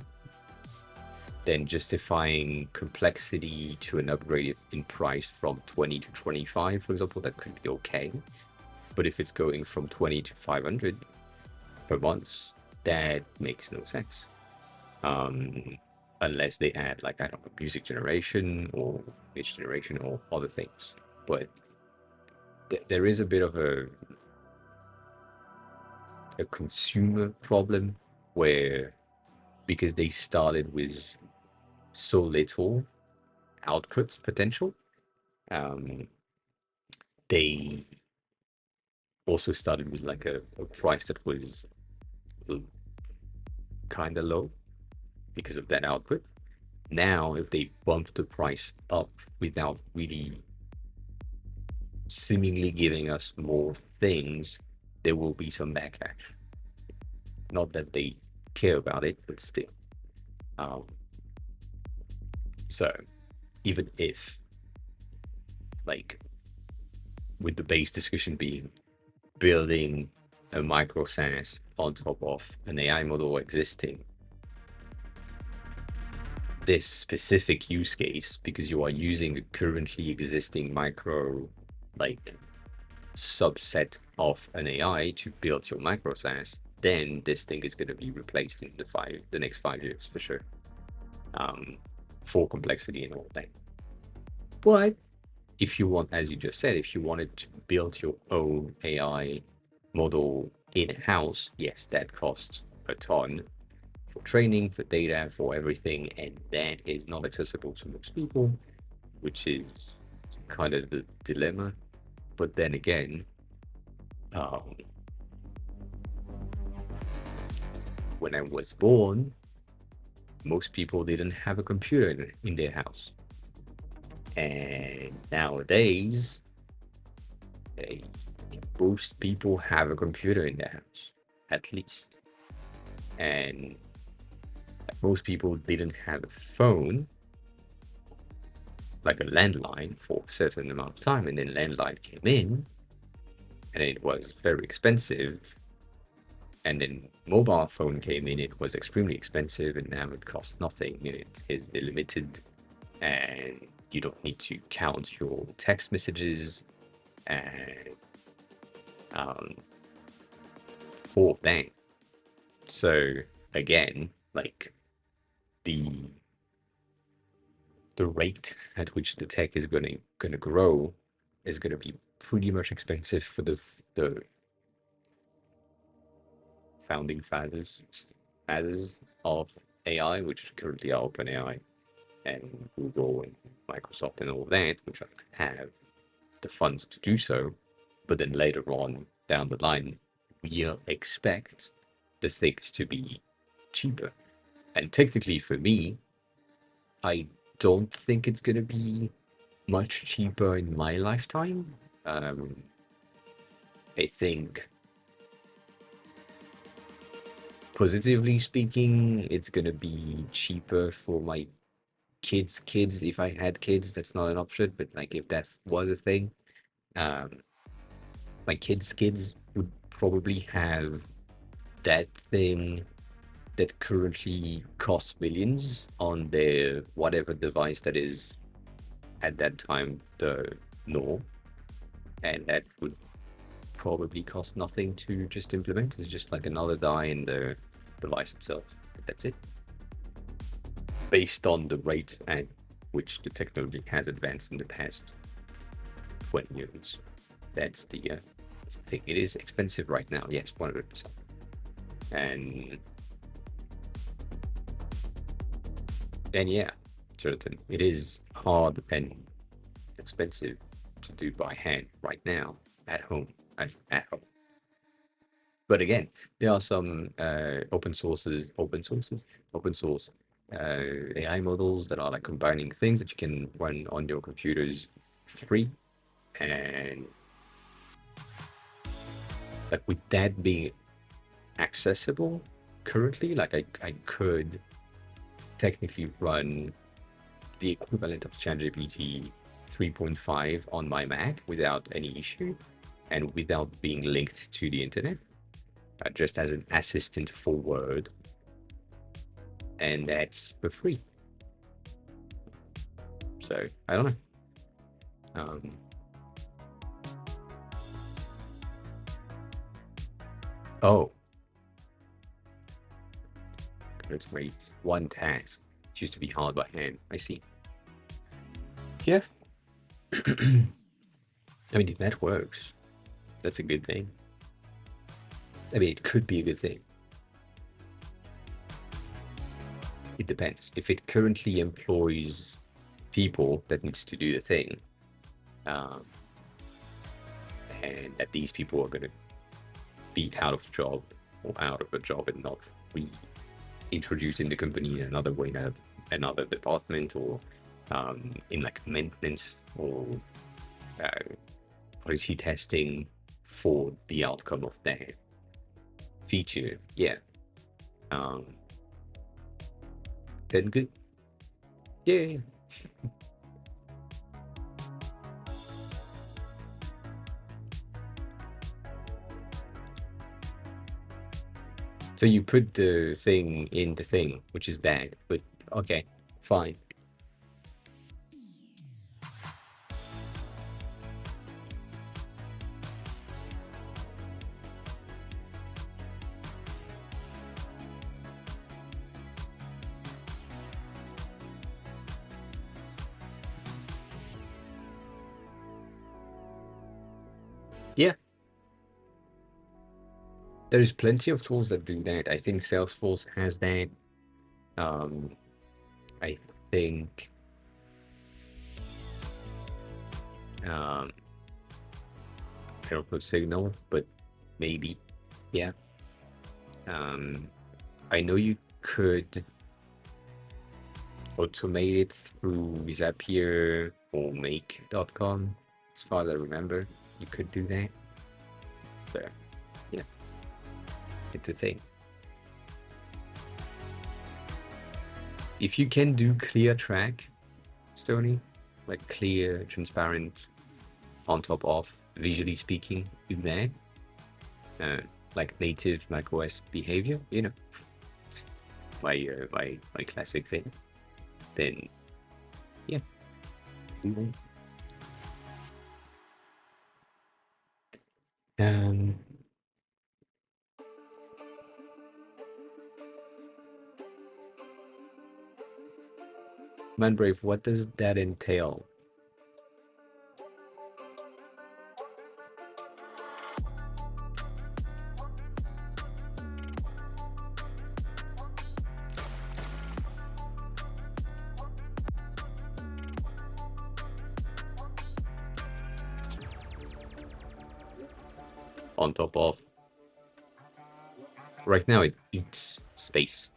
then justifying complexity to an upgrade in price from 20 to 25, for example, that could be okay. But if it's going from 20 to 500 per month, that makes no sense. Unless they add, like, I don't know, music generation or image generation or other things. But there is a bit of a consumer problem where, because they started with so little output potential, they also started with like a price that was kind of low because of that output. Now, if they bump the price up without really seemingly giving us more things, there will be some backlash. Not that they care about it, but still. So even if, like, with the base discussion being building a micro SaaS on top of an AI model existing, this specific use case, because you are using a currently existing micro, like, subset of an AI to build your micro SaaS, then this thing is going to be replaced in the next 5 years for sure, for complexity and all that. But if you want, as you just said, if you wanted to build your own AI model in-house, yes, that costs a ton for training, for data, for everything, and that is not accessible to most people, which is kind of the dilemma. But then again, when I was born, most people didn't have a computer in their house. And nowadays, most people have a computer in their house, at least. And most people didn't have a phone, like a landline, for a certain amount of time, and then landline came in, and it was very expensive. And then mobile phone came in, it was extremely expensive, and now it costs nothing, and it is limited, and you don't need to count your text messages, and all of that. So again, like, the rate at which the tech is gonna grow is gonna be pretty much expensive for the founding fathers of AI, which currently are OpenAI and Google and Microsoft and all that, which have the funds to do so. But then later on down the line, we'll expect the things to be cheaper. And technically, for me, I don't think it's going to be much cheaper in my lifetime. I think, positively speaking, it's going to be cheaper for my kids. If I had kids, that's not an option, but like, if that was a thing, my kids would probably have that thing that currently costs millions on their whatever device that is at that time the norm, and that would probably cost nothing to just implement. It's just like another die in the device itself. That's it. Based on the rate at which the technology has advanced in the past 20 years. That's the thing. It is expensive right now, yes, 100%. And yeah, certain. It is hard and expensive to do by hand right now at home. But again, there are some open source AI models that are like combining things that you can run on your computers free. And like, with that being accessible, currently, like I could technically run the equivalent of ChatGPT 3.5 on my Mac without any issue and without being linked to the internet, just as an assistant for Word, and that's for free. So I don't know. Oh, let's wait. One task. It used to be hard by hand. I see. Yeah. I mean, if that works, that's a good thing. I mean, it could be a good thing. It depends. If it currently employs people that needs to do the thing, and that these people are going to be out of job or out of a job and not reintroduced in the company in another way, another department, or in like maintenance or quality testing for the outcome of that feature, yeah. Then good. Yeah. So you put the thing in the thing, which is bad, but okay, fine. Yeah. There's plenty of tools that do that. I think Salesforce has that. I think I don't know Signal, but maybe, yeah. I know you could automate it through Zapier or make.com. As far as I remember, you could do that. So, yeah, it's a thing. If you can do clear track, Stony, like clear, transparent, on top of, visually speaking, do that. Like native macOS behavior, you know, my classic thing. Then, yeah, do that. Manbrave, what does that entail? On top of. Right now, it eats space.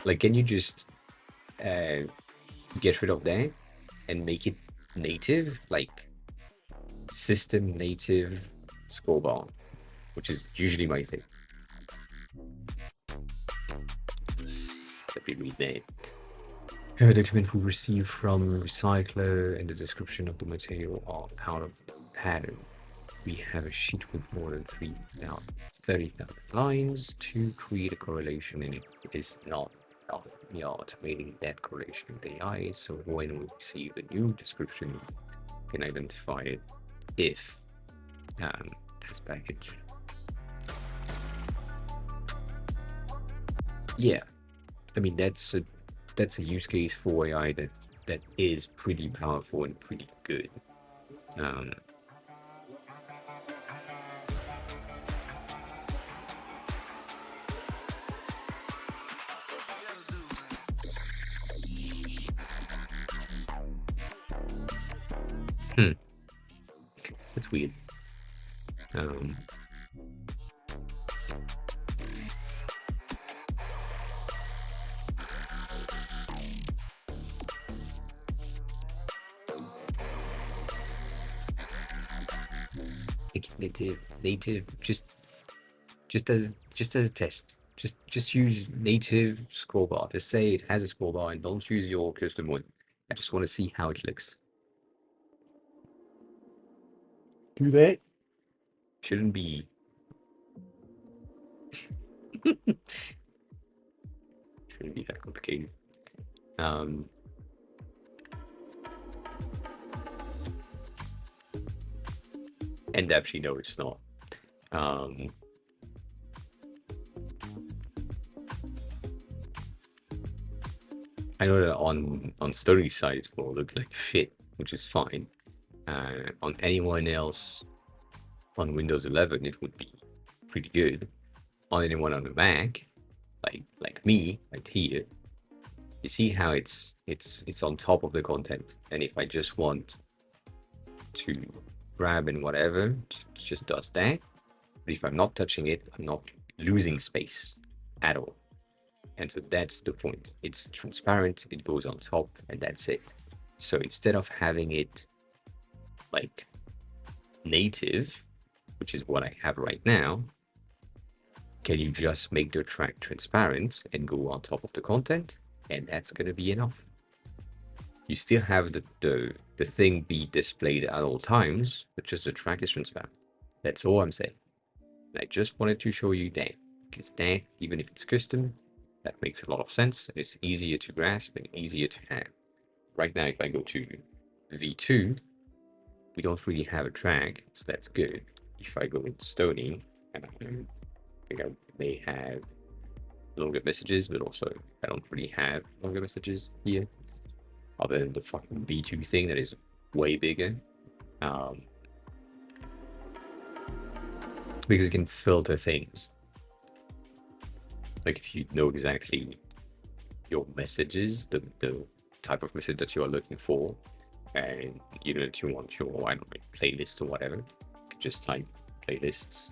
Like, can you just get rid of that and make it native, like system native scroll bar, which is usually my thing. Let me read that. Have a document we receive from recycler and the description of the material are out of pattern. We have a sheet with more than 30,000 lines to create a correlation, and it is not enough. We are automating that correlation with AI, so when we receive a new description, we can identify it if as package. Yeah, I mean that's a use case for AI that is pretty powerful and pretty good. That's weird. Like native, just just as a test. Just use native scroll bar. Just say it has a scroll bar and don't use your custom one. I just want to see how it looks. Do that. Shouldn't be. Shouldn't be that complicated. And actually, no, it's not. I know that on Story's side it will look like shit, which is fine. On anyone else on Windows 11, it would be pretty good. On anyone on the Mac, like me, right here, you see how it's on top of the content. And if I just want to grab and whatever, it just does that. But if I'm not touching it, I'm not losing space at all. And so that's the point. It's transparent, it goes on top, and that's it. So instead of having it like native, which is what I have right now, can you just make the track transparent and go on top of the content? And that's going to be enough. You still have the thing be displayed at all times, but just the track is transparent. That's all I'm saying. And I just wanted to show you that, because that, even if it's custom, that makes a lot of sense. And it's easier to grasp and easier to have. Right now, if I go to V2, we don't really have a track, so that's good. If I go in Stony, and I think I may have longer messages, but also I don't really have longer messages here, other than the fucking V2 thing that is way bigger. Because it can filter things. Like if you know exactly your messages, the type of message that you are looking for, and you know that you want your, I don't know, playlist or whatever, you can just type playlists.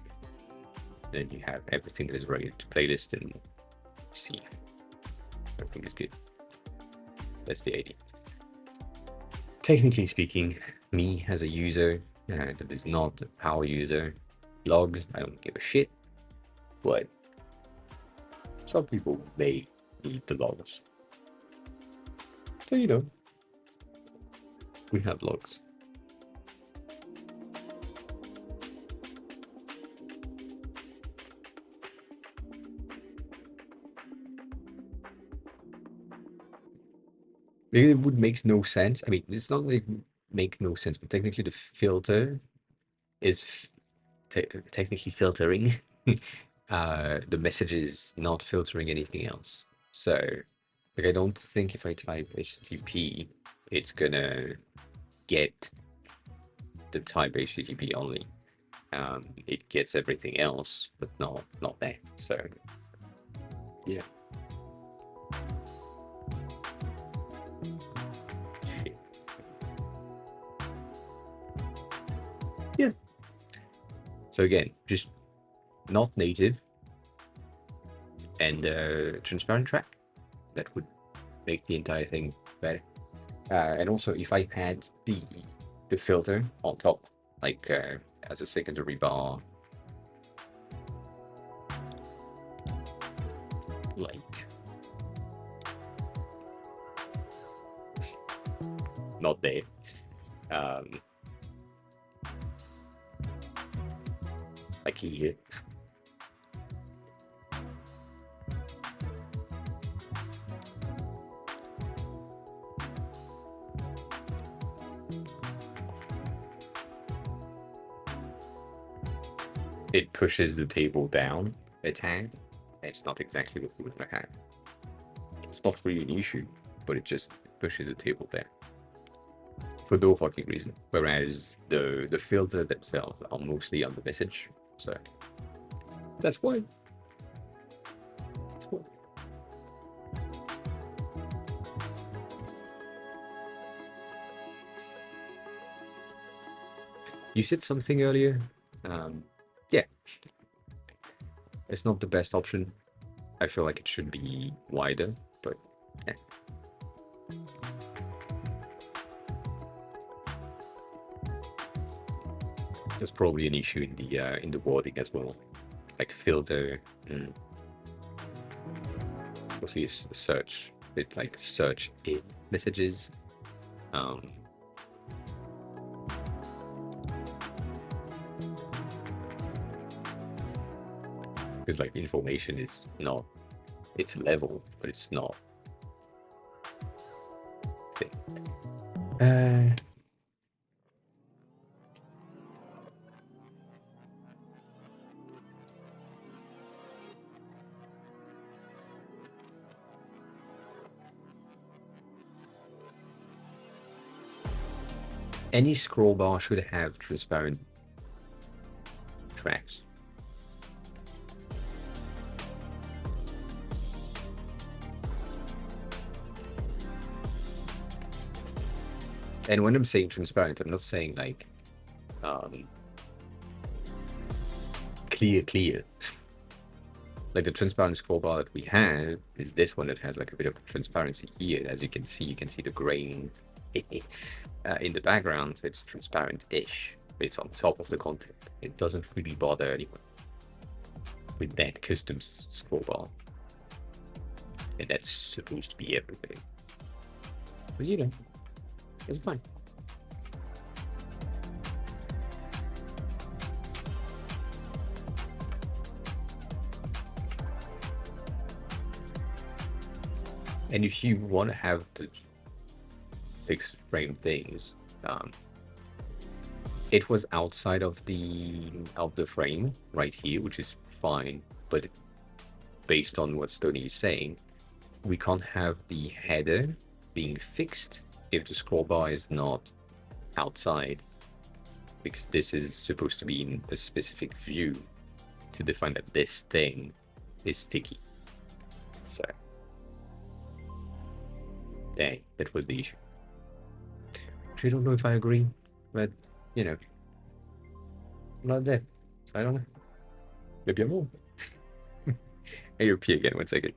Then you have everything that is related to playlist, and you see everything is good. That's the idea. Technically speaking, me as a user that is not a power user, logs, I don't give a shit, but some people may need the logs. So, you know, we have logs. It would make no sense. I mean, it's not like make no sense, but technically the filter is technically filtering the messages, not filtering anything else. So, like, I don't think if I type HTTP, it's gonna get the type HTTP only. It gets everything else, but not that. So, yeah. Shit. Yeah. So again, just not native and transparent track. That would make the entire thing better. And also, if I had the filter on top, like as a secondary bar, like not there. Like here. It pushes the table down a tad. It's not exactly what we would have had. It's not really an issue, but it just pushes the table down. For no fucking reason. Whereas the filter themselves are mostly on the message. So that's why. That's why. You said something earlier. Yeah. It's not the best option. I feel like it should be wider, but yeah. There's probably an issue in the wording as well. like filter. Mostly search it, like search it messages. Because like information is not, it's level, but it's not thing. Any scroll bar should have transparent tracks. And when I'm saying transparent, I'm not saying like clear. Like the transparent scroll bar that we have is this one that has like a bit of transparency here. As you can see the grain in the background. It's transparent-ish. It's on top of the content. It doesn't really bother anyone with that custom scroll bar. And that's supposed to be everything. But you know, it's fine. And if you want to have the fixed frame things, it was outside of the frame right here, which is fine. But based on what Stoney is saying, we can't have the header being fixed if the scroll bar is not outside, because this is supposed to be in a specific view to define that this thing is sticky. So dang, that was the issue. I don't know if I agree, but you know, I'm not there, so I don't know. Maybe I'm wrong. AOP again, 1 second.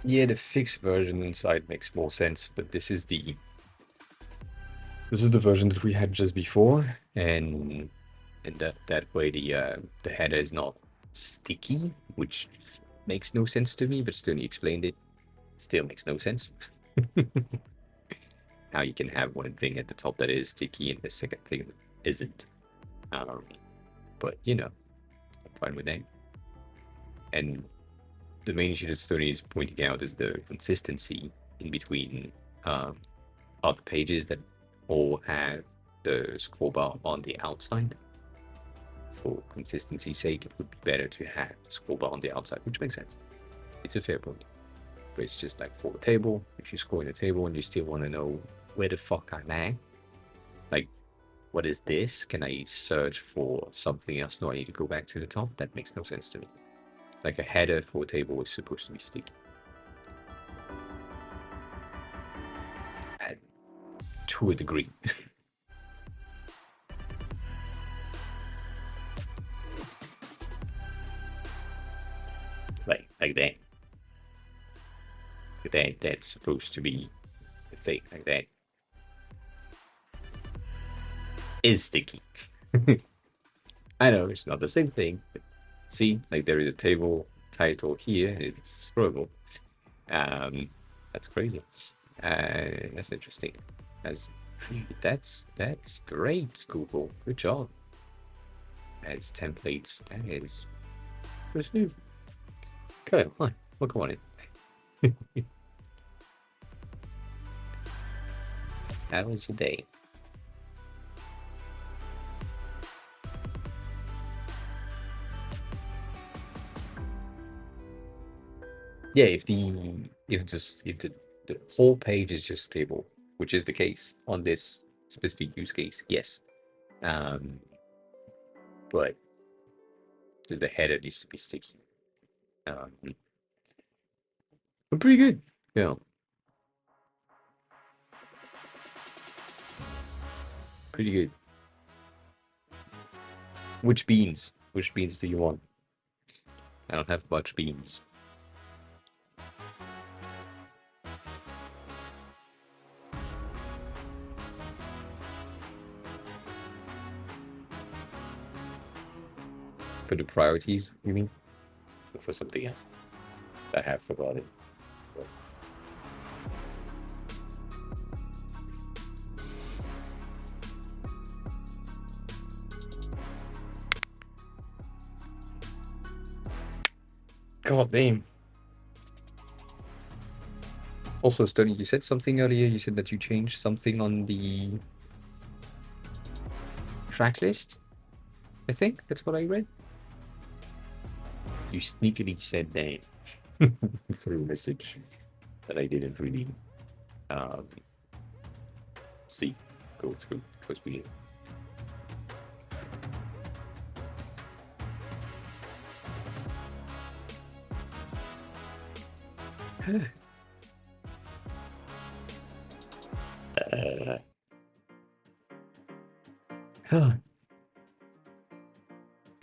Yeah, the fixed version inside makes more sense, but this is the version that we had just before, and that way the header is not sticky, which makes no sense to me. But Stoney explained it, still makes no sense. How you can have one thing at the top that is sticky and the second thing isn't. But you know, I'm fine with that. And the main issue that Stoney is pointing out is the consistency in between other pages that all have the scroll bar on the outside. for consistency's sake, it would be better to have the scroll bar on the outside, which makes sense. It's a fair point. But it's just like for a table, if you scroll in a table and you still want to know where the fuck I'm at, like, what is this? Can I search for something else? No, I need to go back to the top. That makes no sense to me. Like a header for a table is supposed to be sticky. And to a degree. like that. That's supposed to be a thing like that. Is sticky. I know it's not the same thing, but see, like there is a table title here, and it's scrollable. That's crazy. That's interesting. That's great, Google. Good job. As templates, that is smooth. Go on, look on it. How was your day? Yeah, if the whole page is just stable, which is the case on this specific use case, yes. But the header needs to be sticky. But pretty good, yeah. Pretty good. Which beans? Which beans do you want? I don't have much beans. For the priorities, you mean? Or for something else? I have forgot it. God damn. Also, Stoney, you said something earlier. You said that you changed something on the track list. I think that's what I read. You sneakily said that through a message that I didn't really go through because we.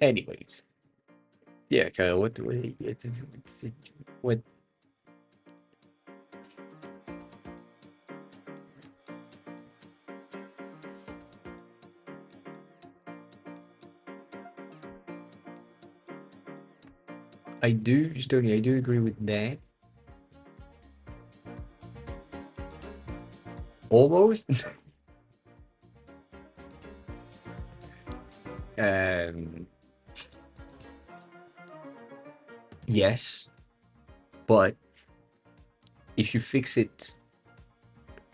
Anyways, yeah, Kyle. What? I do, Stoney. I do agree with that. Almost. Yes, but if you fix it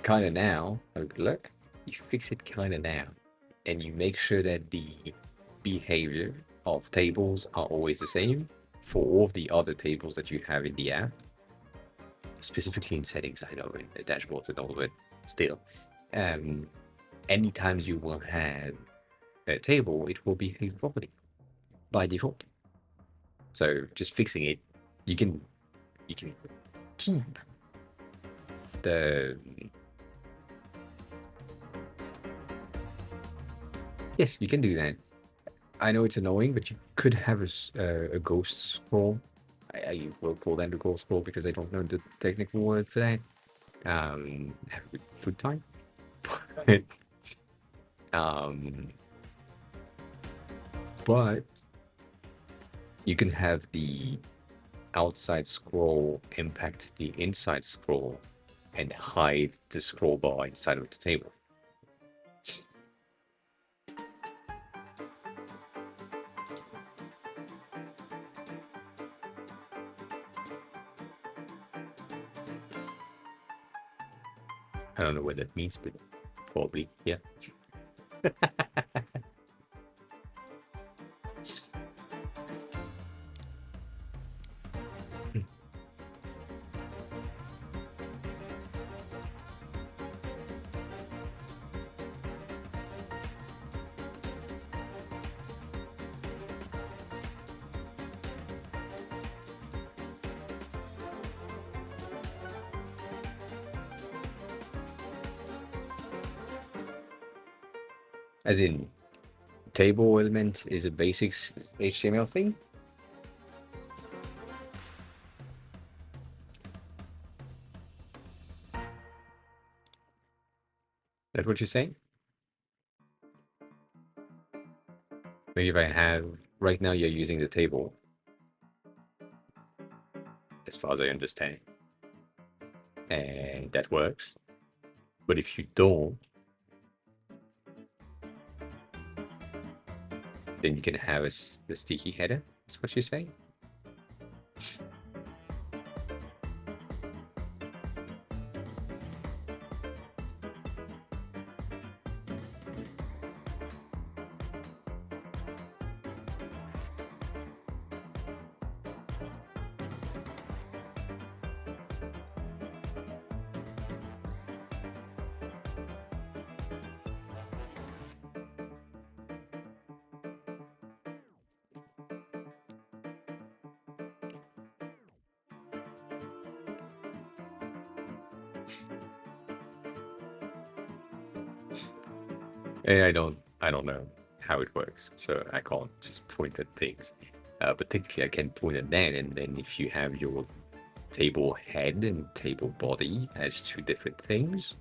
kind of now, look, you fix it kind of now, and you make sure that the behavior of tables are always the same for all of the other tables that you have in the app, specifically in settings, I know, in the dashboards and all of it, still. Anytime you will have a table, it will behave properly by default. So just fixing it, you can keep the. Yes, you can do that. I know it's annoying, but you could have a ghost scroll. I will call that a ghost scroll because I don't know the technical word for that. Food time. But you can have the outside scroll impact the inside scroll and hide the scroll bar inside of the table. I don't know what that means, but probably, yeah. As in, table element is a basic HTML thing? That what you're saying? Maybe if I have, right now you're using the table, as far as I understand, and that works. But if you don't, then you can have a sticky header. That's what you're saying? And I don't know how it works, so I can't just point at things. But technically, I can point at that, and then if you have your table head and table body as two different things,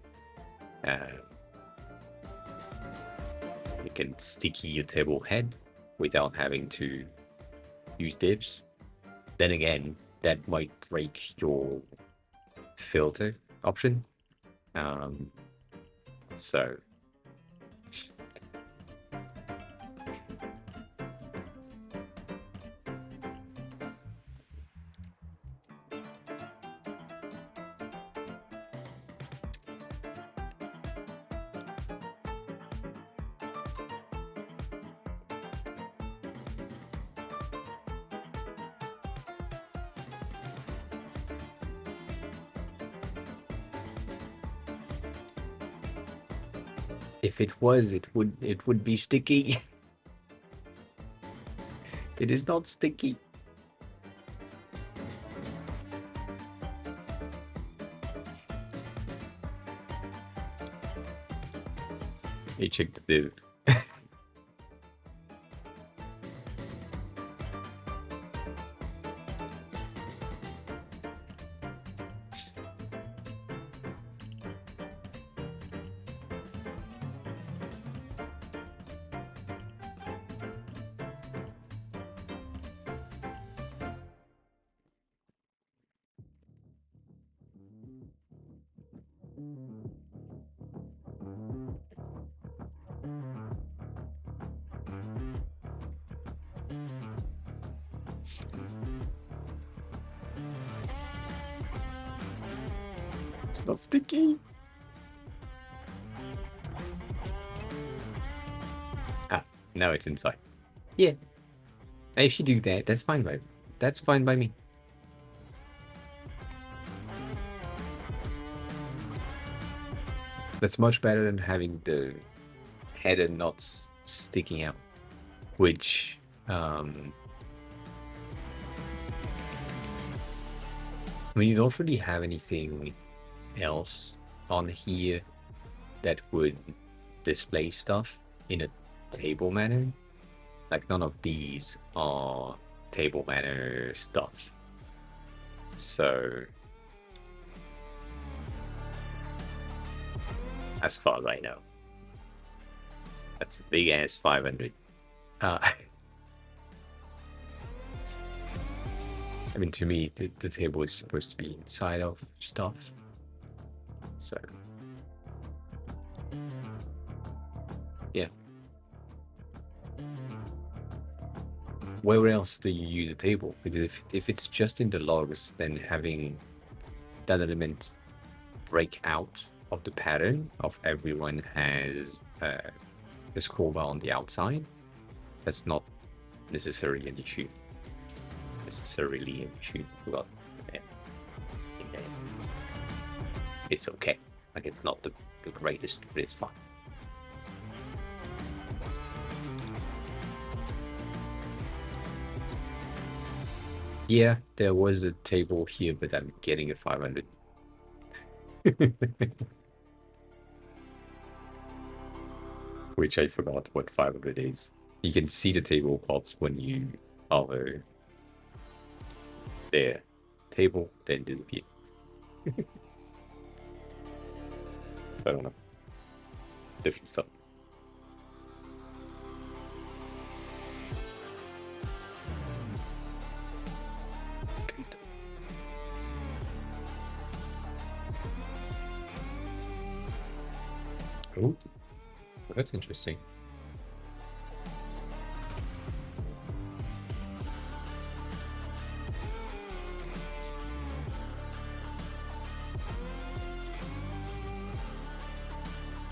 you can sticky your table head without having to use divs. Then again, that might break your filter option. So if it was, it would be sticky. It is not sticky. Hey, check the div. It's not sticky. Ah, now it's inside. Yeah. If you do that, that's fine by me. That's much better than having the header not sticking out, which I mean, you don't really have anything else on here that would display stuff in a table manner. Like, none of these are table manner stuff. So, as far as I know, that's a big ass 500. I mean, to me, the table is supposed to be inside of stuff. So, yeah. Where else do you use a table? Because if it's just in the logs, then having that element break out of the pattern of everyone has the scroll bar on the outside, that's not necessarily an issue. But it's okay. Like, it's not the greatest, but it's fine. Yeah, there was a table here, but I'm getting a 500. which I forgot what 500 is. You can see the table pops when you hover there. Table, then disappear. I don't know. Different stuff. Good. Oh, that's interesting.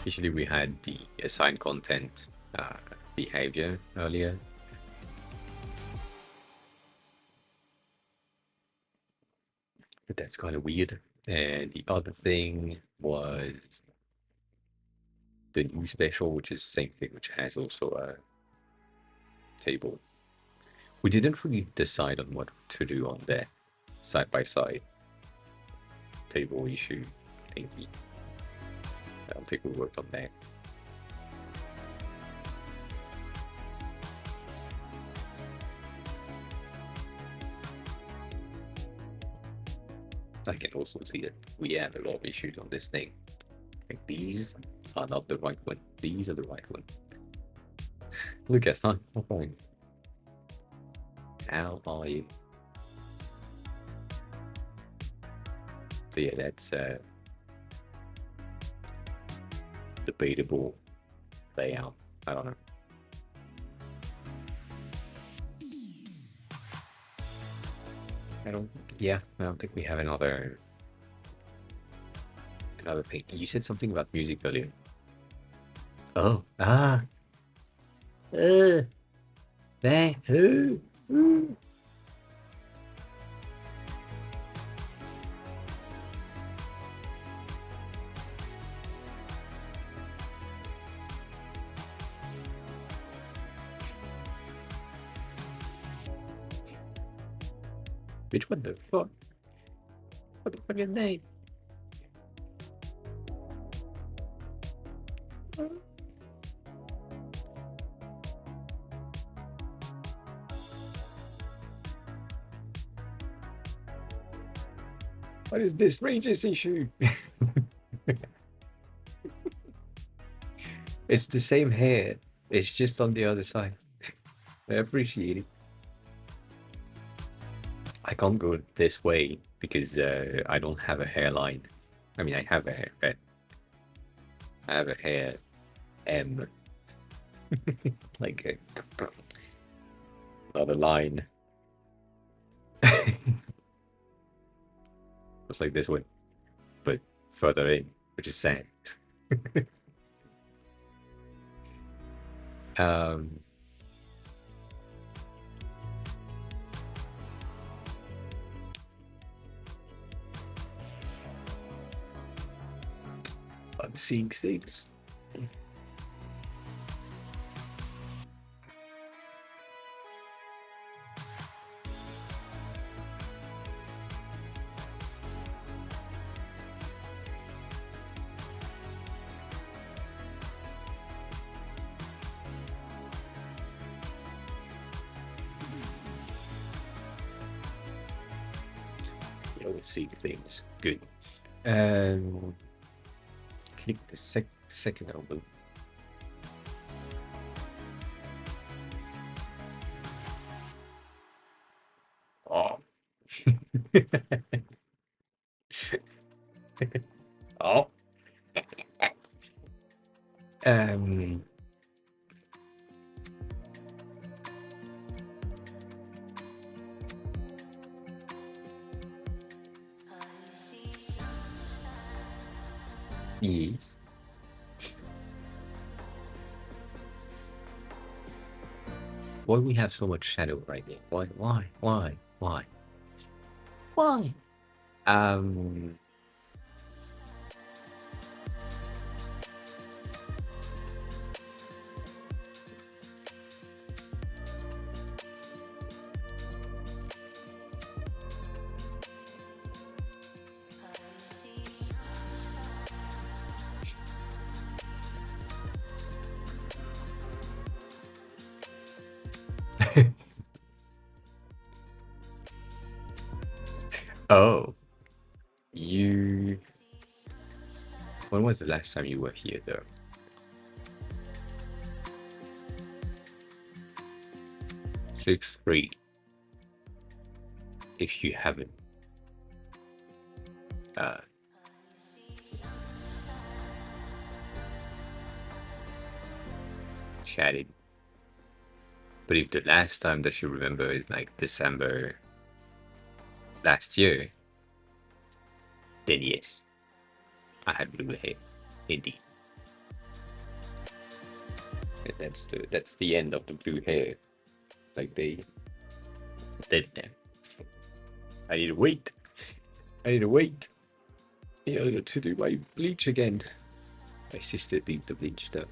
Usually we had the assigned content behavior earlier. But that's kind of weird. And the other thing was the new special, which is the same thing, which has also a table. We didn't really decide on what to do on that side-by-side table issue thingy. I don't think we worked on that. I can also see that we have a lot of issues on this thing. Like these are not the right one. These are the right one. Lucas, hi. How are you? How are you? So yeah, that's debatable layout. I don't know. I don't think we have another thing. You said something about music earlier. Oh, there, Bitch, what the fuck? What the fuck is that? What is this Rangers issue? It's the same hair. It's just on the other side. I appreciate it. I can't go this way because I don't have a hairline. I mean, I have a hair. I have a hair M. Like not a line. It's like this one, but further in, which is sad. I'm seeing things. See things. Good. Click the second album. Oh. Oh. Yes. Why do we have so much shadow right there? Why? Oh, you. When was the last time you were here, though? Feel free if you haven't chatted. But if the last time that you remember is like December last year, then yes, I had blue hair, indeed. And that's the end of the blue hair. Like they did there. I need to wait. I need to wait. To do my bleach again. My sister did the bleach though.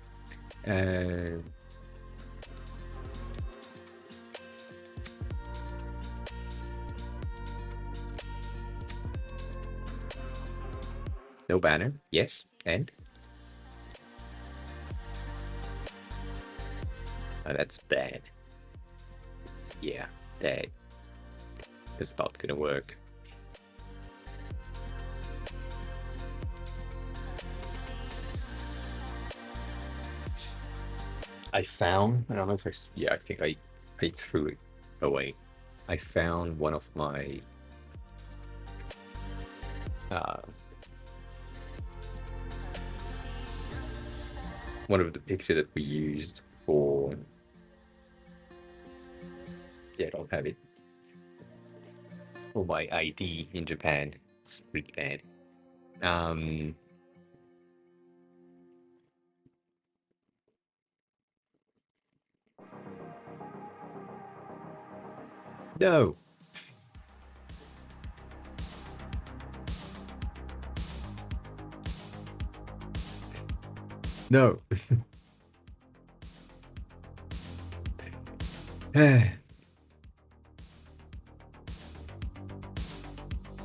No banner. Yes. And? Oh, that's bad. Yeah, bad. It's not gonna work. I found, I don't know if I think I threw it away. I found one of my one of the pictures that we used for, yeah, I don't have it, for my ID in Japan. It's pretty bad. No. No.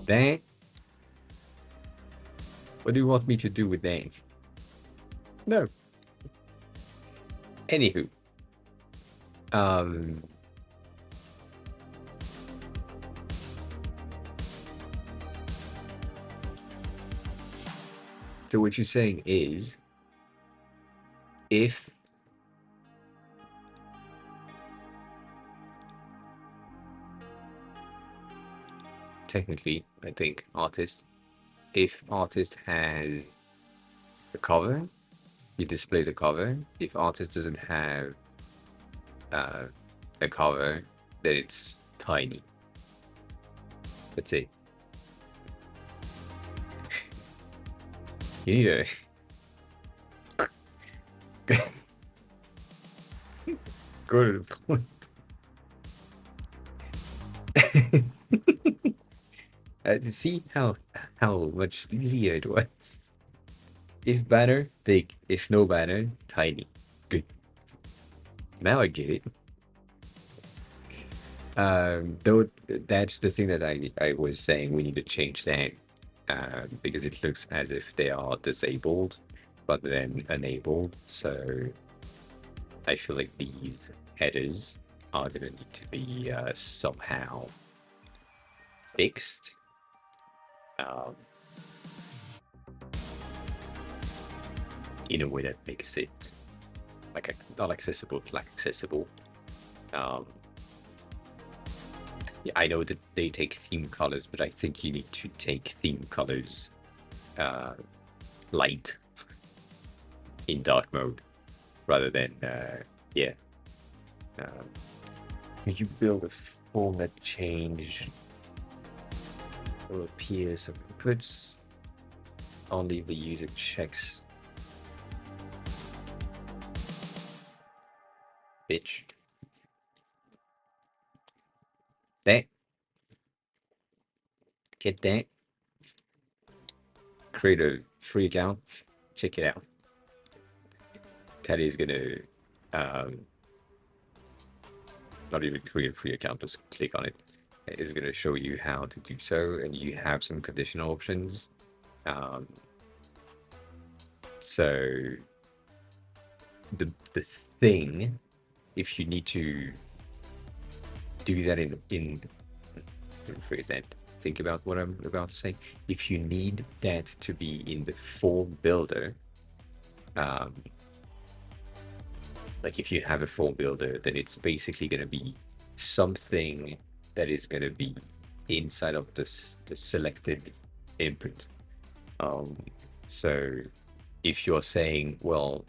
Dang. What do you want me to do with that? No. Anywho. So what you're saying is, if technically, I think if artist has a cover, you display the cover. If artist doesn't have a cover, then it's tiny. That's it. You need to go to the point. See how much easier it was. If banner, big. If no banner, tiny. Good. Now I get it. Though that's the thing that I was saying, we need to change that, because it looks as if they are disabled, but then enabled. So I feel like these headers are gonna need to be somehow fixed. In a way that makes it like not accessible, but like accessible. Yeah, I know that they take theme colors, but I think you need to take theme colors light in dark mode rather than yeah. You build a format change will appear some inputs. Only the user checks. Bitch. That. Get that. Create a free account. Check it out. Teddy's gonna not even create a free account, just click on it. It is gonna show you how to do so, and you have some conditional options. So the thing, if you need to do that in rephrase that, think about what I'm about to say. If you need that to be in the form builder, like if you have a form builder, then it's basically going to be something that is going to be inside of this the selected input. So if you're saying, well,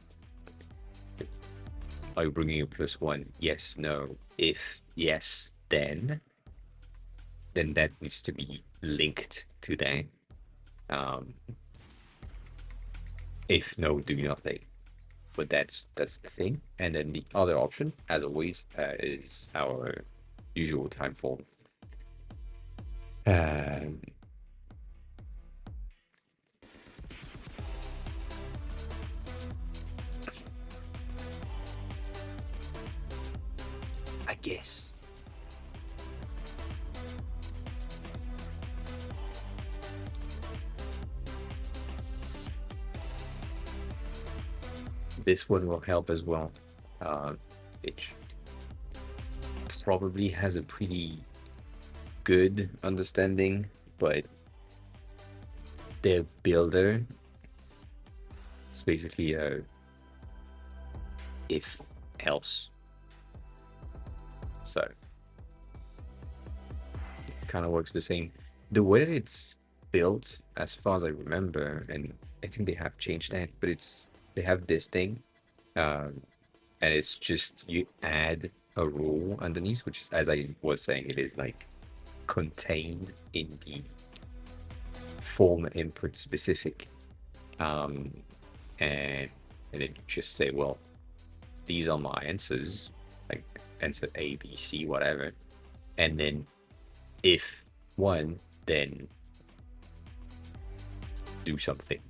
are you bringing a +1? Yes, no. If yes, then that needs to be linked to that. If no, do nothing. But that's the thing. And then the other option, as always, is our usual time form. I guess. This one will help as well, which probably has a pretty good understanding, but their builder is basically a if else. So it kind of works the same. The way that it's built, as far as I remember, and I think they have changed that, but they have this thing, and it's just you add a rule underneath, which is, as I was saying, it is like contained in the form input specific, and then you just say, well, these are my answers, like answer A, B, C, whatever, and then if one, then do something.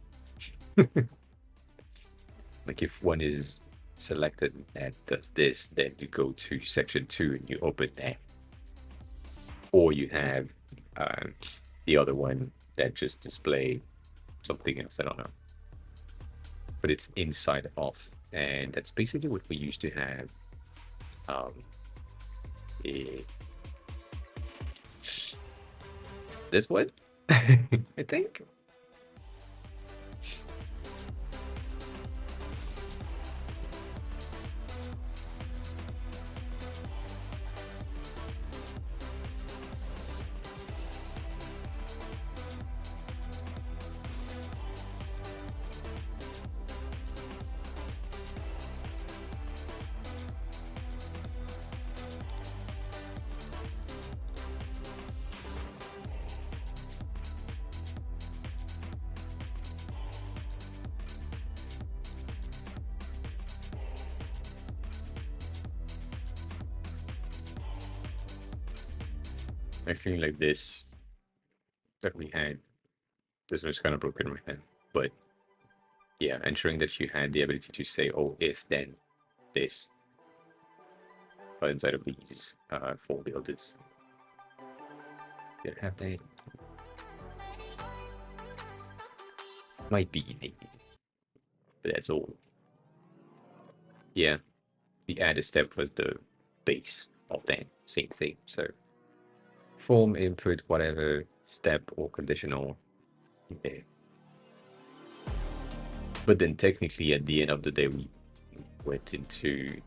Like if one is selected and does this, then you go to section 2 and you open that. Or you have the other one that just display something else, I don't know. But it's inside of, and that's basically what we used to have. This one, I think. I think like this that we had, this was kind of broken right now, but yeah, ensuring that you had the ability to say, oh, if then this, but inside of these four builders. You have that. Might be needed, but that's all. Yeah, the added step was the base of that same thing. So form, input, whatever, step or conditional. Yeah. But then technically at the end of the day, we went into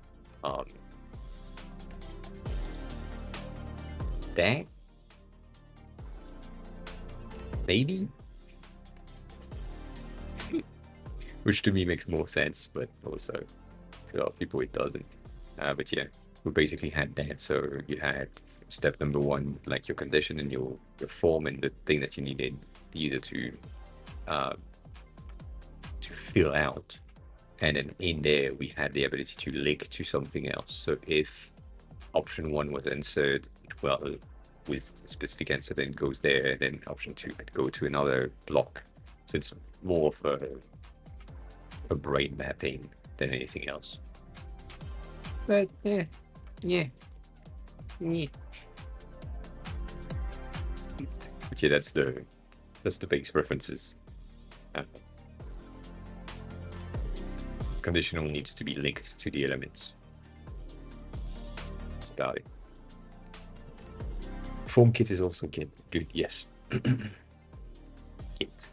that. Maybe? Which to me makes more sense, but also to a lot of people it doesn't. But yeah, we basically had that. So you had step number 1, like your condition and your form and the thing that you needed the user to fill out. And then in there, we had the ability to link to something else. So if option 1 was answered, well, with a specific answer, then goes there, then option 2 could go to another block. So it's more of a brain mapping than anything else. But yeah. But yeah, that's the base references. Conditional needs to be linked to the elements. That's about it. Form kit is also good, yes. Kit.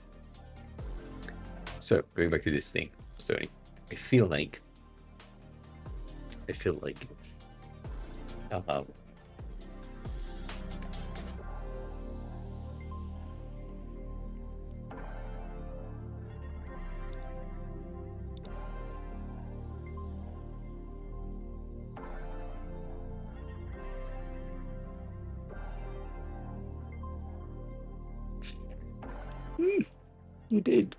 So going back to this thing, so I feel like uh, you did.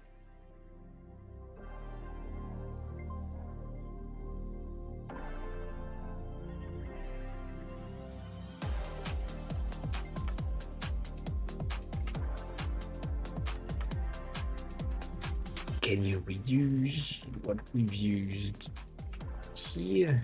Can you reuse what we've used here?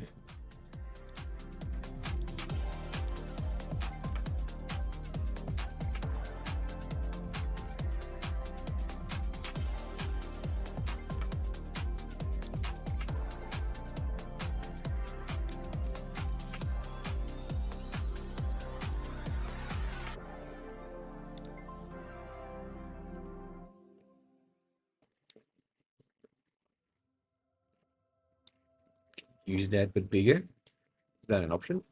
Use that but bigger? Is that an option?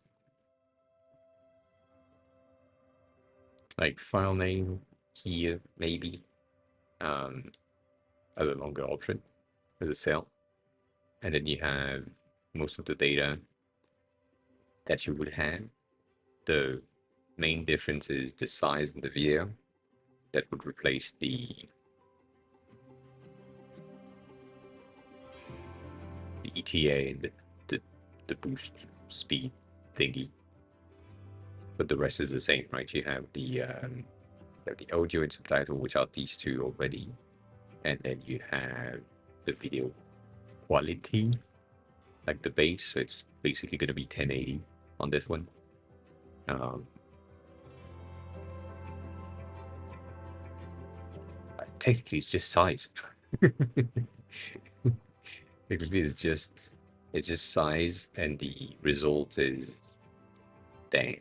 Like file name here, maybe, as a longer option, as a cell. And then you have most of the data that you would have. The main difference is the size and the video. That would replace the ETA and the boost speed thingy. But the rest is the same, right? You have the audio and subtitle, which are these two already, and then you have the video quality, like the base. So it's basically going to be 1080 on this one. Technically, it's just size. Technically, it's just size, and the result is dang.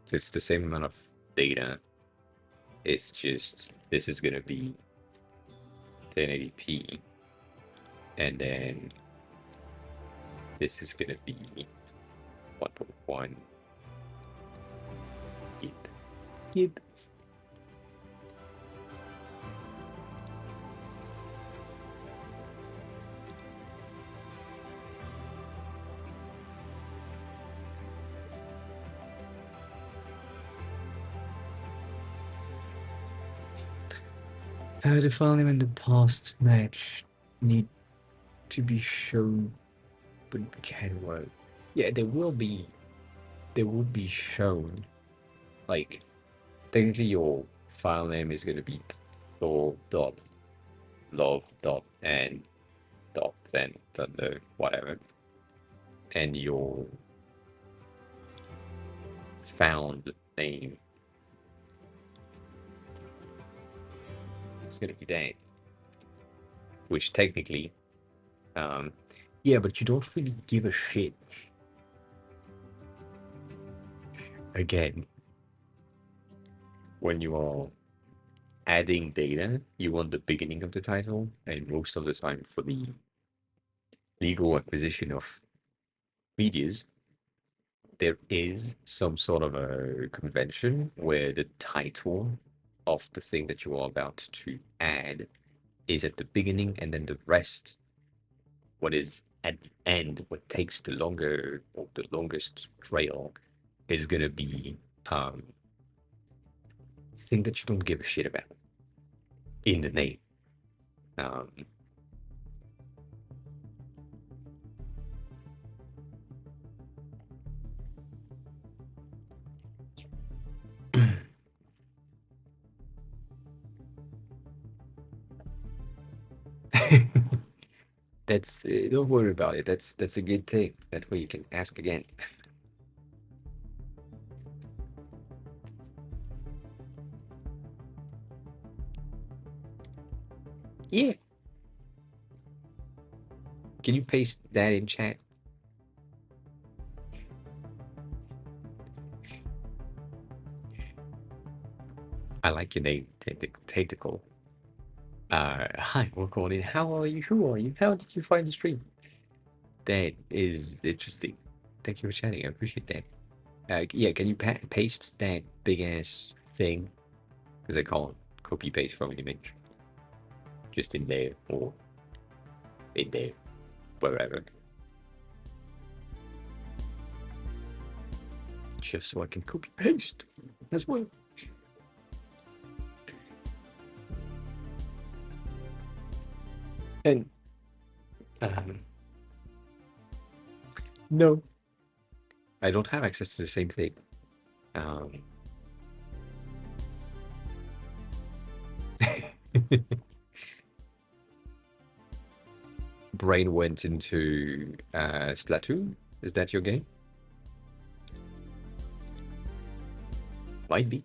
So it's the same amount of data. It's just this is gonna be 1080p, and then this is gonna be 1.1. Yep. The file name and the past match need to be shown, but can work. Yeah, they will be shown. Like, technically, your file name is going to be thor.love.and.then whatever, and your found name is going to be that, which technically, yeah, but you don't really give a shit. Again, when you are adding data, you want the beginning of the title, and most of the time for the legal acquisition of medias, there is some sort of a convention where the title of the thing that you are about to add is at the beginning, and then the rest, what is at the end, what takes the longer or the longest trail, is gonna be thing that you don't give a shit about in the name. That's don't worry about it. That's a good thing. That way you can ask again. Yeah. Can you paste that in chat? like your name, Tentacle. Hi, welcome in. How are you? Who are you? How did you find the stream? That is interesting. Thank you for chatting. I appreciate that. Yeah, can you paste that big ass thing? Because I can't copy paste from an image. Just in there or in there, wherever. Just so I can copy paste as well. And no, I don't have access to the same thing. Brain went into Splatoon. Is that your game? Might be.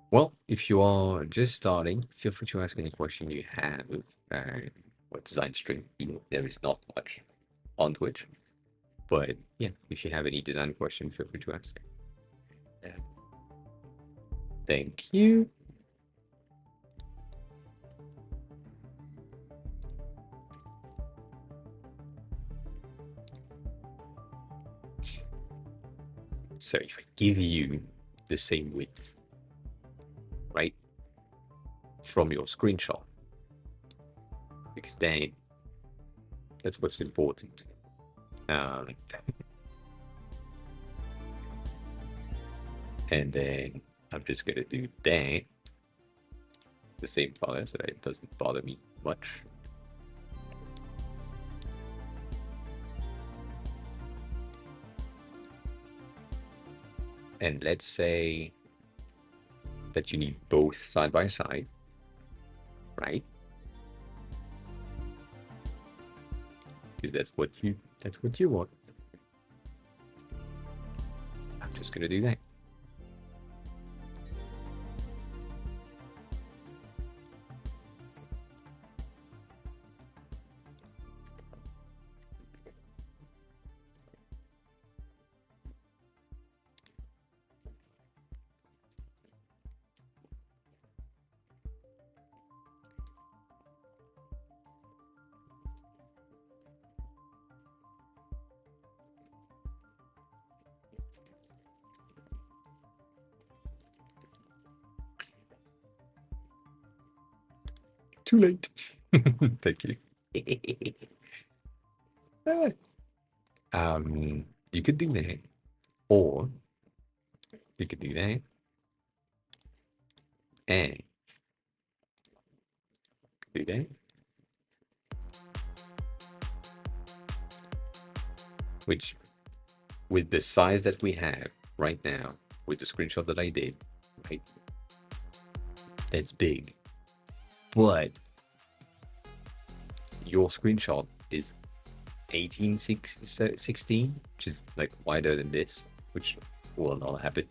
Well, if you are just starting, feel free to ask any question you have what design stream. There is not much on Twitch. But yeah, if you have any design question, feel free to ask. Thank you. So if I give you the same width, right, from your screenshot, because then that's what's important. And then I'm just gonna do that, the same color, so that it doesn't bother me much. And let's say that you need both side by side, right? Because that's what you want. I'm just gonna do that. Too late. Thank you. You could do that, or you could do that, and do that. Which, with the size that we have right now, with the screenshot that I did, right? That's big. But your screenshot is 1816, which is like wider than this, which will not happen.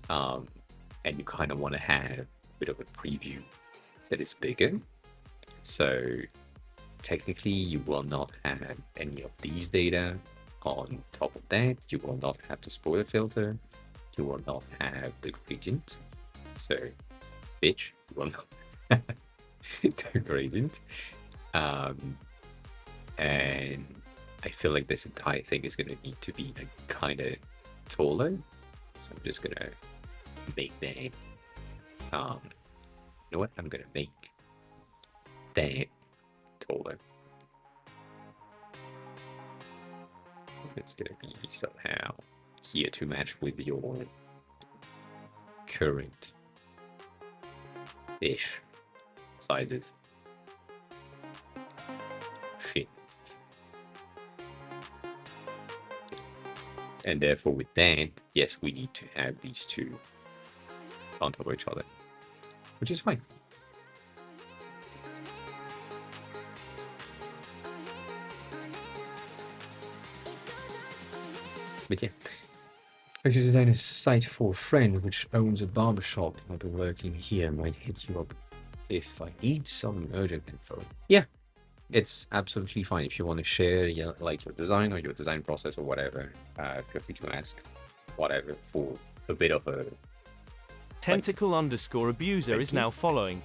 And you kind of want to have a bit of a preview that is bigger. So technically you will not have any of these data. On top of that, you will not have the spoiler filter. You will not have the gradient. So, bitch, you will not have the gradient. And I feel like this entire thing is going to need to be like kind of taller. So I'm just going to make that. You know what? I'm going to make that taller. It's going to be somehow here to match with your current-ish sizes. Shit. And therefore with that, yes, we need to have these two on top of each other, which is fine. But yeah, I should design a site for a friend which owns a barbershop. I'll be working here. Might hit you up if I need some urgent info. Yeah, it's absolutely fine if you want to share like your design or your design process or whatever. Feel free to ask whatever for a bit of a Tentacle underscore abuser is now following.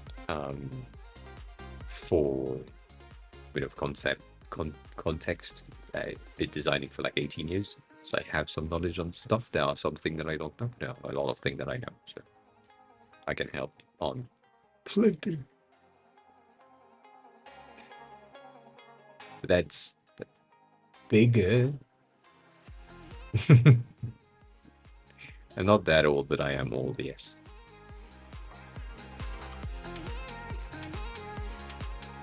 For a bit of context. I've been designing for like 18 years, so I have some knowledge on stuff. There are some things that I don't know. There are a lot of things that I know, so I can help on plenty. So that's bigger. I'm not that old, but I am old, yes.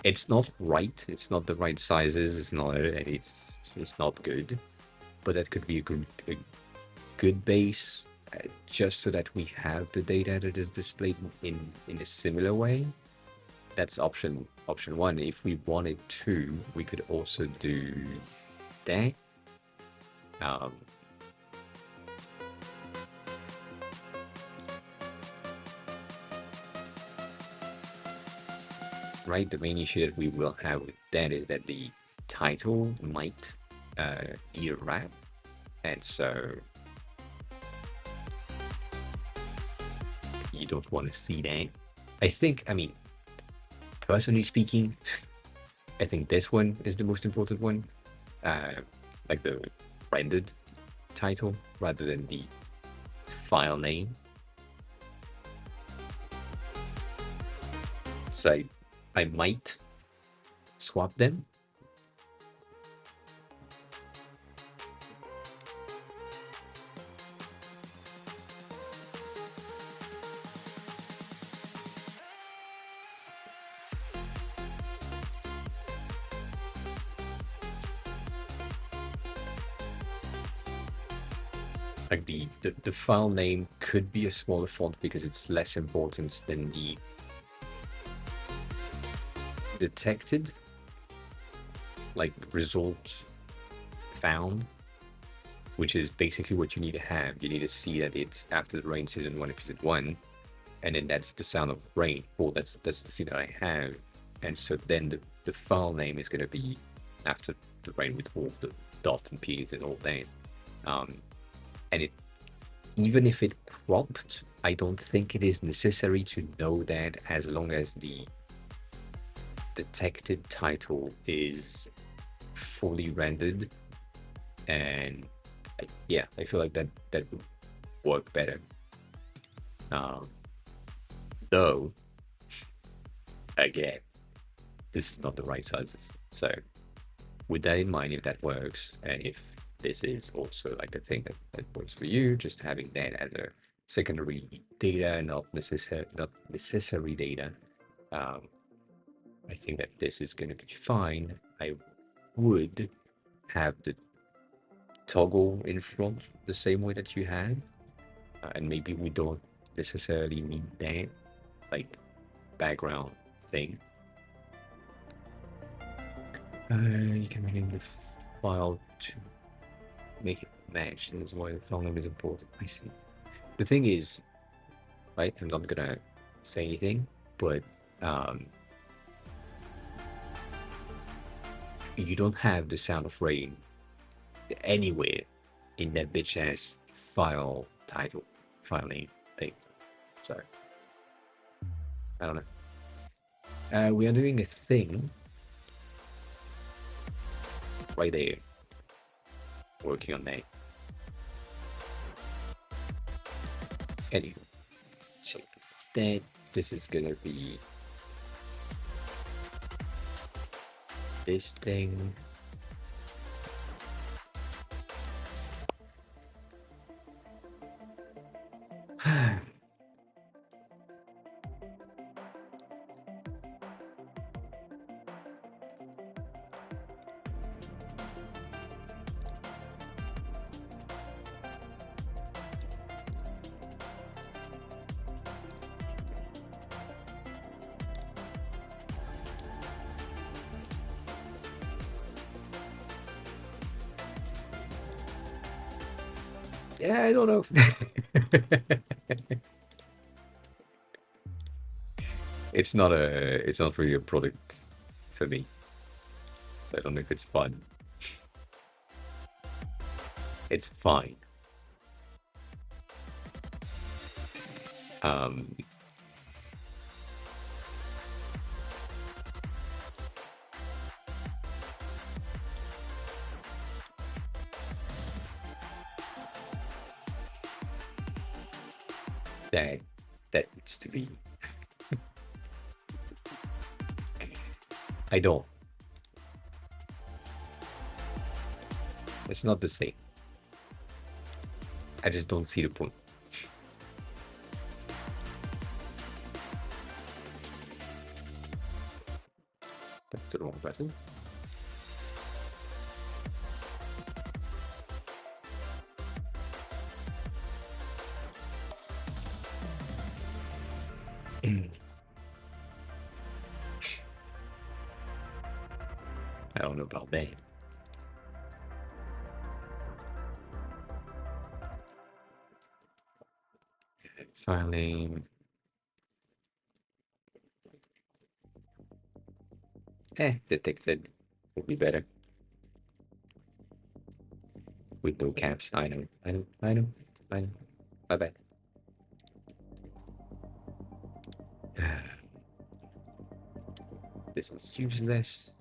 It's not right. It's not the right sizes. It's not. It's not good. But that could be a good base, just so that we have the data that is displayed in a similar way. That's option one. If we wanted to, we could also do that. Right, the main issue that we will have with that is that the title might be a wrap, and so you don't want to see that. I mean, personally speaking, I think this one is the most important one, like the rendered title rather than the file name. So I might swap them. Like the file name could be a smaller font because it's less important than the detected, like result found, which is basically what you need to have. You need to see that it's after the rain season 1 episode 1, and then that's the sound of rain. Oh, that's the thing that I have. And so then the file name is going to be after the rain with all the dots and P's and all that. And it, even if it cropped, I don't think it is necessary to know that, as long as the detected title is fully rendered. And yeah, I feel like that would work better. Though, again, this is not the right sizes. So with that in mind, if that works, and if this is also like a thing that works for you, just having that as a secondary data, not necessary data, I think that this is going to be fine. I would have the toggle in front the same way that you have, and maybe we don't necessarily need that like background thing. You can rename the file to make it match. That's why the file name is important. I see. The thing is, right, I'm not gonna say anything, but you don't have the sound of rain anywhere in that bitch ass file title, file name thing. So I don't know. We are doing a thing right there, working on that. Anyway, check that. This is gonna be this thing. Yeah, I don't know. It's not really a product for me. So I don't know if it's fun. It's fine. That needs to be. I don't. It's not the same. I just don't see the point. That's the wrong button. I don't know about that. Filing. Detected would be better. With no caps. I know. My bad. This is useless.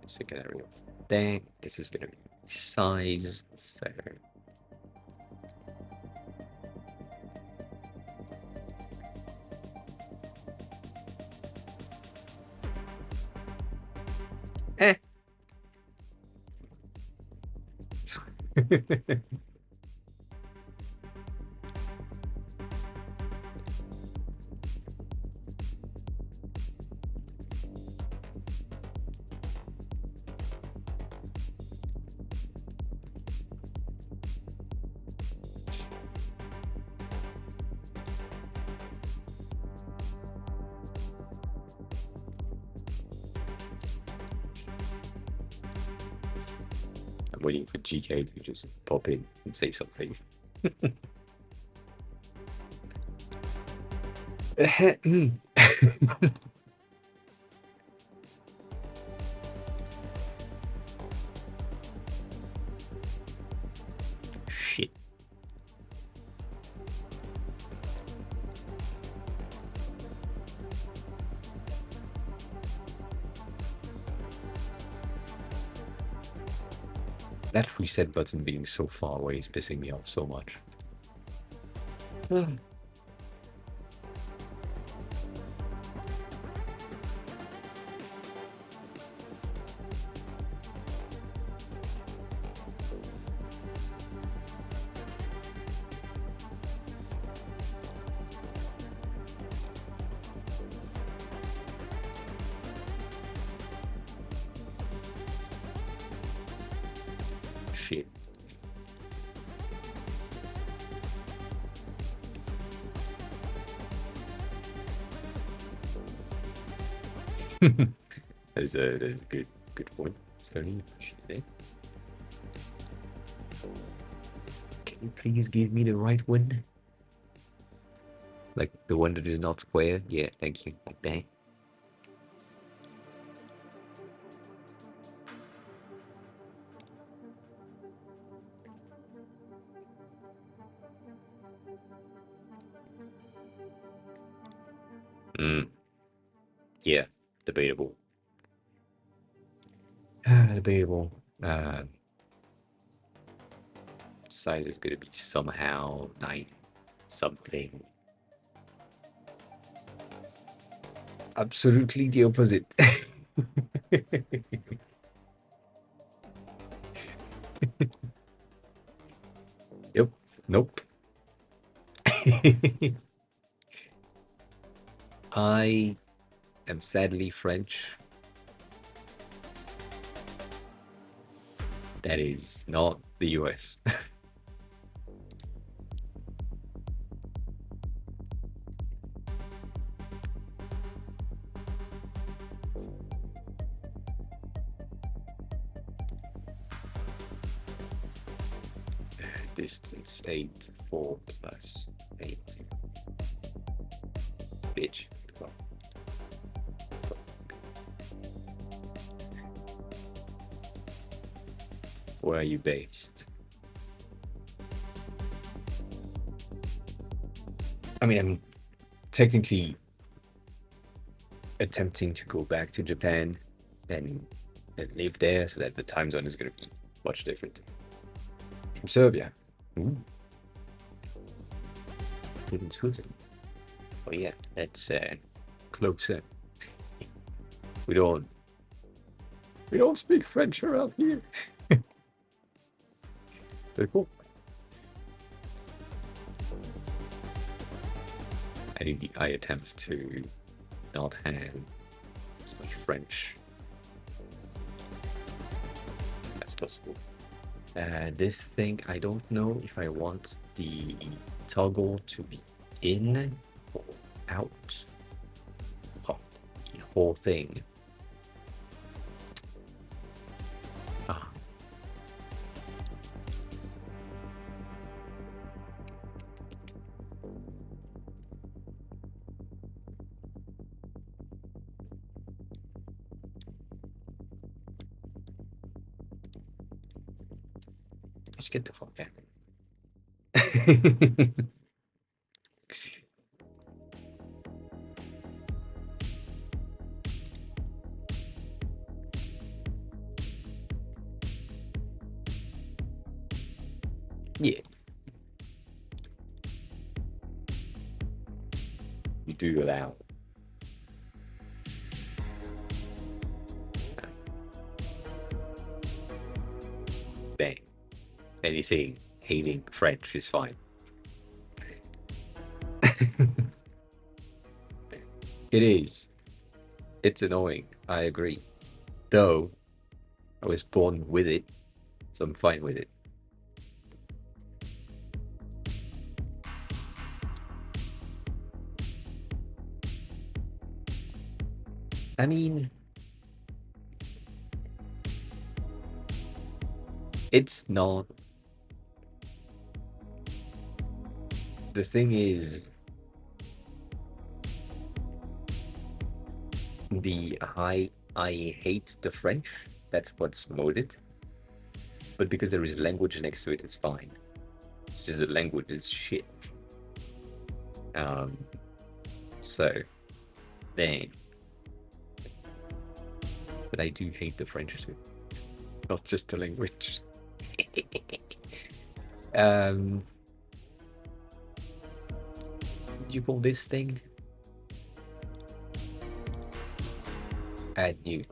Secondary of that. This is gonna be size. So I'm waiting for GK to just pop in and say something. Shit. That reset button being so far away is pissing me off so much. Shit. that is a good point, Stony. Appreciate it. Can you please give me the right one? Like the one that is not square? Yeah, thank you. Like that. Yeah, debatable. Debatable. Size is gonna be somehow 9 something. Absolutely the opposite. Yep. Nope. I am sadly French. That is not the US. Distance 8, 4 plus 8. Bitch. Where are you based? I mean, I'm technically attempting to go back to Japan and live there, so that the time zone is going to be much different from Serbia. Ooh. Live in Switzerland. Oh yeah, that's closer. We don't speak French around here. Very cool. I attempt to not have as much French as possible. This thing, I don't know if I want the toggle to be in or out of the whole thing. Ah. Just get the fuck out. Yeah. You do allow. Bang. Anything hating French is fine. It is. It's annoying. I agree. Though, I was born with it, so I'm fine with it. I mean, it's not. The thing is, I hate the French. That's what's molded. But because there is language next to it, it's fine. It's just the language is shit. So then, but I do hate the French too, not just the language. You call this thing? Add new.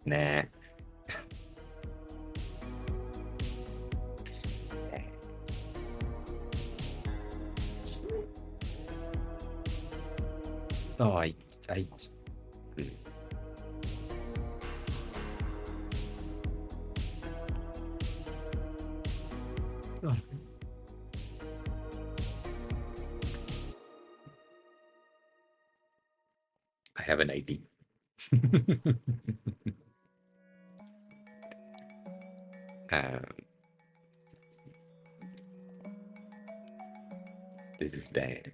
Nah. Oh, I. Oh. I have an ID. This is bad.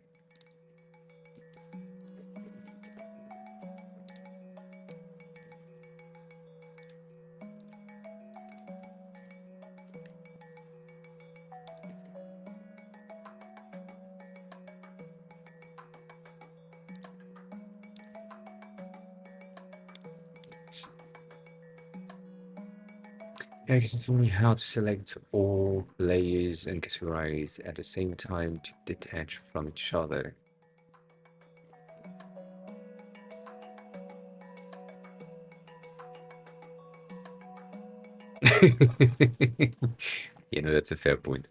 Yeah, can you tell me how to select all layers and categorize at the same time to detach from each other? You know, that's a fair point.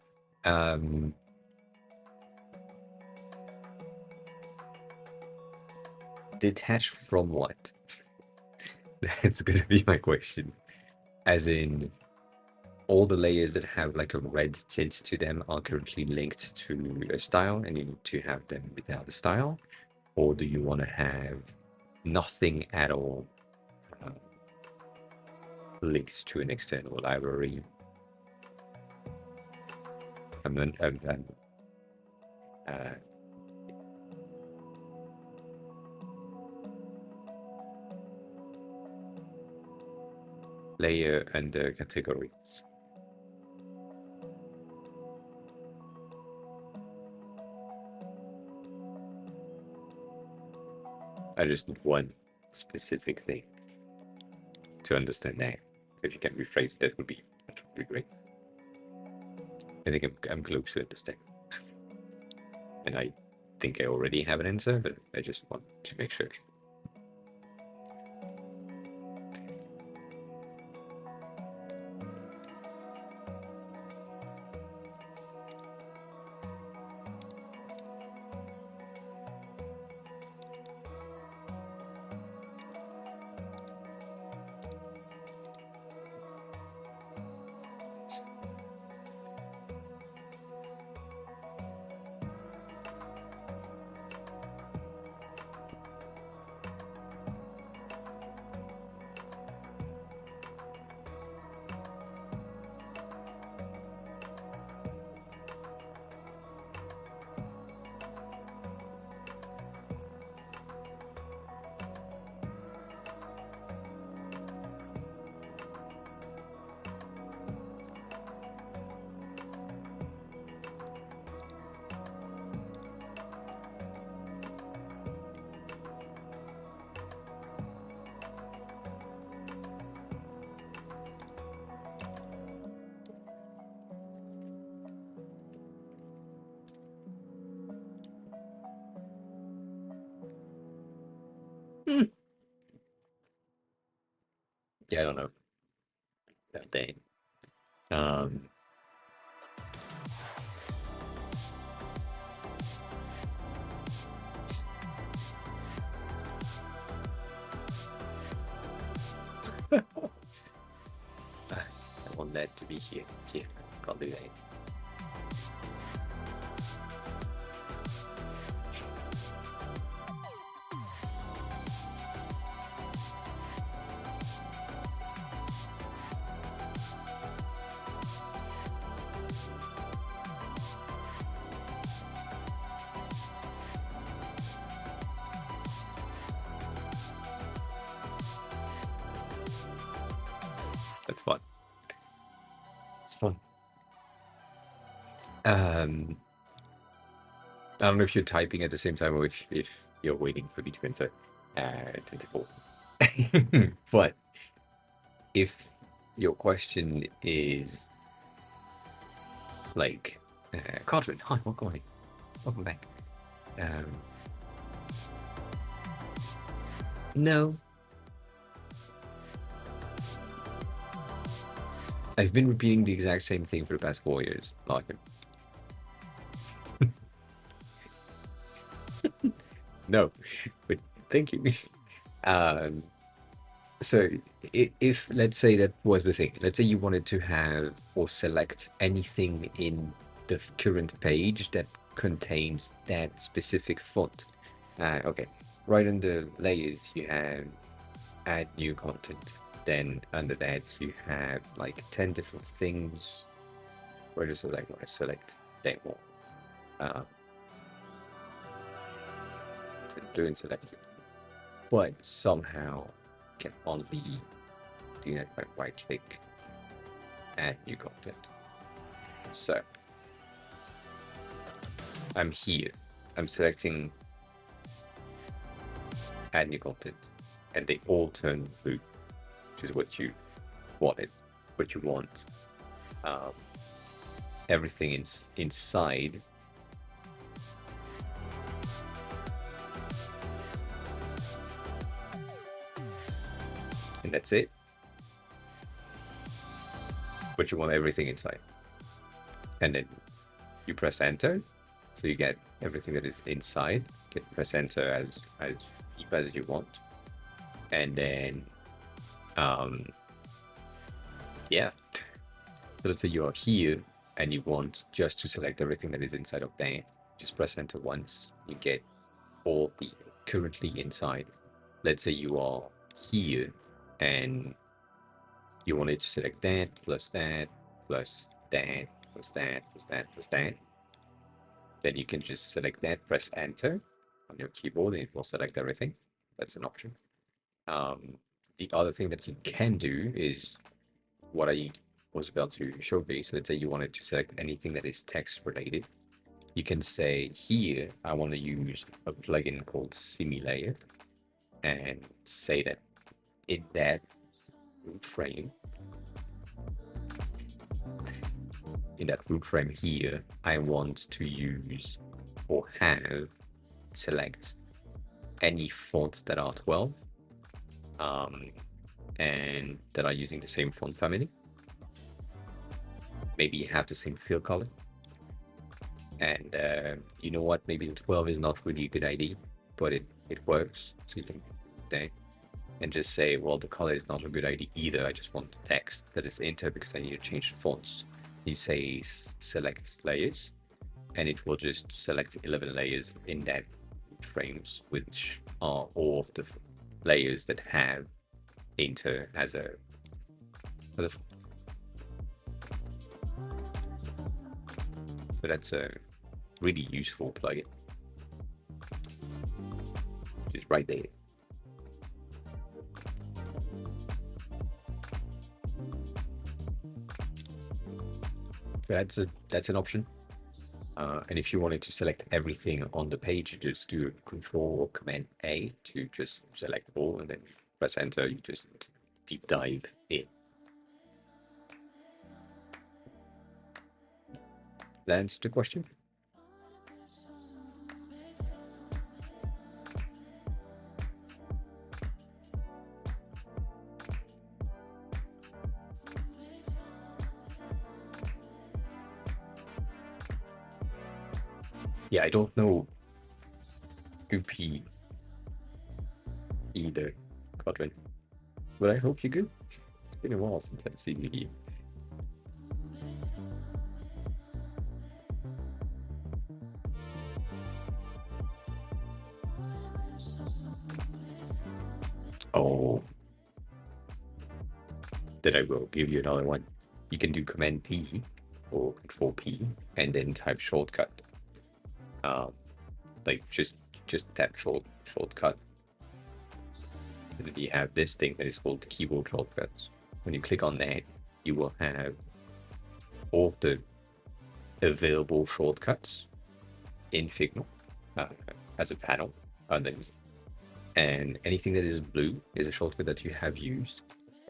Detach from what? That's gonna be my question. As in, all the layers that have like a red tint to them are currently linked to a style, and you need to have them without a style, or do you want to have nothing at all linked to an external library? Layer under categories. I just need one specific thing to understand that. If you can rephrase that would be great. I think I'm close to understand. And I think I already have an answer, but I just want to make sure. Yeah, I don't know. That dang. I want that to be here. Yeah, can't do that. That's fun. It's fun. I don't know if you're typing at the same time or if you're waiting for me to enter 24. But if your question is like, Cartman, hi, welcome back. No. I've been repeating the exact same thing for the past 4 years. Like, no, but thank you. So if let's say that was the thing, let's say you wanted to have or select anything in the current page that contains that specific font. Okay, right under layers you have add new content. Then under that you have like 10 different things. Where does I want to select demo? Doing selected, but somehow can only do that by right click, add new content. So I'm here, I'm selecting add new content, and they all turn blue, which is what you wanted, what you want. Everything is inside. And that's it. But you want everything inside. And then you press enter. So you get everything that is inside. You can press enter as deep as you want. And then Yeah. So let's say you are here and you want just to select everything that is inside of there. Just press enter once. You get all the currently inside. Let's say you are here and you wanted to select that, plus that, plus that, plus that, plus that, plus that. Then you can just select that, press enter on your keyboard, and it will select everything. That's an option. The other thing that you can do is what I was about to show you. So let's say you wanted to select anything that is text related. You can say here, I want to use a plugin called Simulator and say that in that root frame, here, I want to use or have select any fonts that are 12 and that are using the same font family. Maybe have the same fill color. And you know what? Maybe the 12 is not really a good idea, but it works. So you can there and just say, well, the color is not a good idea either. I just want the text that is enter because I need to change the fonts. You say select layers, and it will just select 11 layers in that frames, which are all of the layers that have enter as a font. So that's a really useful plugin. Just right there. So that's an option. And if you wanted to select everything on the page, you just do Control or Command A to just select all, and then press enter. You just deep dive in. That answer the question? Yeah, I don't know UP either, Godwin, but I hope you're good. It's been a while since I've seen you. Oh, then I will give you another one. You can do Command P or Control P and then type shortcut. Like just tap shortcut. And then you have this thing that is called keyboard shortcuts. When you click on that, you will have all of the available shortcuts in Figma as a panel underneath. And anything that is blue is a shortcut that you have used.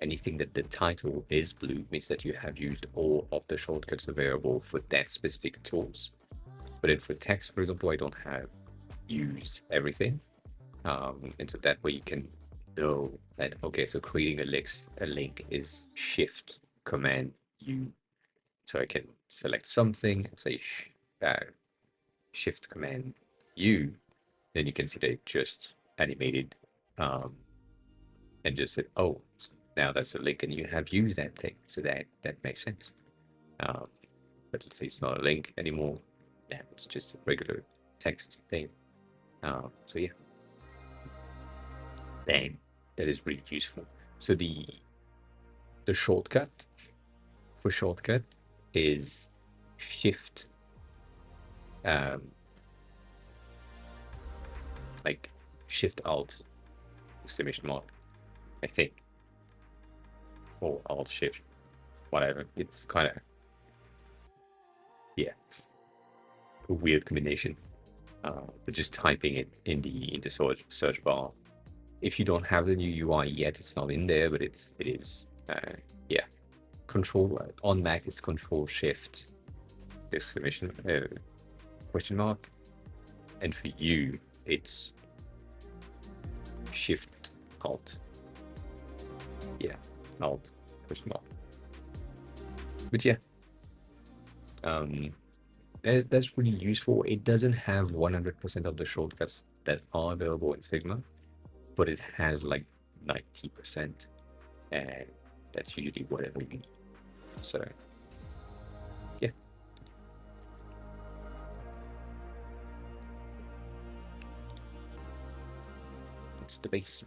Anything that the title is blue means that you have used all of the shortcuts available for that specific tools. But then for text, for example, I don't have used everything. And so that way you can know that, okay, so creating a link is Shift Command U. So I can select something and say Shift Command U. Then you can see that it just animated and just said, oh, so now that's a link and you have used that thing. So that makes sense. But let's say it's not a link anymore. Yeah, it's just a regular text thing. So yeah, then that is really useful. So the shortcut for shortcut is Shift, like Shift Alt exclamation mark, I think, or Alt Shift, whatever. It's kind of, yeah, a weird combination. But just typing it in the search bar. If you don't have the new UI yet, it's not in there, but it is. Yeah, Control on Mac it's Control Shift exclamation question mark, and for you it's Shift Alt. Yeah, Alt question mark. But yeah, that's really useful. It doesn't have 100% of the shortcuts that are available in Figma, but it has like 90%. and that's usually whatever we need. So yeah. That's the base.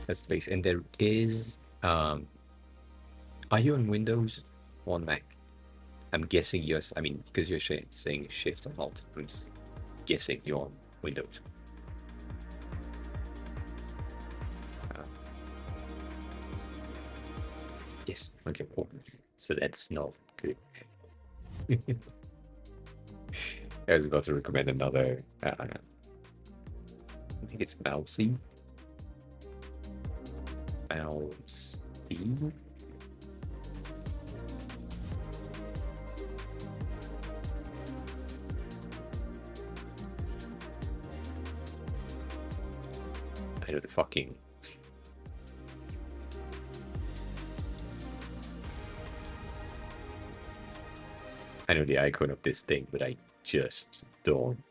That's the base. And there is are you on Windows or on Mac? I'm guessing yes. I mean, because you're saying Shift and Alt, I'm just guessing you're on Windows. Yes. Okay. Cool. So that's not good. I was about to recommend another. I think it's Mousey. Mousey. I know the fucking. I know the icon of this thing, but I just don't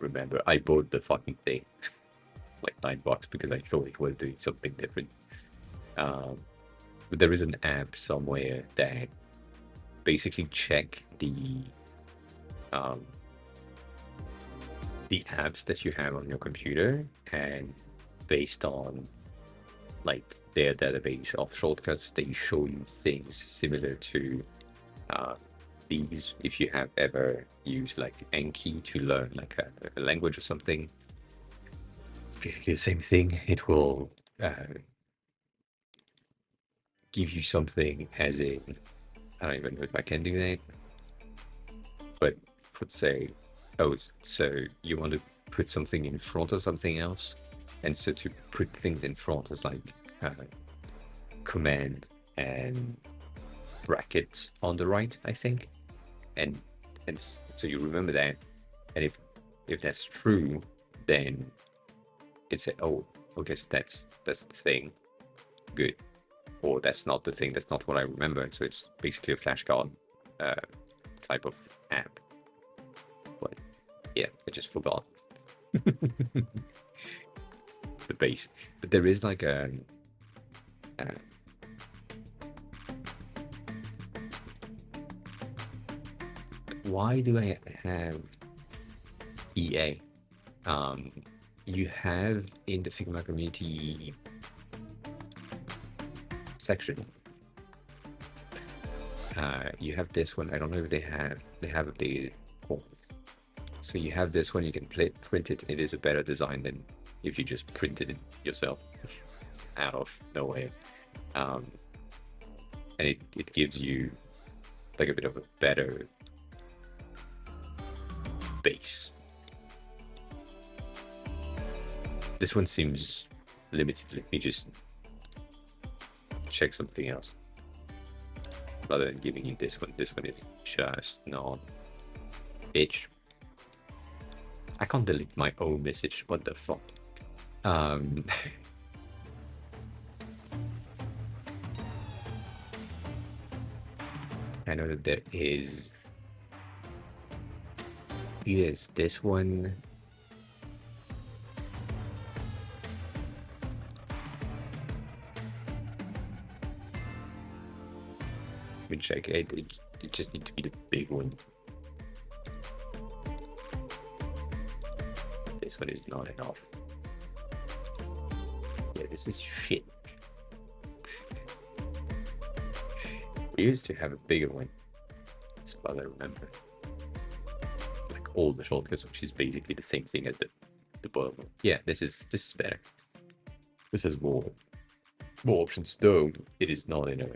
remember. I bought the fucking thing like $9 because I thought it was doing something different. But there is an app somewhere that basically check the apps that you have on your computer, and based on like their database of shortcuts, they show you things similar to these. If you have ever used like Anki to learn like a language or something, it's basically the same thing. It will give you something as in, I don't even know if I can do that, but would say, oh, so you want to put something in front of something else, and so to put things in front is like command and bracket on the right, I think, and so you remember that, and if that's true, then it's a, oh, okay, so that's the thing, good, or that's not the thing, that's not what I remember. So it's basically a flashcard type of app. But yeah, I just forgot the base. But there is like a why do I have EA? You have in the Figma community section, you have this one. I don't know if they have updated. Cool. So you have this one, you can print it. It is a better design than if you just printed it yourself out of nowhere. And it gives you like a bit of a better base. This one seems limited. Let me just check something else. Rather than giving you this one is just not itch. I can't delete my own message. What the fuck? I know that there is. Yes, this one. Let me check it. It just needs to be the big one. This one is not enough. Yeah, this is shit. We used to have a bigger one. That's what I remember. Like all the shortcuts, which is basically the same thing as the bottom one. Yeah, this is better. This has more options, though it is not in a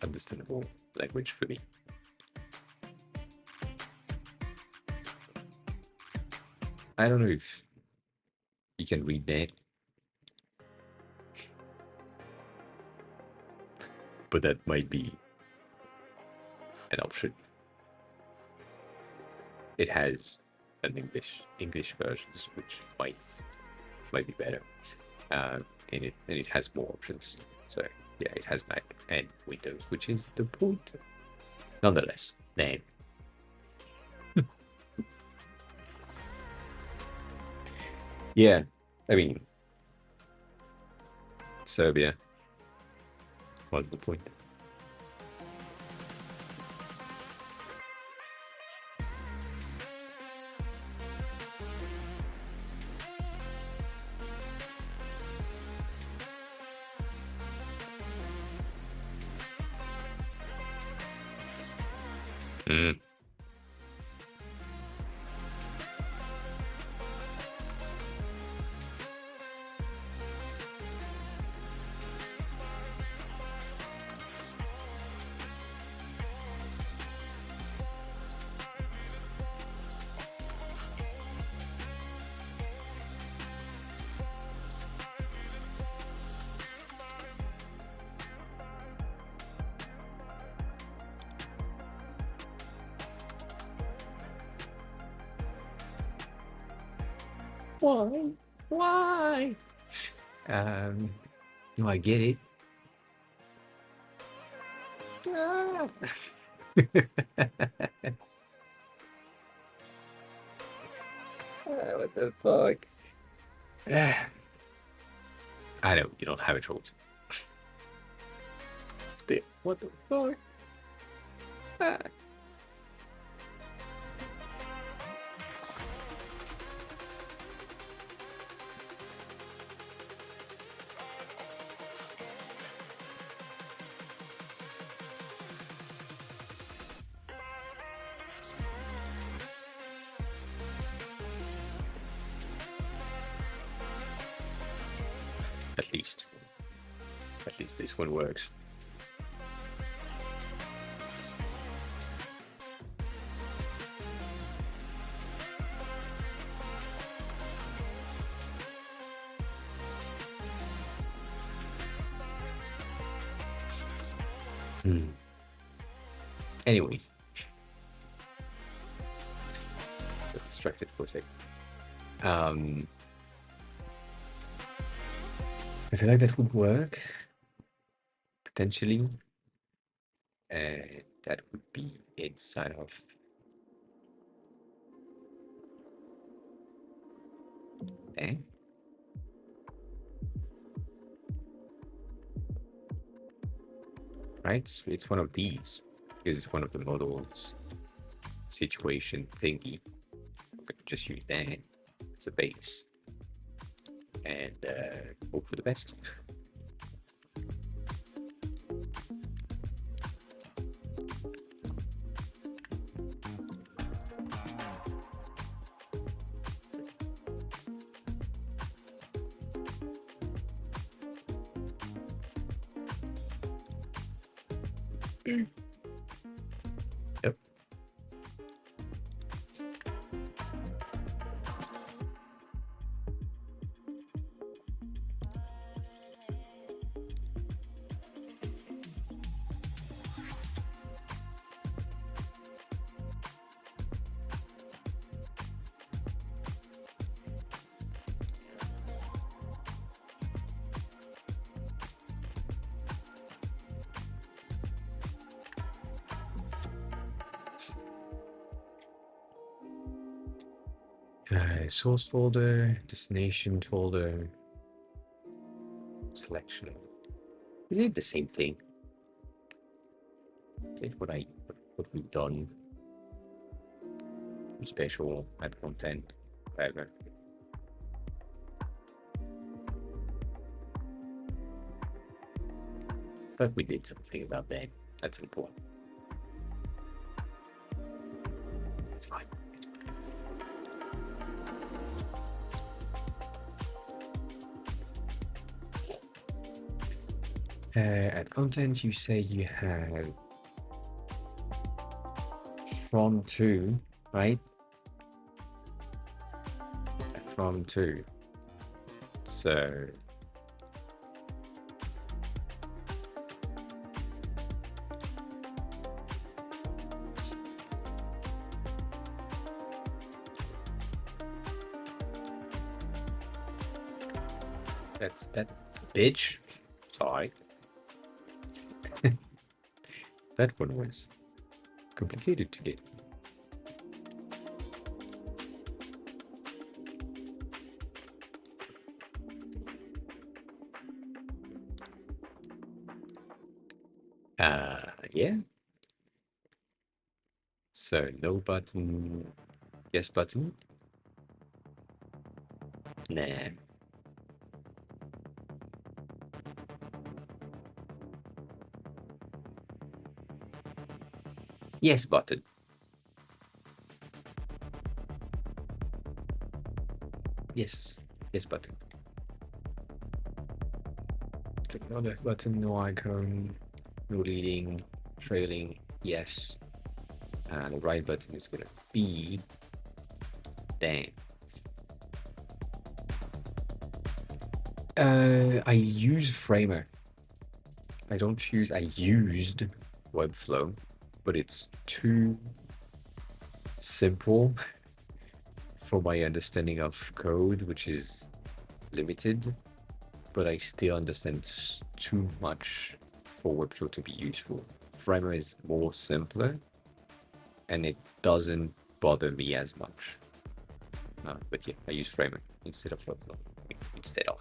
understandable language for me. I don't know if you can read that, but that might be an option. It has an English versions, which might be better, and it has more options. So Yeah, it has Mac and Windows, which is the point. Nonetheless, then. Yeah, I mean, Serbia. What's the point? Mm. Why? Why? No, I get it. Ah. What the fuck? I know, you don't have a choice. Still, what the fuck? Ah. At least this one works. Anyways, got distracted for a sec. I feel like that would work potentially. That would be inside of right? So it's one of these. This is one of the models situation thingy. I'm gonna just use that as a base and hope for the best. Yep. Source folder, destination folder, selection. Is it the same thing? Is it what we've done? Special add content, whatever. I thought we did something about that at some point. It's fine. At content, you say you have from to, right? From to. So that's that bitch. Sorry. That one was complicated to get. Yeah. So no button, yes button. Nah. Yes button. Yes. Yes button. No left button, no icon, no leading, trailing, yes. And the right button is gonna be dance. I use Framer. I used Webflow, but it's too simple for my understanding of code, which is limited, but I still understand too much for Webflow to be useful. Framer is more simpler, and it doesn't bother me as much. But yeah, I use Framer instead of Webflow. Instead of.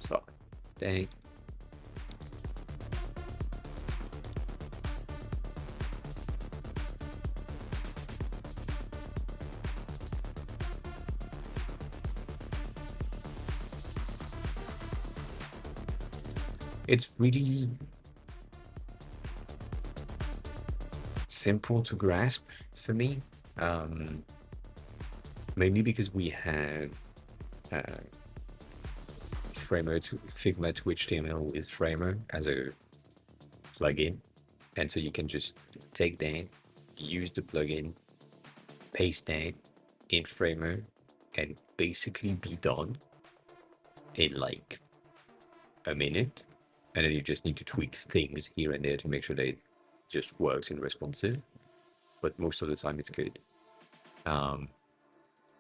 So, dang. It's really simple to grasp for me, mainly because we have Framer to Figma to HTML with Framer as a plugin, and so you can just take that, use the plugin, paste that in Framer, and basically be done in like a minute. And then you just need to tweak things here and there to make sure that it just works and responsive. But most of the time it's good. So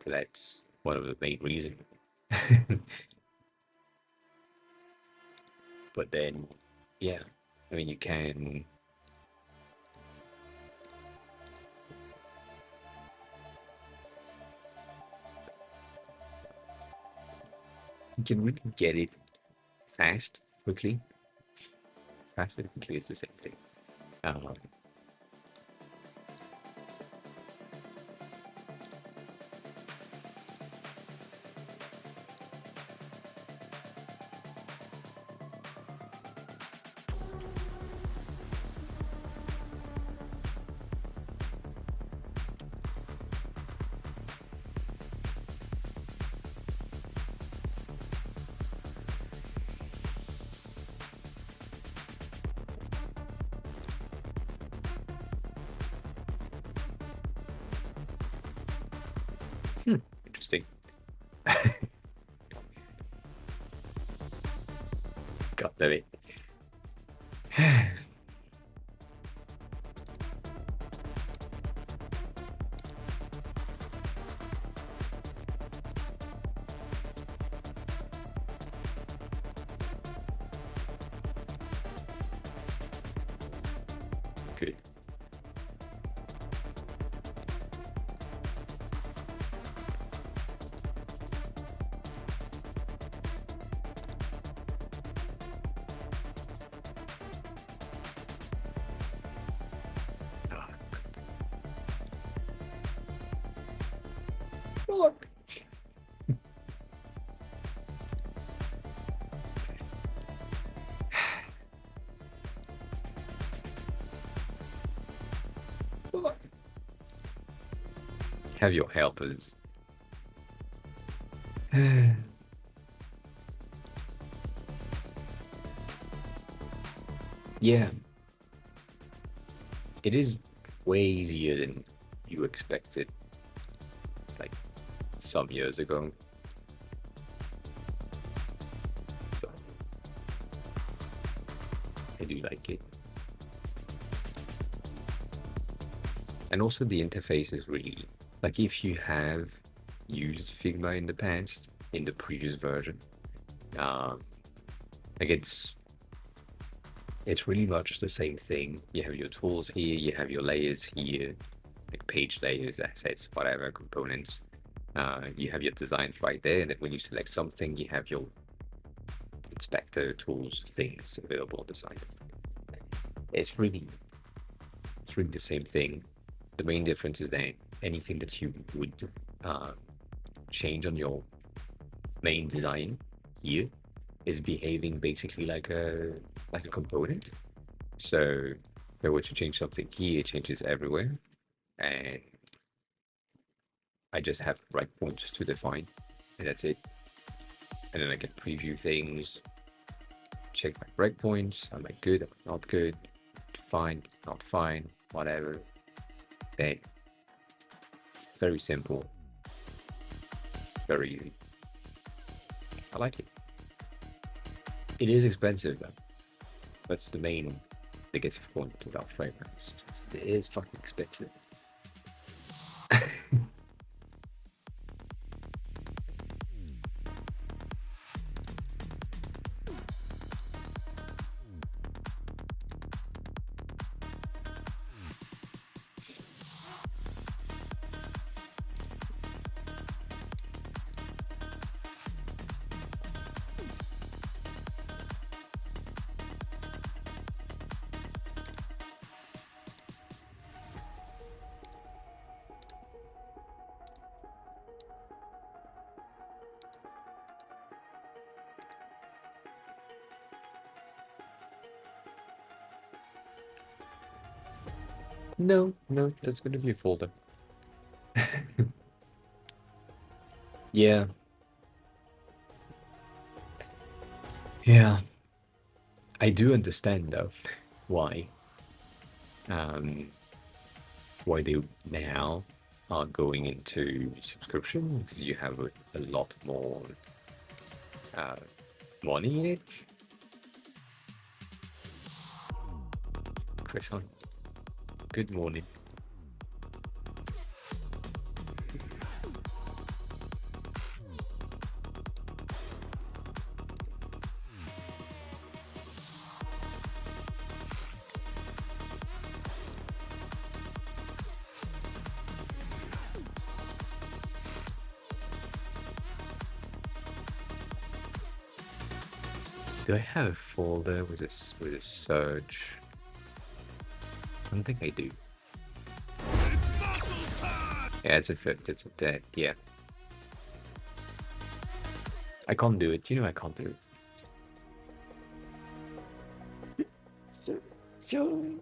that's one of the main reasons. But then, yeah, I mean, you can really get it fast, quickly. Fast and quickly is the same thing. Interesting. God damn it. Good. Look. Have your helpers. Yeah. It is way easier than you expected, like some years ago. So I do like it. And also the interface is really like if you have used Figma in the past, in the previous version, like it's really much the same thing. You have your tools here, you have your layers here, like page layers, assets, whatever, components. You have your designs right there, and then when you select something, you have your inspector tools things available on the side. It's really the same thing. The main difference is that anything that you would change on your main design here is behaving basically like a component. So if I were to change something here, it changes everywhere, and I just have breakpoints to define, and that's it. And then I can preview things, check my breakpoints. Am I good? Am I not good? Fine, not fine, whatever. Then very simple, very easy. I like it. It is expensive though. That's the main negative point about frameworks. It is fucking expensive. No, that's gonna be a folder. Yeah. Yeah. I do understand though why they now are going into subscription, because you have a lot more money in it. Chris, good morning. Do I have a folder with a search? I don't think I do. Yeah, it's a fit. It's a dead. Yeah. I can't do it. You know I can't do it. So.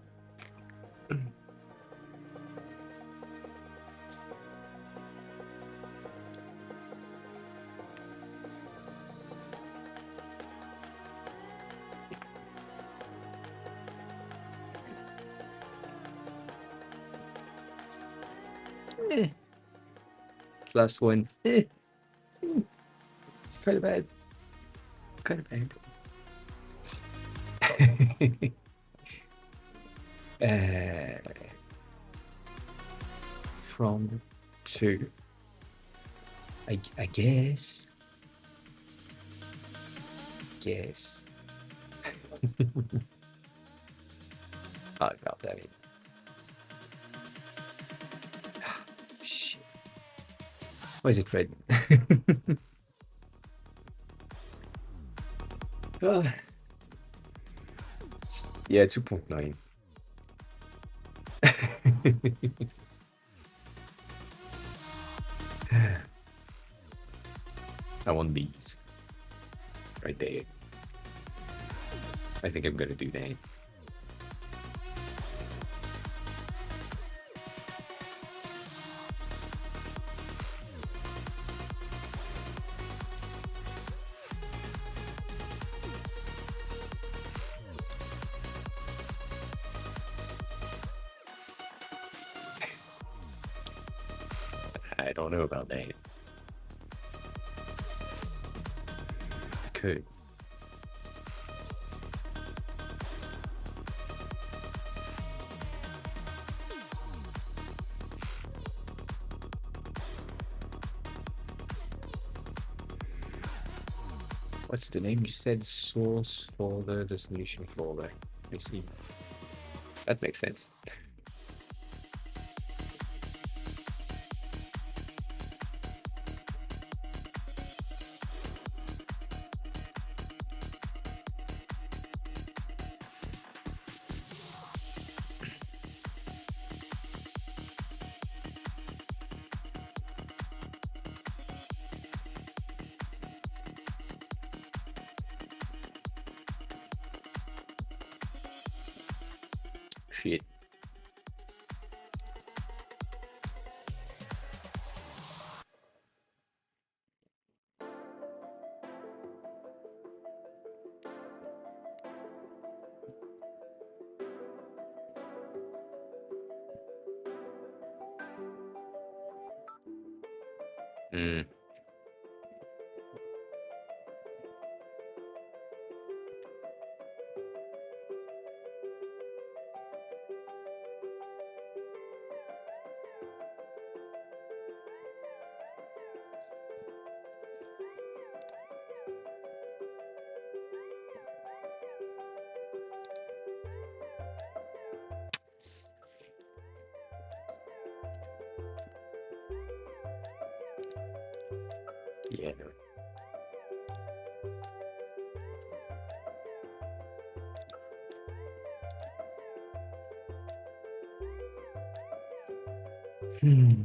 Last one. Kind of bad. Kind of bad. From to, I guess. I got that in. Shit. Why is it red? Yeah, 2.9. I want these. Right there. I think I'm gonna do that. I don't know about that. Could. What's the name? You said source folder, destination folder. I see. That makes sense. Shit. Hmm. Yeah. Hmm.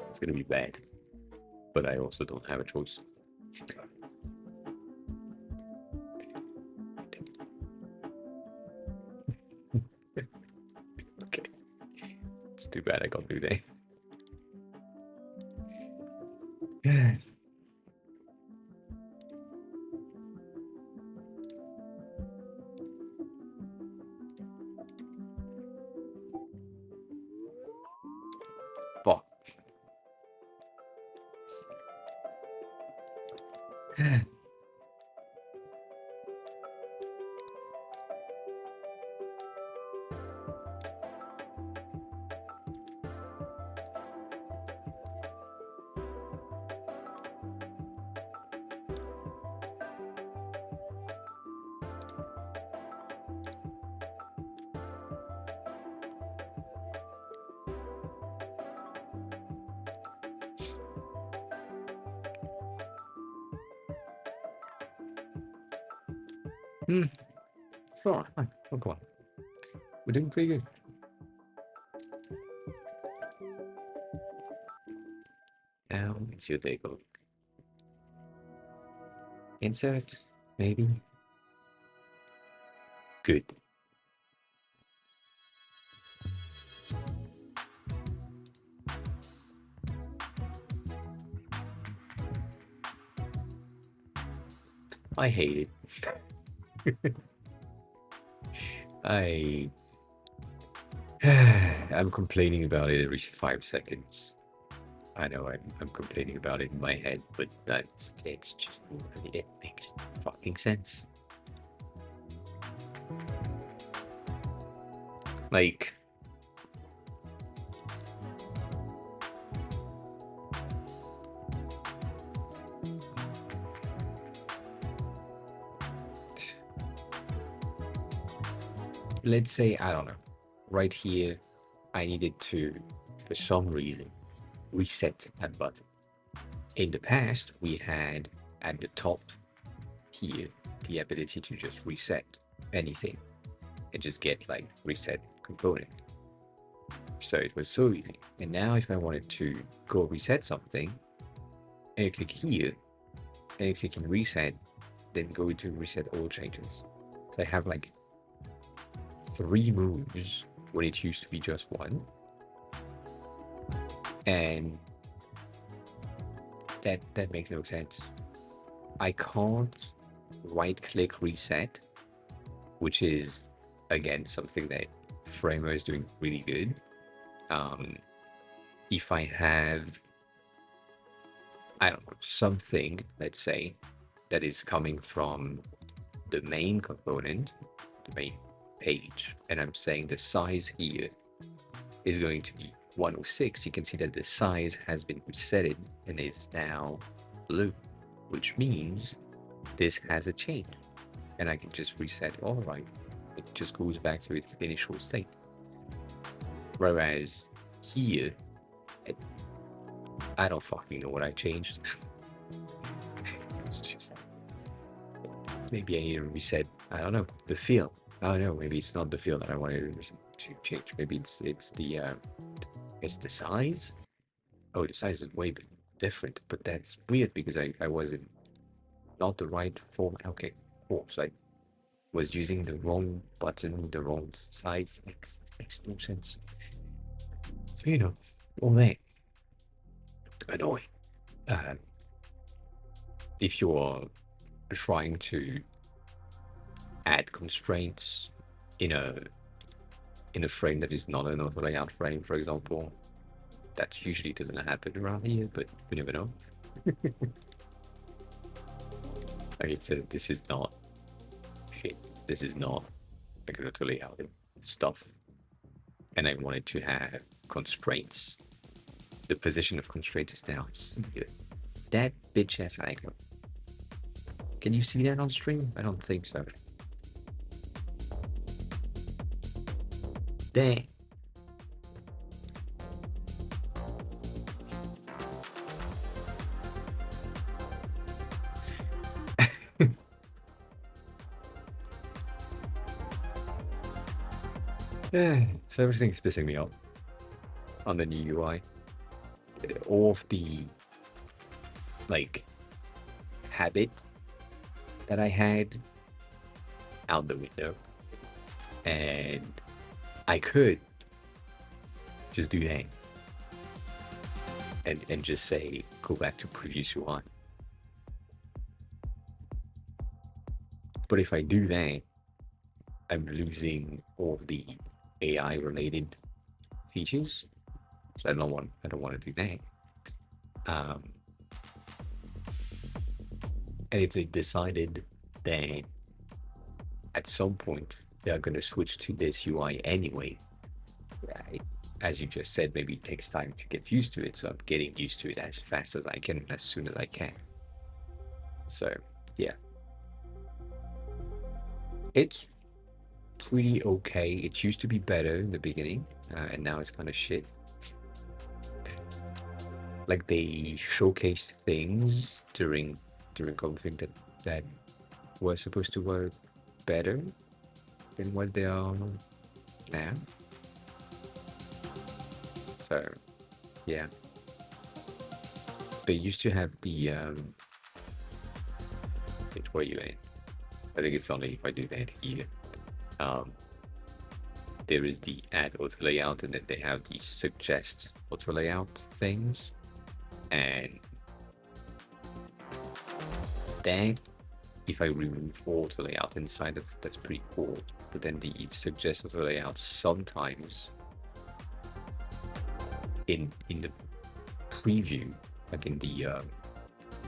It's gonna be bad, but I also don't have a choice. Okay. It's too bad I can't do that. Fuck. Hmm. Sure. Oh, come on. We're doing pretty good. Now it's your take a look. Insert, maybe. Good. I hate it. I'm complaining about it every 5 seconds. I know I'm complaining about it in my head, but it's just it makes fucking sense. Like, let's say, I don't know, right here, I needed to, for some reason, reset that button. In the past, we had at the top here the ability to just reset anything and just get like reset component. So it was so easy. And now if I wanted to go reset something, and you click here, and you click in reset, then go to reset all changes. So I have like 3 moves when it used to be just 1. And that makes no sense. I can't right click reset, which is again something that Framer is doing really good. If I have, I don't know, something, let's say, that is coming from the main component, the main page, and I'm saying the size here is going to be 106, you can see that the size has been resetted and is now blue, which means this has a change. And I can just reset, all right, it just goes back to its initial state. Whereas here, I don't fucking know what I changed. It's just, maybe I need to reset, I don't know, the feel. I don't know, maybe it's not the feel that I wanted to change. Maybe it's the size. Oh, the size is way different, but that's weird because I wasn't not the right form. Okay, cool. So I was using the wrong button, the wrong size. Makes no sense. So all that annoying. If you're trying to add constraints in a frame that is not an auto layout frame, for example, that usually doesn't happen around here, but you never know. Okay, so this is not shit. This is not like an auto layout stuff. And I wanted to have constraints. The position of constraint is now here. That bitch ass icon. Can you see that on stream? I don't think so. Dang. So everything's pissing me off on the new UI. All of the habit that I had out the window, and I could just do that and just say go back to previous UI. But if I do that, I'm losing all of the AI related features, so I don't want to do that. And if they decided that at some point they're going to switch to this UI anyway, as you just said, maybe it takes time to get used to it. So I'm getting used to it as fast as I can, as soon as I can. So yeah, it's pretty okay. It used to be better in the beginning, and now it's kind of shit. Like they showcased things during config that were supposed to work better than what they are now. So yeah, they used to have the which way you in? I think it's only if I do that here. There is the add auto layout, and then they have the suggest auto layout things, and then if I remove auto layout inside, that's pretty cool. But then the suggest auto layout sometimes in the preview, like in the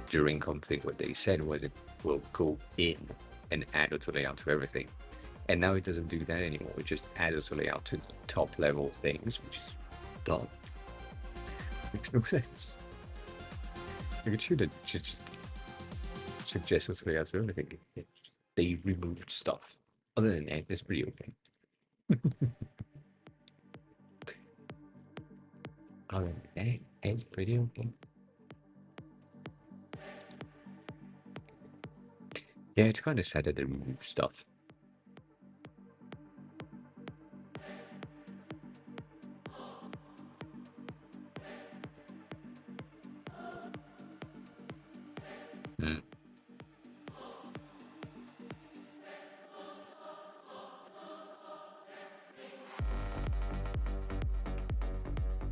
during config, what they said was it will go in and add auto layout to everything. And now it doesn't do that anymore. It just adds auto layout to the top level things, which is dumb. Makes no sense. Like it should have just suggest auto layout to everything. They removed stuff. Other than that, it's pretty okay. Other than that, it's pretty okay. Yeah, it's kind of sad that they remove stuff.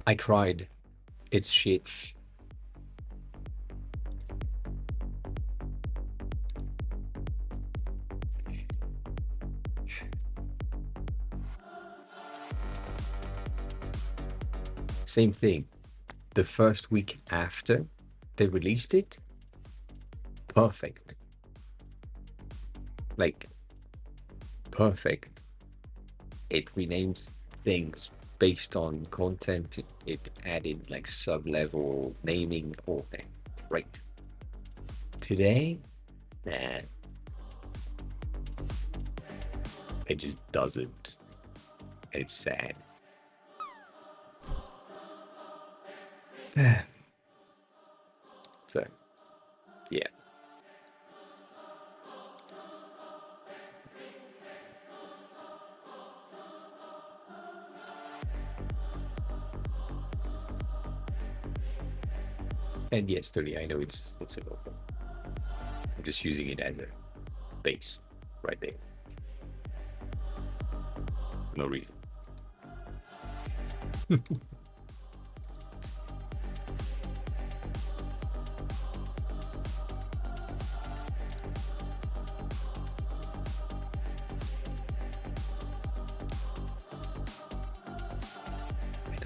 I tried. It's shit. Same thing. The first week after they released it, perfect. Like, perfect. It renames things based on content. It added like sub-level naming, all that. Great. Today, nah. It just doesn't. And it's sad. So, yeah. And yes, totally, I know it's a local. I'm just using it as a base right there. No reason.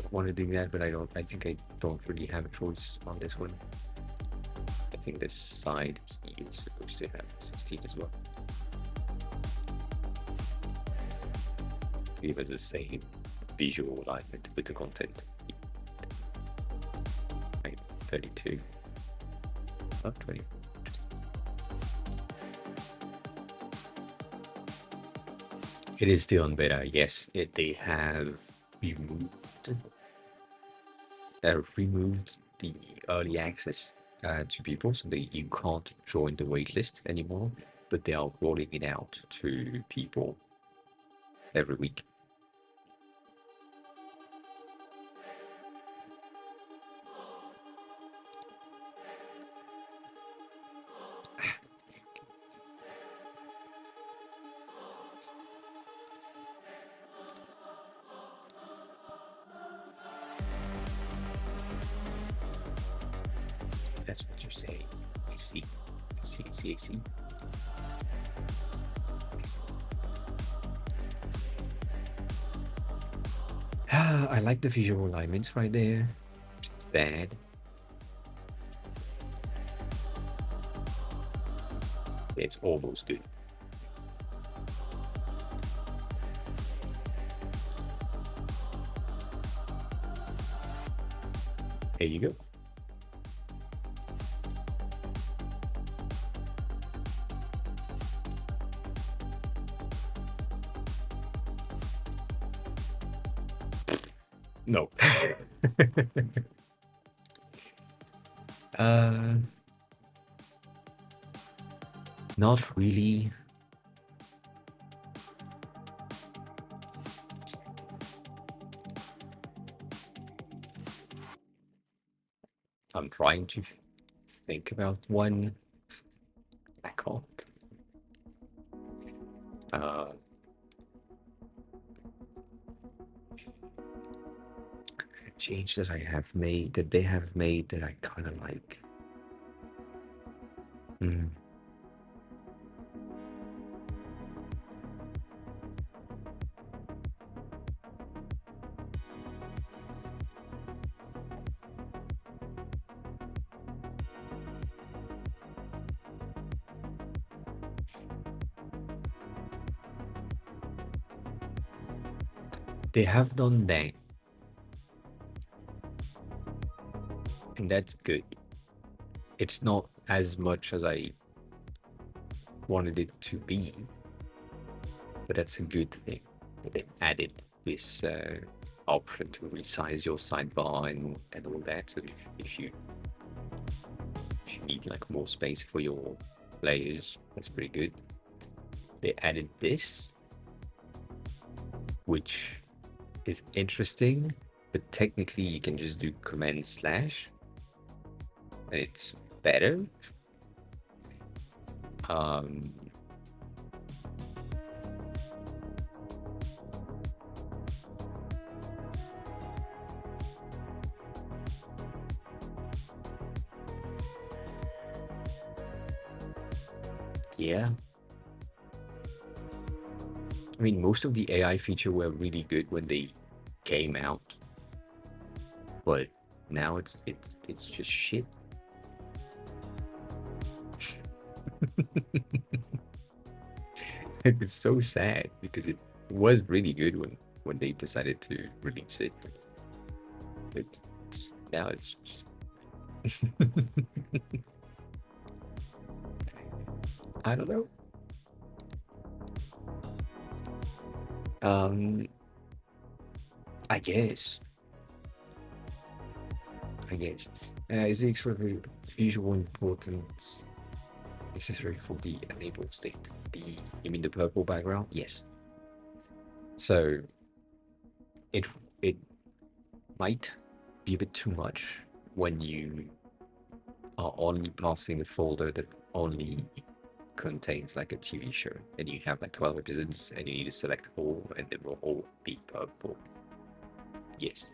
Want to do that, but I think I don't really have a choice on this one. I think this side key is supposed to have 16 as well. Give it the same visual alignment with the content. 32. Not 20. It is still on beta, yes. They have removed the early access to people, so you can't join the waitlist anymore, but they are rolling it out to people every week. That's what you're saying. I see. I like the visual alignments right there. Bad. It's almost good. Here you go. No. Not really. I'm trying to think about one. I can't. Change that I have made, that they have made, that I kind of like. They have done that, and that's good. It's not as much as I wanted it to be, but that's a good thing. They added this option to resize your sidebar and all that. So if you need like more space for your layers, that's pretty good. They added this, which is interesting, but technically you can just do command / and it's better. Yeah. I mean, most of the AI feature were really good when they came out. but now it's just shit. It's so sad because it was really good when they decided to release it. But now it's just I don't know. I guess. Is the extra visual importance necessary for the enabled state? You mean the purple background? Yes. So it might be a bit too much when you are only passing a folder that only contains like a TV show, and you have like 12 episodes, and you need to select all, and they will all be purple. Yes.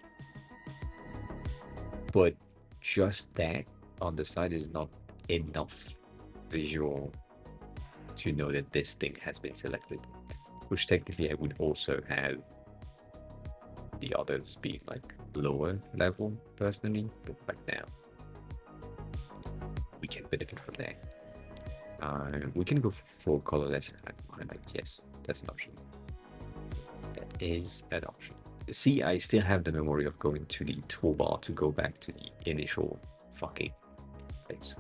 But just that on the side is not enough visual to know that this thing has been selected, which technically I would also have the others being like lower level personally, but right now we can benefit from that. We can go for colorless highlight. Yes, that's an option. That is an option. See, I still have the memory of going to the toolbar to go back to the initial fucking place.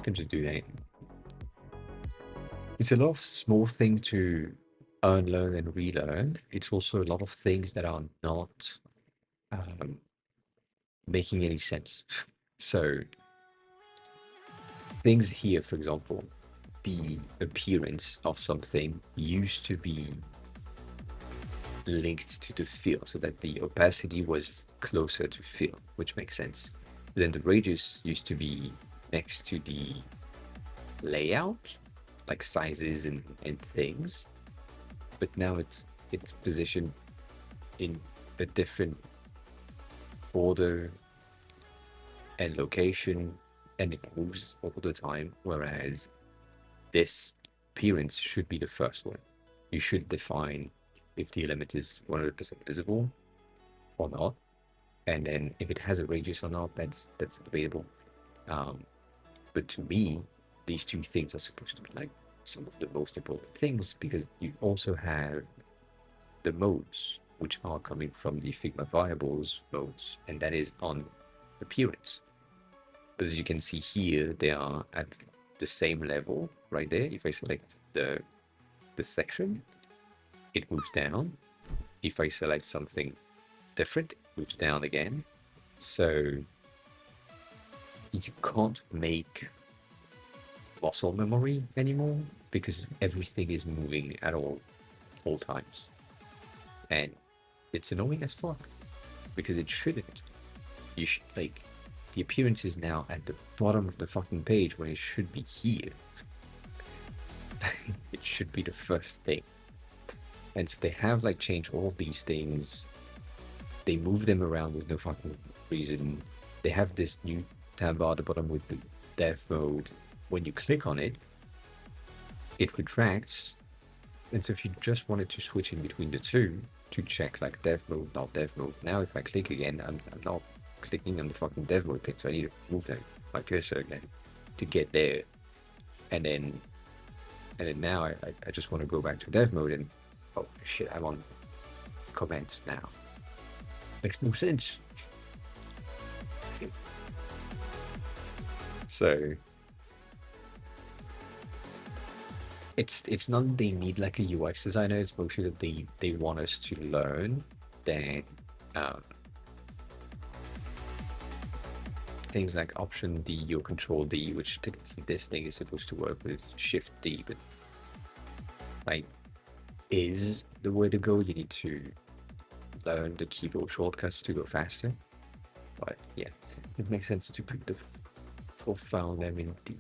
Can just do that. It's a lot of small things to unlearn and relearn. It's also a lot of things that are not making any sense. So things here, for example, the appearance of something used to be linked to the fill, so that the opacity was closer to fill, which makes sense. But then the radius used to be next to the layout, like sizes and things, but now it's positioned in a different order and location, and it moves all the time, whereas this appearance should be the first one. You should define if the element is 100% visible or not, and then if it has a radius or not, that's debatable. But to me, these two things are supposed to be like some of the most important things, because you also have the modes, which are coming from the Figma variables modes, and that is on appearance. But as you can see here, they are at the same level right there. If I select the section, it moves down. If I select something different, it moves down again. So you can't make muscle memory anymore because everything is moving at all times, and it's annoying as fuck because it shouldn't. You should, like, the appearance is now at the bottom of the fucking page when it should be here. It should be the first thing. And so they have like changed all of these things. They move them around with no fucking reason. They have this new tab bar at the bottom with the dev mode. When you click on it, it retracts. And so if you just wanted to switch in between the two to check like dev mode, not dev mode, now if I click again, I'm not clicking on the fucking dev mode thing, so I need to move my cursor again to get there. And then now I just want to go back to dev mode, and oh shit, I'm on comments now. Makes no sense. So it's not that they need like a UX designer, it's mostly that they want us to learn that things like Option D or Control D, which technically this thing is supposed to work with Shift D, but like is the way to go. You need to learn the keyboard shortcuts to go faster. But yeah, it makes sense to put the profile name in D.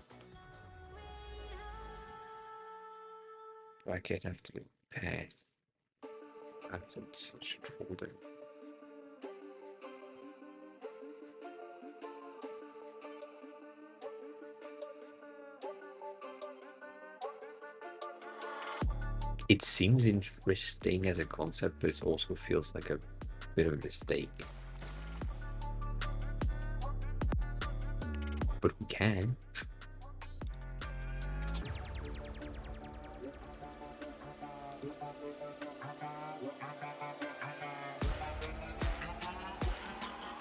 I get after the path after such a folder. It seems interesting as a concept, but it also feels like a bit of a mistake. But we can.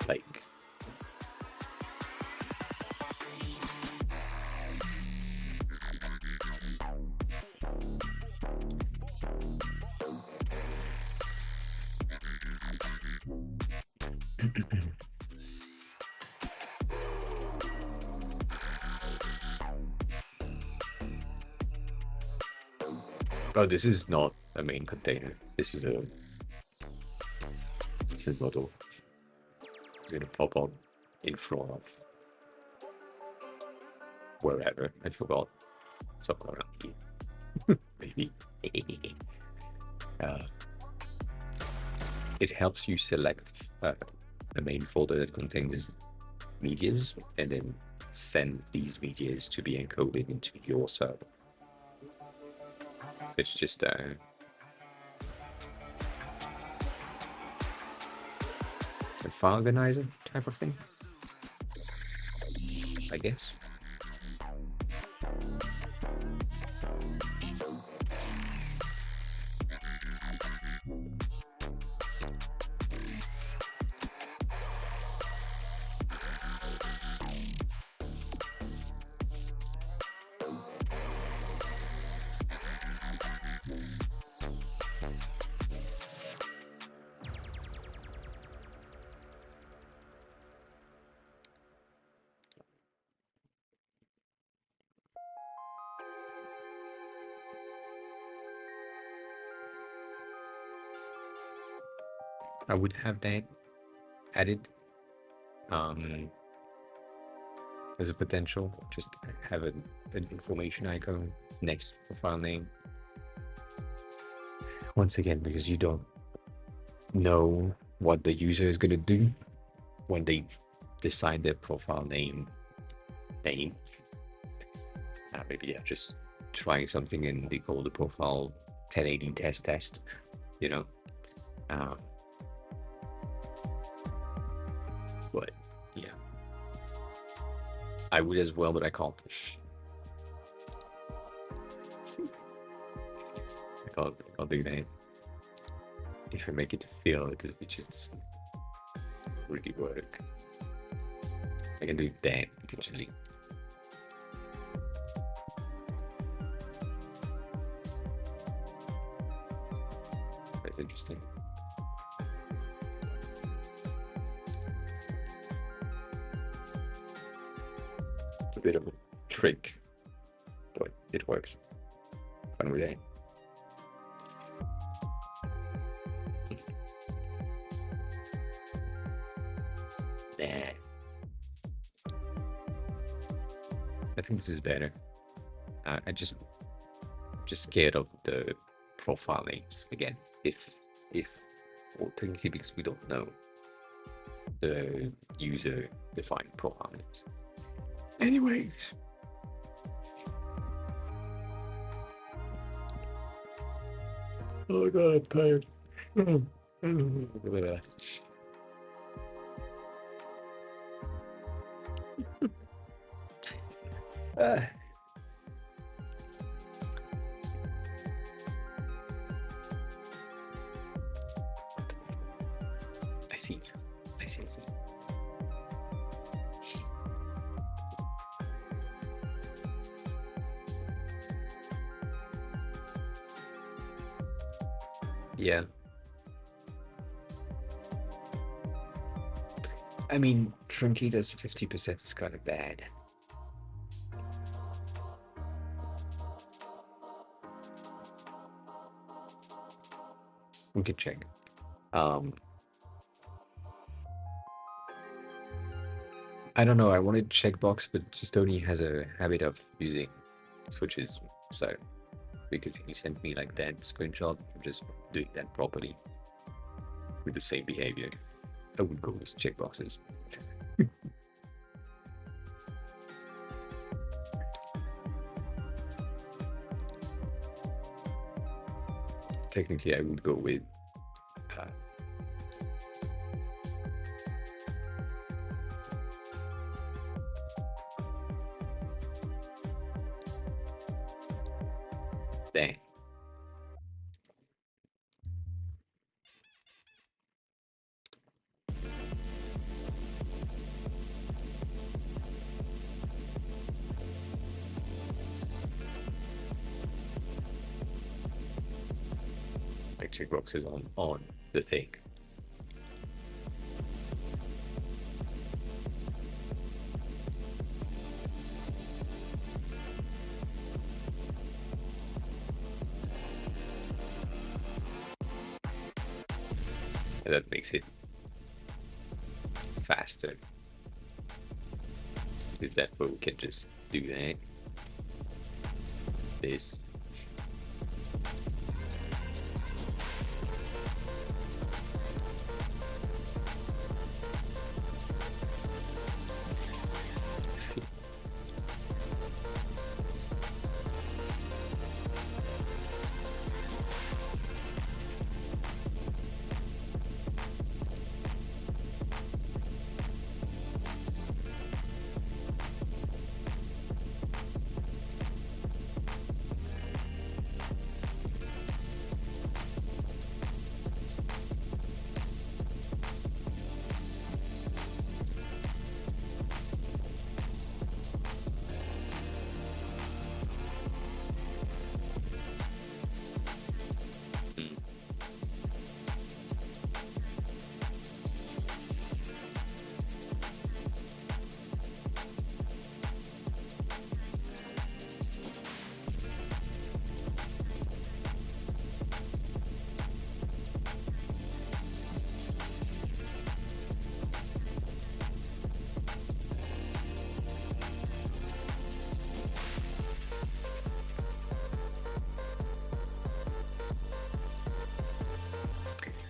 Like, oh, this is not a main container. This is a model. It's gonna pop up in front of wherever. I forgot. Somewhere around here. Maybe. It helps you select a main folder that contains medias and then send these medias to be encoded into your server. So it's just a file organizer type of thing, I guess. I would have that added as a potential. Just have an information icon next to the file name. Once again, because you don't know what the user is going to do when they decide their profile name. Maybe just trying something and they call the profile 1080 test, you know. But yeah, I would as well, but I can't. I can't do that. If I make it feel, it just doesn't really work. I can do that potentially. That's interesting. It's a bit of a trick, but it works. Fun with that. I think this is better. I just scared of the profile names again. Well, technically because we don't know the user defined profile names. Anyways. Oh god, I'm tired. I see. Yeah. I mean, truncate as 50% is kind of bad. We could check. I don't know. I wanted checkbox, but Stony has a habit of using switches, so because he sent me like that screenshot. I'm just doing that properly with the same behavior. I would go with checkboxes. Technically, I would go with dang. Like checkboxes on the thing. And that makes it faster. Because that way we can just do that. This.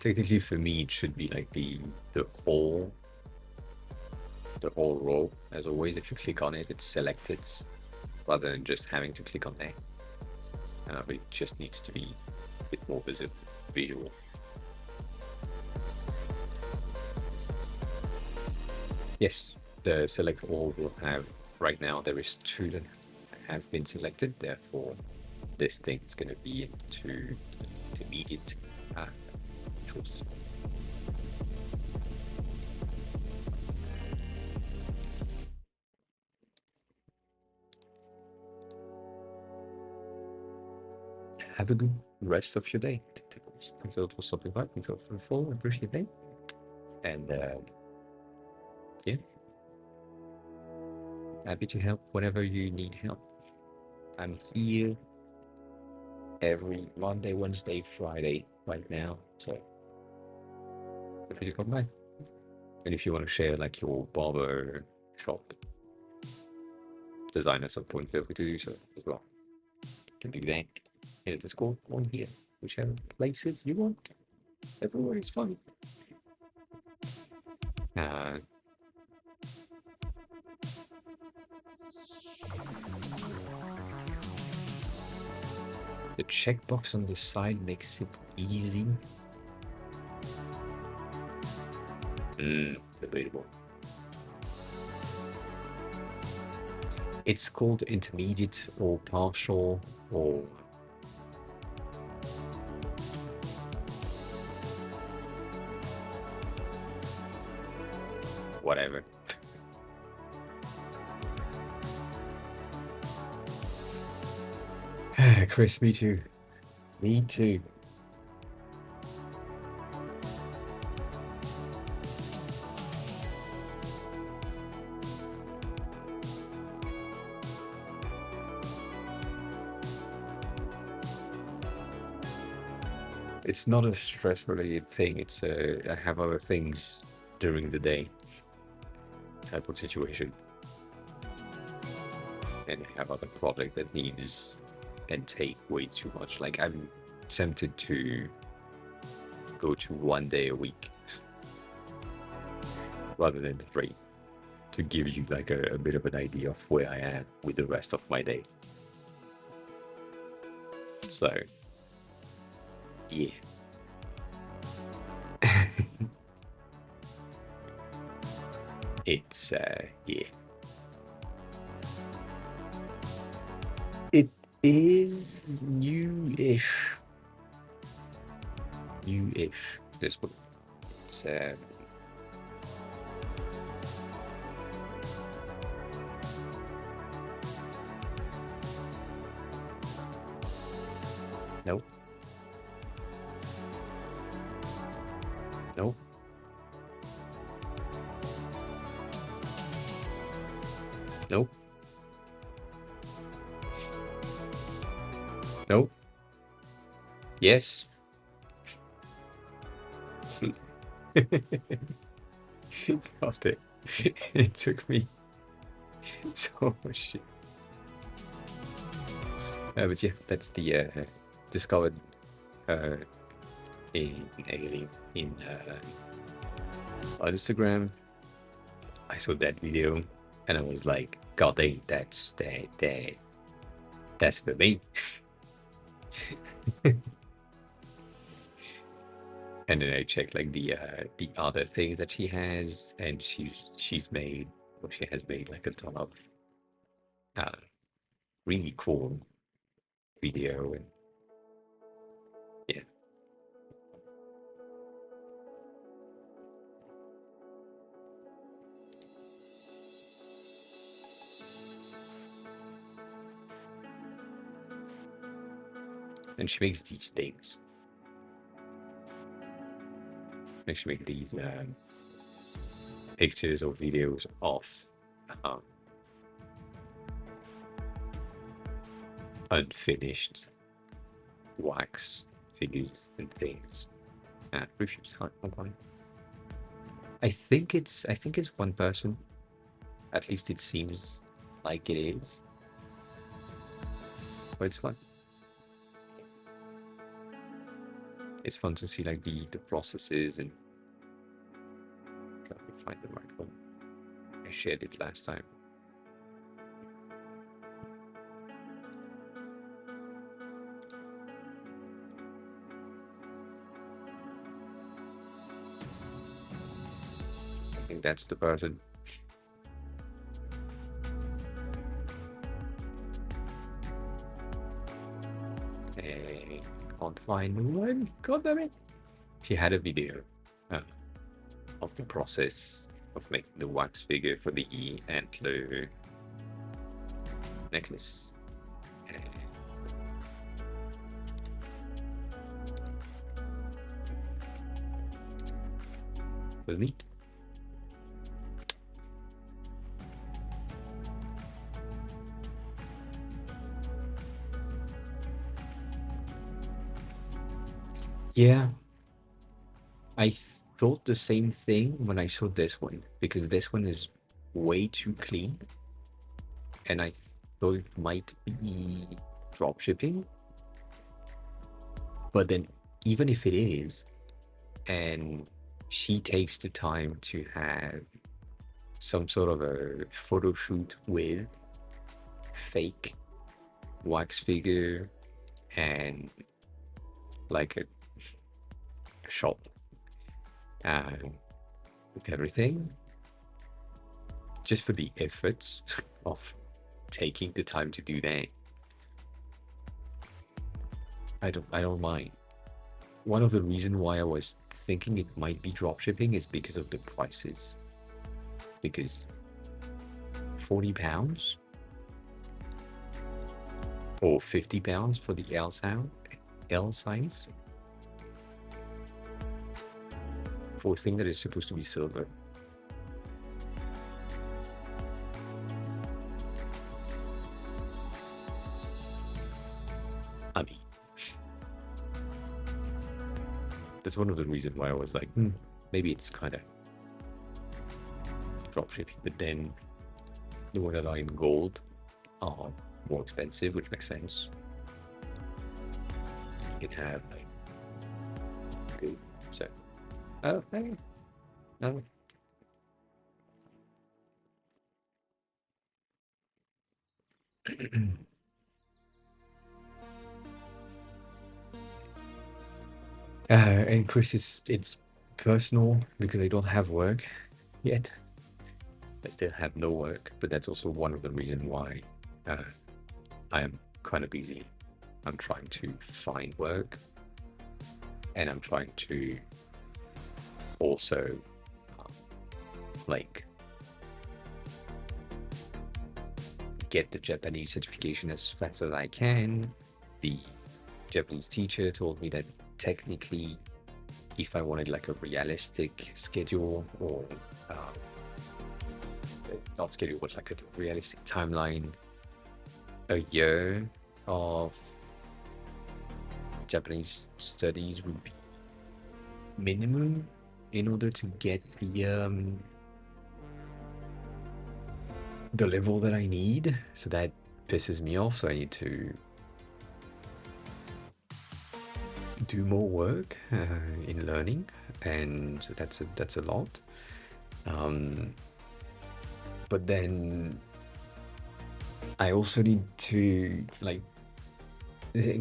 Technically, for me, it should be like the whole row. As always, if you click on it, it's selected rather than just having to click on that. But it just needs to be a bit more visual. Yes, the select all will have, right now there is 2 that have been selected, therefore this thing is going to be into intermediate choice. Have a good rest of your day. Thanks a lot for stopping by. Thanks a lot for the follow. I appreciate that. And yeah, happy to help whenever you need help. I'm here every Monday, Wednesday, Friday right now, so feel free to come by. And if you want to share like your barber shop design at some point, feel free to do so as well. You can do that in a Discord on here, whichever places you want. Everywhere is fun. The checkbox on the side makes it easy. Debatable. It's called intermediate or partial or whatever. Chris, me too. Me too. It's not a stress-related thing. It's I have other things during the day type of situation, and I have other project that needs can take way too much. Like, I'm tempted to go to 1 day a week rather than 3, to give you like a bit of an idea of where I am with the rest of my day. So, yeah. It's, yeah. It is new-ish. New-ish, this one. It's, nope. Nope. Nope. Nope. Yes. Got it. It took me so much shit. But yeah, that's the discovered in on Instagram. I saw that video and I was like, God dang, that's for me. And then I checked like the other things that she has, and she's made, or she has made like a ton of really cool video, and yeah. And she makes these things. And she makes these pictures or videos of unfinished wax figures and things. I think it's one person. At least it seems like it is. But it's fun. It's fun to see like the processes, and try to find the right one. I shared it last time. I think that's the person. I can't find one. God damn it. She had a video of the process of making the wax figure for the antler necklace. It was neat. Yeah, I thought the same thing when I saw this one, because this one is way too clean, and I thought it might be drop shipping. But then, even if it is, and she takes the time to have some sort of a photo shoot with fake wax figure and like a shop with everything, just for the efforts of taking the time to do that, I don't mind. One of the reasons why I was thinking it might be dropshipping is because of the prices. Because £40 or £50 for the L size for a thing that is supposed to be silver. I mean, that's one of the reasons why I was like, maybe it's kind of dropshipping. But then the one that are in gold are more expensive, which makes sense. You can have like good. So, oh, hey, no. And Chris, it's personal because I don't have work yet. I still have no work, but that's also one of the reasons why I am kind of busy. I'm trying to find work, and I'm trying to also like get the Japanese certification as fast as I can. The Japanese teacher told me that technically, if I wanted like a realistic schedule or not schedule, but like a realistic timeline, a year of Japanese studies would be minimum in order to get the level that I need. So that pisses me off. So I need to do more work in learning, and so that's a lot. But then I also need to like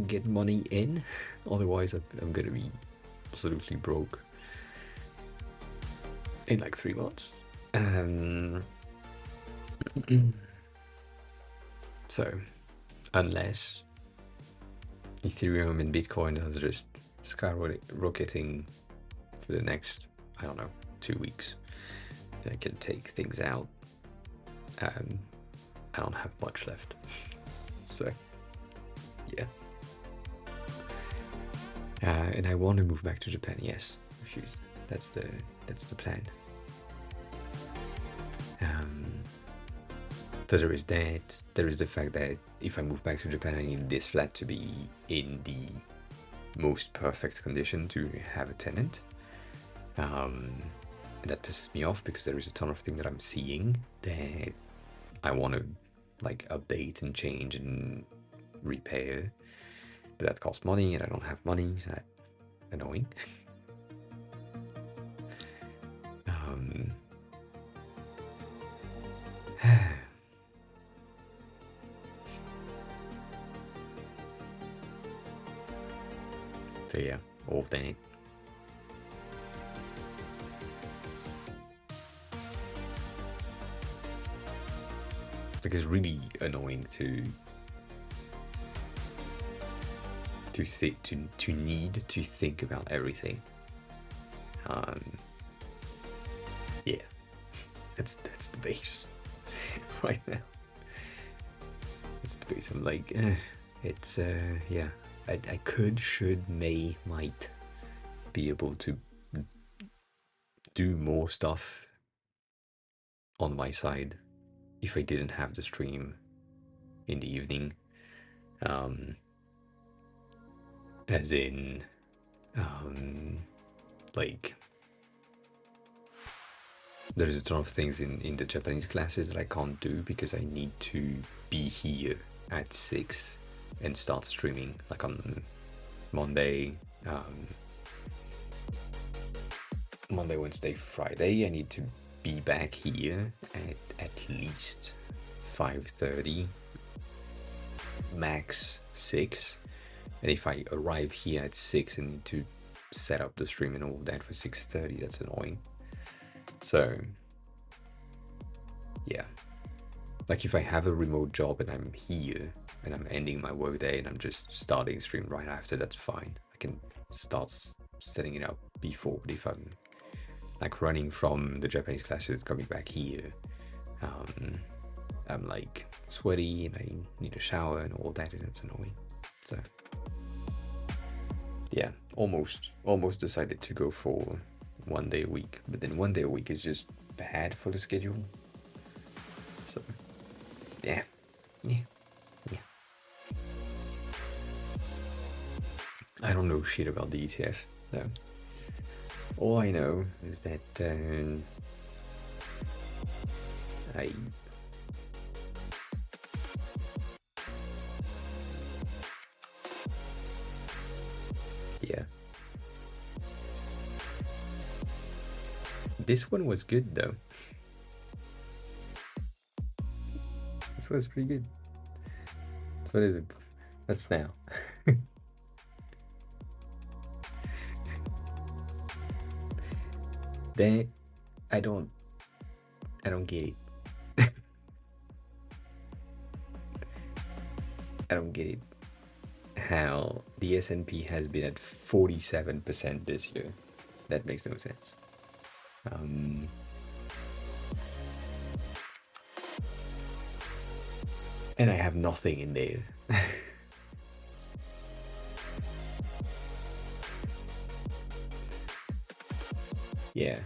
get money in, otherwise I'm gonna be absolutely broke in like 3 months. So unless Ethereum and Bitcoin are just skyrocketing for the next, I don't know, 2 weeks, I can take things out. I don't have much left. So yeah. And I want to move back to Japan, yes. That's the plan. So there is that. There is the fact that if I move back to Japan, I need this flat to be in the most perfect condition to have a tenant. And that pisses me off because there is a ton of things that I'm seeing that I want to like update and change and repair. But that costs money and I don't have money. So that's annoying. So yeah, all of that. Like it's really annoying to need to think about everything. Yeah, that's the base right now. It's the base. I'm like, it's yeah. I could, should, may, might be able to do more stuff on my side if I didn't have the stream in the evening. As in, like, there's a ton of things in the Japanese classes that I can't do because I need to be here at 6 and start streaming like on Monday, Wednesday, Friday. I need to be back here at least 5:30, max 6. And if I arrive here at 6 and need to set up the stream and all that for 6:30, that's annoying. So yeah, like if I have a remote job and I'm here and I'm ending my work day and I'm just starting stream right after, that's fine. I can start setting it up before. But if I'm like running from the Japanese classes coming back here, I'm like sweaty and I need a shower and all that, and it's annoying. So yeah, almost decided to go for 1 day a week, but then 1 day a week is just bad for the schedule. So yeah. I don't know shit about the ETF though. All I know is that I This one was good though. This was pretty good. So what is it? That's now. Then I don't get it. I don't get it. How the S&P has been at 47% this year. That makes no sense. And I have nothing in there. Yeah.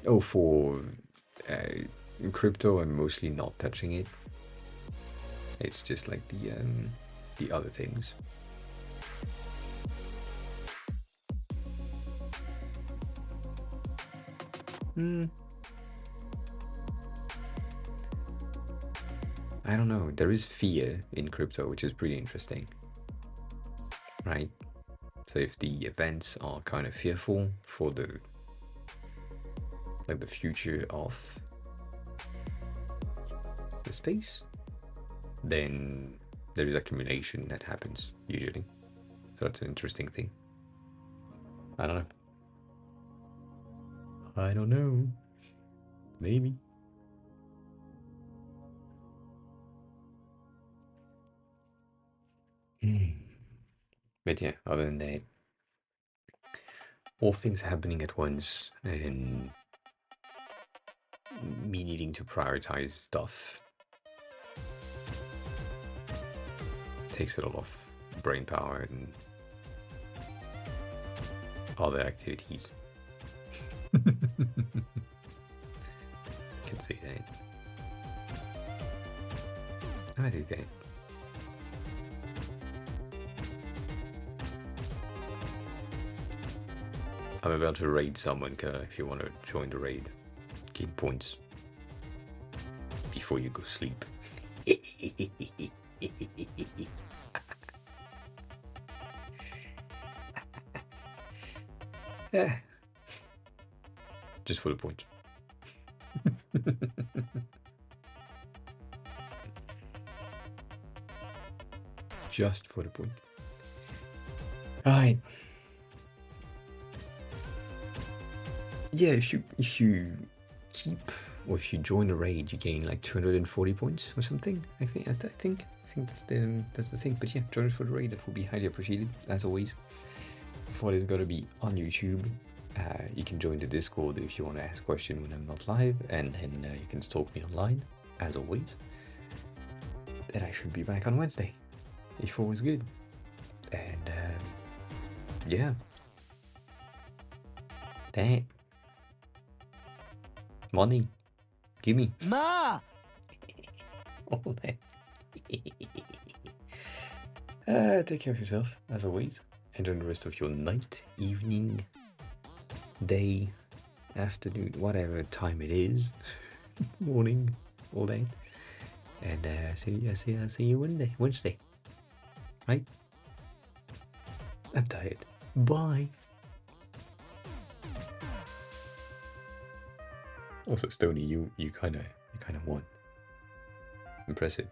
Oh, for crypto, I'm mostly not touching it. It's just like the other things. I don't know. There is fear in crypto, which is pretty interesting, right? So if the events are kind of fearful for the future of the space, then there is accumulation that happens usually. So that's an interesting thing. I don't know. Maybe. But yeah, other than that, all things happening at once and me needing to prioritize stuff takes a lot of brain power and other activities. I can say that. I do that. I'm about to raid someone, if you want to join the raid. Gain points before you go sleep. Yeah. Just for the point. Just for the point. Alright. Yeah, if you keep or if you join a raid, you gain like 240 points or something. I think that's the thing. But yeah, join us for the raid. That will be highly appreciated as always. For it's gonna be on YouTube. You can join the Discord if you want to ask questions when I'm not live, and then you can stalk me online as always. Then I should be back on Wednesday, if all was good. And yeah, that money, gimme. Ma! All that. Take care of yourself, as always. Enjoy the rest of your night, evening, day, afternoon, whatever time it is. Morning, all that. And I'll see you Wednesday. Right? I'm tired. Bye. Also, Stony, you kind of won. Impressive.